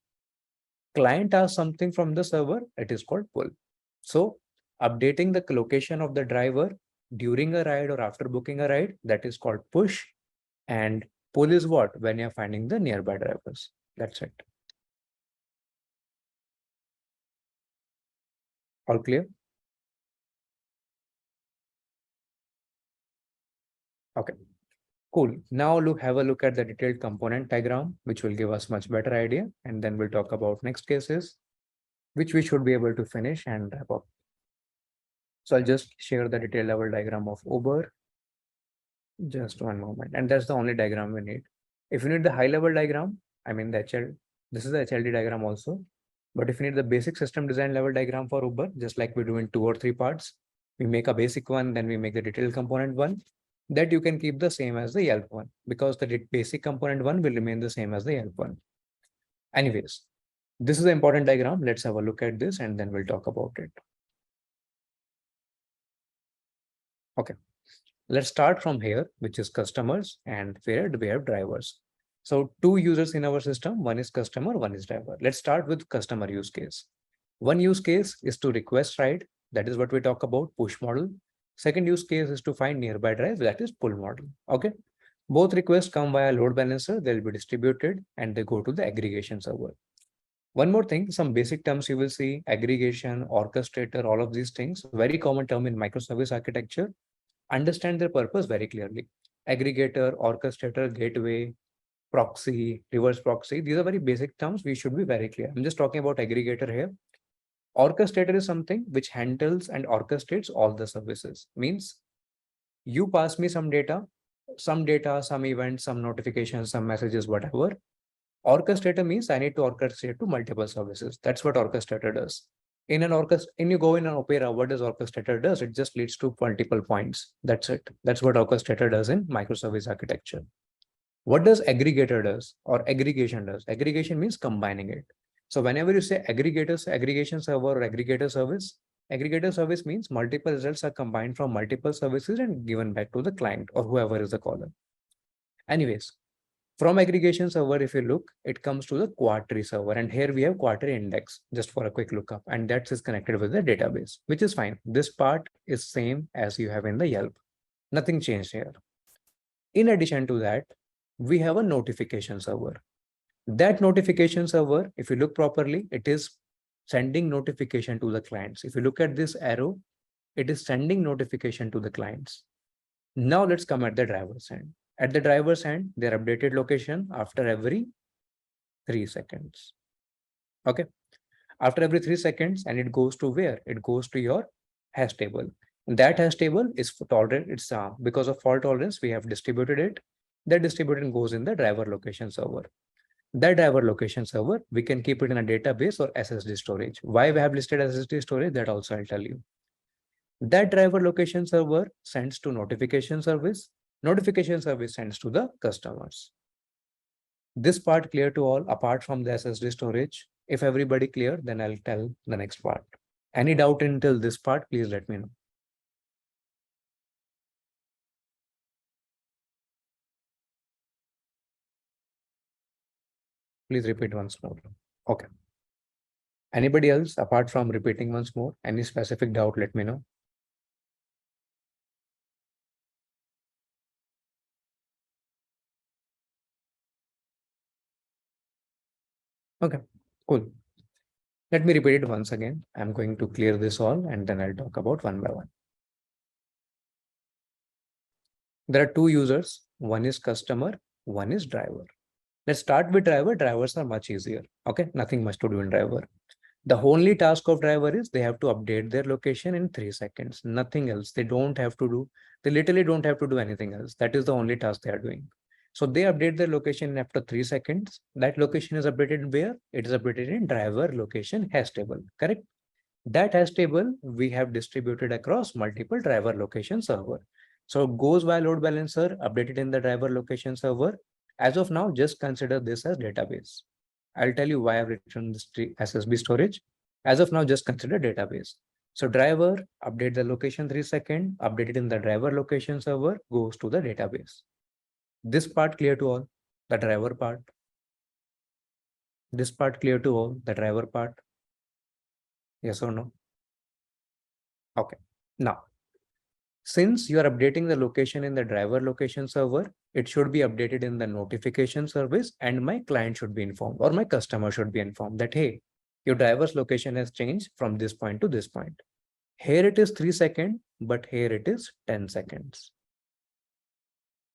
Speaker 1: Client asks something from the server, it is called pull. So updating the location of the driver during a ride or after booking a ride, that is called push. And pull is what? When you're finding the nearby drivers. That's it. All clear? Okay, cool. Now have a look at the detailed component diagram, which will give us much better idea. And then we'll talk about next cases, which we should be able to finish and wrap up. So I'll just share the detailed level diagram of Uber. Just one moment. And that's the only diagram we need. If you need the high level diagram, I mean the HL, this is the HLD diagram also. But if you need the basic system design level diagram for Uber, just like we do in 2 or 3 parts, we make a basic one, then we make the detailed component one, that you can keep the same as the Yelp one, because the basic component one will remain the same as the Yelp one. Anyways, this is the important diagram. Let's have a look at this and then we'll talk about it. Okay. Let's start from here, which is customers, and where we have drivers. So 2 users in our system, one is customer, one is driver. Let's start with customer use case. One use case is to request ride. That is what we talk about, push model. Second use case is to find nearby drive, that is pull model. Okay. Both requests come via load balancer. They'll be distributed and they go to the aggregation server. One more thing, some basic terms you will see, aggregation, orchestrator, all of these things, very common term in microservice architecture. Understand their purpose very clearly. Aggregator, orchestrator, gateway, proxy, reverse proxy. These are very basic terms. We should be very clear. I'm just talking about aggregator here. Orchestrator is something which handles and orchestrates all the services. Means you pass me some data, some events, some notifications, some messages, whatever. Orchestrator means I need to orchestrate to multiple services. That's what orchestrator does. In an you go in an Opera, what does orchestrator does? It just leads to multiple points. That's it. That's what orchestrator does in microservice architecture. What does aggregator does or aggregation does? Aggregation means combining it. So whenever you say aggregators, aggregation server or aggregator service means multiple results are combined from multiple services and given back to the client or whoever is the caller. Anyways, From aggregation server, if you look, it comes to the Quadtree server. And here we have Quadtree index, just for a quick lookup. And that is connected with the database, which is fine. This part is same as you have in the Yelp. Nothing changed here. In addition to that, we have a notification server. That notification server, if you look properly, it is sending notification to the clients. If you look at this arrow, it is sending notification to the clients. Now let's come at the driver's end. At the driver's end, their updated location after every 3 seconds. Okay. After every 3 seconds, and it goes to where? It goes to your hash table. And that hash table is tolerant. It's because of fault tolerance, we have distributed it. That distributed goes in the driver location server. That driver location server, we can keep it in a database or SSD storage. Why we have listed SSD storage, that also I'll tell you. That driver location server sends to notification service. Notification service sends to the customers. This part clear to all apart from the SSD storage. If everybody clear, then I'll tell the next part. Any doubt until this part, please let me know. Please repeat once more. Okay. Anybody else apart from repeating once more? Any specific doubt, let me know. Okay, cool. Let me repeat it once again. I'm going to clear this all and then I'll talk about one by one. There are two users. One is customer, one is driver. Let's start with driver. Drivers are much easier. Okay, nothing much to do in driver. The only task of driver is they have to update their location in 3 seconds. Nothing else. They don't have to do, they literally don't have to do anything else. That is the only task they are doing. So they update their location after 3 seconds. That location is updated where? It is updated in driver location hash table, correct? That hash table we have distributed across multiple driver location server. So goes via load balancer, updated in the driver location server. As of now, just consider this as database. I'll tell you why I've written this SSB storage. As of now, just consider database. So driver, update the location 3 seconds, updated in the driver location server, goes to the database. This part clear to all, the driver part. This part clear to all, the driver part. Yes or no? Okay. Now, since you are updating the location in the driver location server, it should be updated in the notification service and my client should be informed or my customer should be informed that, hey, your driver's location has changed from this point to this point. Here it is 3 seconds, but here it is 10 seconds.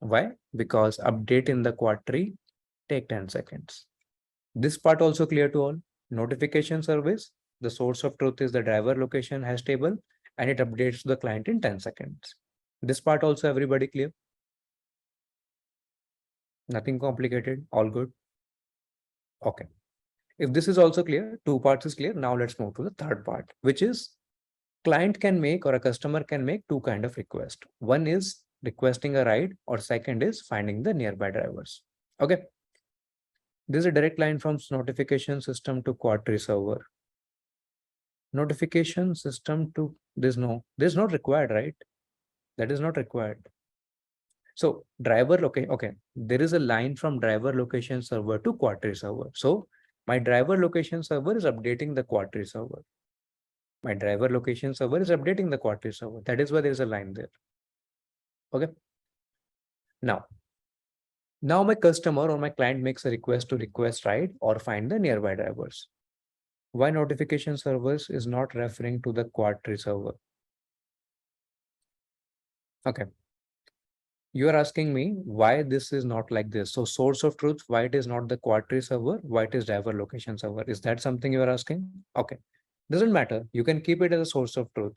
Speaker 1: Why? Because update in the Quadtree take 10 seconds. This part also clear to all. Notification service, the source of truth is the driver location hash table and it updates the client in 10 seconds. This part also everybody clear? Nothing complicated, all good? Okay. If this is also clear, two parts is clear. Now let's move to the third part, which is client can make or a customer can make two kind of request. One is requesting a ride or second is finding the nearby drivers. Okay. This is a direct line from notification system to Quadtree server. Notification system to this not required, right? That is not required. So driver okay. There is a line from driver location server to Quadtree server. So my driver location server is updating the Quadtree server. My driver location server is updating the Quadtree server. That is why there is a line there. Okay. Now my customer or my client makes a request to request ride or find the nearby drivers. Why notification servers is not referring to the Quadtree server? Okay. You are asking me why this is not like this. So source of truth, why it is not the Quadtree server, why it is driver location server. Is that something you are asking? Okay. Doesn't matter. You can keep it as a source of truth.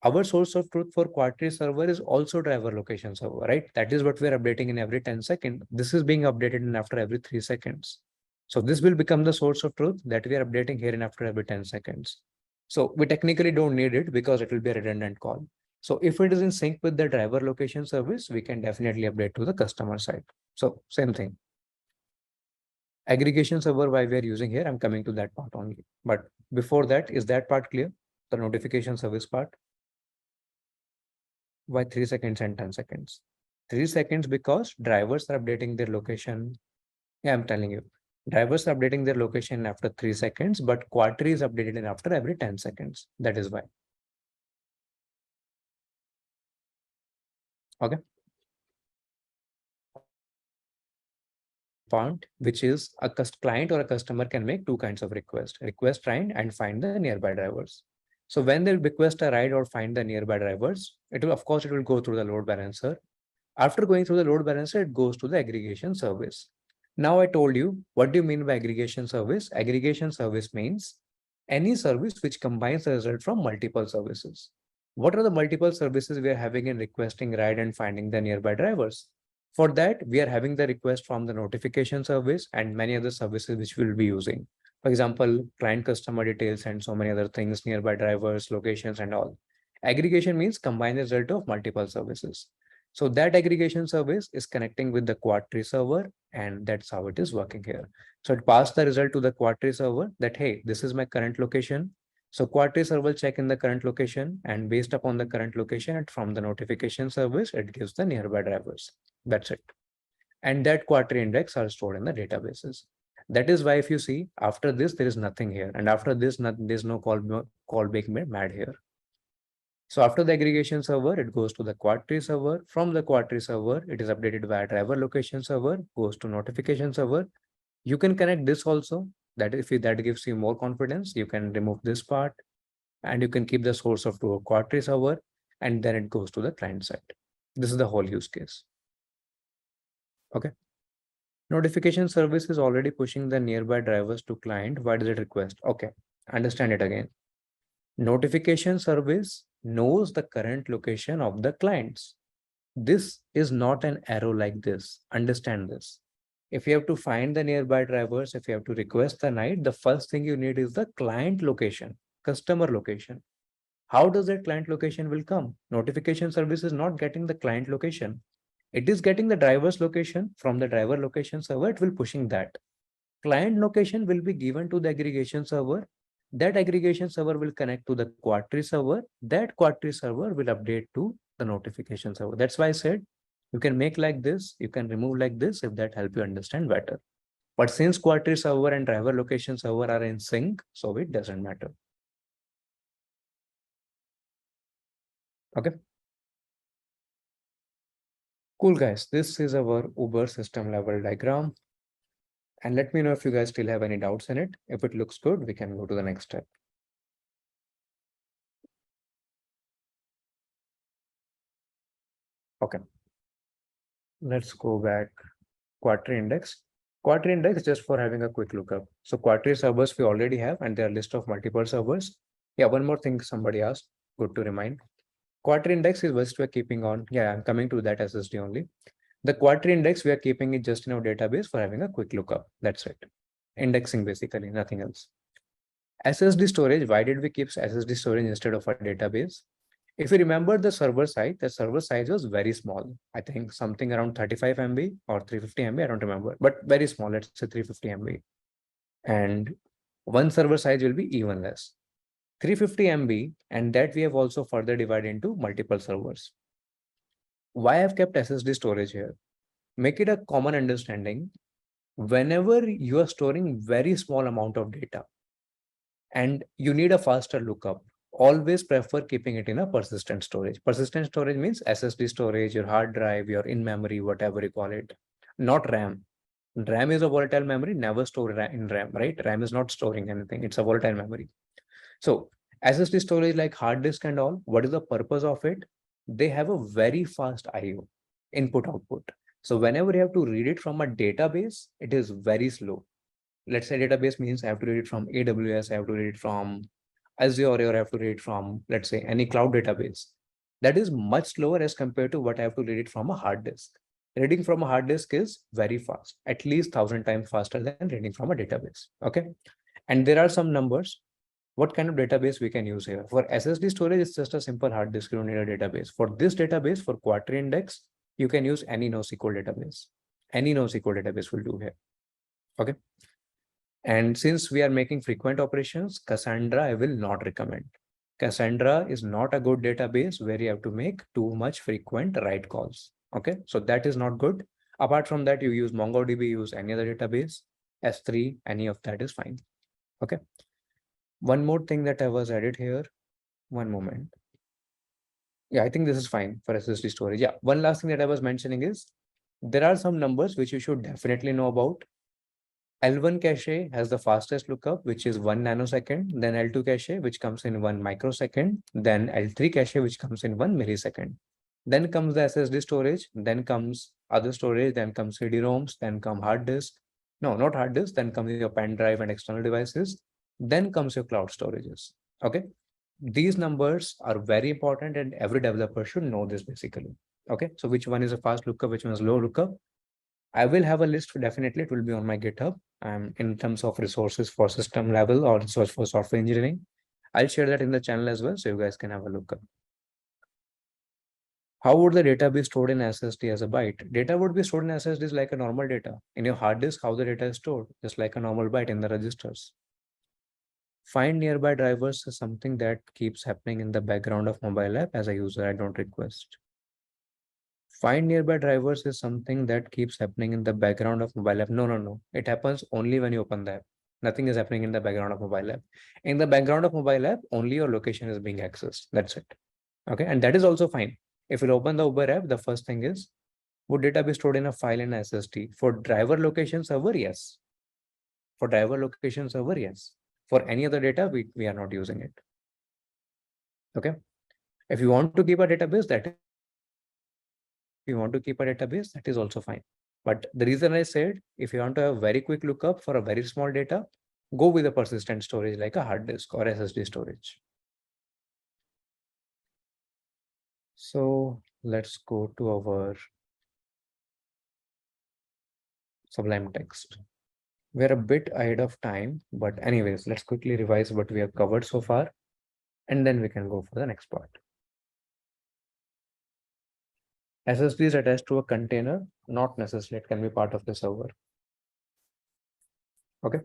Speaker 1: Our source of truth for Quadtree server is also driver location server, right? That is what we're updating in every 10 seconds. This is being updated in after every 3 seconds. So this will become the source of truth that we are updating here in after every 10 seconds. So we technically don't need it because it will be a redundant call. So if it is in sync with the driver location service, we can definitely update to the customer side. So same thing. Aggregation server, why we are using here, I'm coming to that part only. But before that, is that part clear? The notification service part? Why 3 seconds and 10 seconds? 3 seconds because drivers are updating their location Yeah, I'm telling you. Drivers are updating their location after 3 seconds, but Quadtree is updated after every 10 seconds. That is why. Okay. Point, which is a client or a customer can make two kinds of request ride and find the nearby drivers. So when they request a ride or find the nearby drivers, it will, of course, it will go through the load balancer. After going through the load balancer, it goes to the aggregation service. Now I told you, what do you mean by aggregation service? Aggregation service means any service which combines the result from multiple services. What are the multiple services we are having in requesting ride and finding the nearby drivers? For that, we are having the request from the notification service and many other services which we will be using. For example, client customer details and so many other things, nearby drivers, locations, and all. Aggregation means combine the result of multiple services. So that aggregation service is connecting with the Quadtree server, and that's how it is working here. So it passed the result to the Quadtree server that, hey, this is my current location. So Quadtree server will check in the current location, and based upon the current location and from the notification service, it gives the nearby drivers. That's it. And that Quadtree index are stored in the databases. That is why if you see after this, there is nothing here. And after this, there's no call being made here. So after the aggregation server, it goes to the Quadtree server. From the Quadtree server, it is updated via driver location server, goes to notification server. You can connect this also. That if that gives you more confidence, you can remove this part and you can keep the source of to a Quadtree server, and then it goes to the client side. This is the whole use case. Okay. Notification service is already pushing the nearby drivers to client. Why does it request? Okay. Understand it again. Notification service knows the current location of the clients. This is not an arrow like this. Understand this. If you have to find the nearby drivers, if you have to request the night, the first thing you need is the client location, customer location. How does that client location will come? Notification service is not getting the client location. It is getting the driver's location from the driver location server. It will pushing that. Client location will be given to the aggregation server. That aggregation server will connect to the Quadtree server. That Quadtree server will update to the notification server. That's why I said you can make like this, you can remove like this if that help you understand better. But since Quadtree server and driver location server are in sync, so it doesn't matter. Okay. Cool guys, this is our Uber system level diagram. And let me know if you guys still have any doubts in it. If it looks good, we can go to the next step. Okay. Let's go back. Quadtree index. Quadtree index just for having a quick lookup. So Quadtree servers we already have, and there are a list of multiple servers. Yeah, one more thing somebody asked. Good to remind. Quadtree index is what we're keeping on. Yeah, I'm coming to that SSD only. The Quadtree index, we are keeping it just in our database for having a quick lookup. That's it. Indexing basically, nothing else. SSD storage, why did we keep SSD storage instead of a database? If you remember the server size was very small. I think something around 35 MB or 350 MB, I don't remember, but very small, let's say 350 MB. And one server size will be even less. 350 MB, and that we have also further divided into multiple servers. Why I've kept SSD storage here? Make it a common understanding. Whenever you are storing very small amount of data and you need a faster lookup, always prefer keeping it in a persistent storage. Persistent storage means SSD storage, your hard drive, your in-memory, whatever you call it, not RAM. RAM is a volatile memory, never store in RAM, right? RAM is not storing anything, it's a volatile memory. So SSD storage like hard disk and all, what is the purpose of it? They have a very fast IO, input output. So whenever you have to read it from a database, it is very slow. Let's say database means I have to read it from AWS, I have to read it from Azure, or I have to read it from, let's say, any cloud database. That is much slower as compared to what I have to read it from a hard disk. Reading from a hard disk is very fast, at least 1,000 times faster than reading from a database. Okay. And there are some numbers. What kind of database we can use here? For SSD storage, it's just a simple hard disk. You don't need a database. For this database, for Quadtree index, you can use any NoSQL database. Any NoSQL database will do here. Okay. And since we are making frequent operations, Cassandra, I will not recommend. Cassandra is not a good database where you have to make too much frequent write calls. Okay, so that is not good. Apart from that, you use MongoDB, use any other database, S3, any of that is fine. Okay. One more thing that I was added here. One moment. Yeah, I think this is fine for SSD storage. Yeah, one last thing that I was mentioning is there are some numbers which you should definitely know about. L1 cache has the fastest lookup, which is 1 nanosecond, then L2 cache, which comes in 1 microsecond, then L3 cache, which comes in 1 millisecond. Then comes the SSD storage, then comes other storage, then comes CD-ROMs, then come hard disk. No, not hard disk, then comes your pen drive and external devices. Then comes your cloud storages. Okay. These numbers are very important and every developer should know this basically. Okay. So which one is a fast lookup, which one is low lookup? I will have a list, definitely it will be on my GitHub. In terms of resources for system level or resource for software engineering. I'll share that in the channel as well, so you guys can have a look up. How would the data be stored in SSD as a byte? Data would be stored in SSDs like a normal data. In your hard disk, how the data is stored, just like a normal byte in the registers. Find nearby drivers is something that keeps happening in the background of mobile app. As a user, I don't request. Find nearby drivers is something that keeps happening in the background of mobile app. No. It happens only when you open the app. Nothing is happening in the background of mobile app. In the background of mobile app, only your location is being accessed. That's it. Okay. And that is also fine. If you open the Uber app, the first thing is, would data be stored in a file in SSD? For driver location server, yes. For driver location server, yes. For any other data, we are not using it. Okay. If you want to keep a database, that is also fine. But the reason I said, if you want to have very quick lookup for a very small data, go with a persistent storage like a hard disk or SSD storage. So let's go to our Sublime Text. We're a bit ahead of time, but anyways, let's quickly revise what we have covered so far, and then we can go for the next part. SSD is attached to a container, not necessarily it can be part of the server. Okay.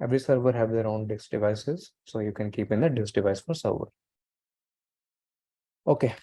Speaker 1: Every server have their own disk devices, so you can keep in the disk device for server. Okay,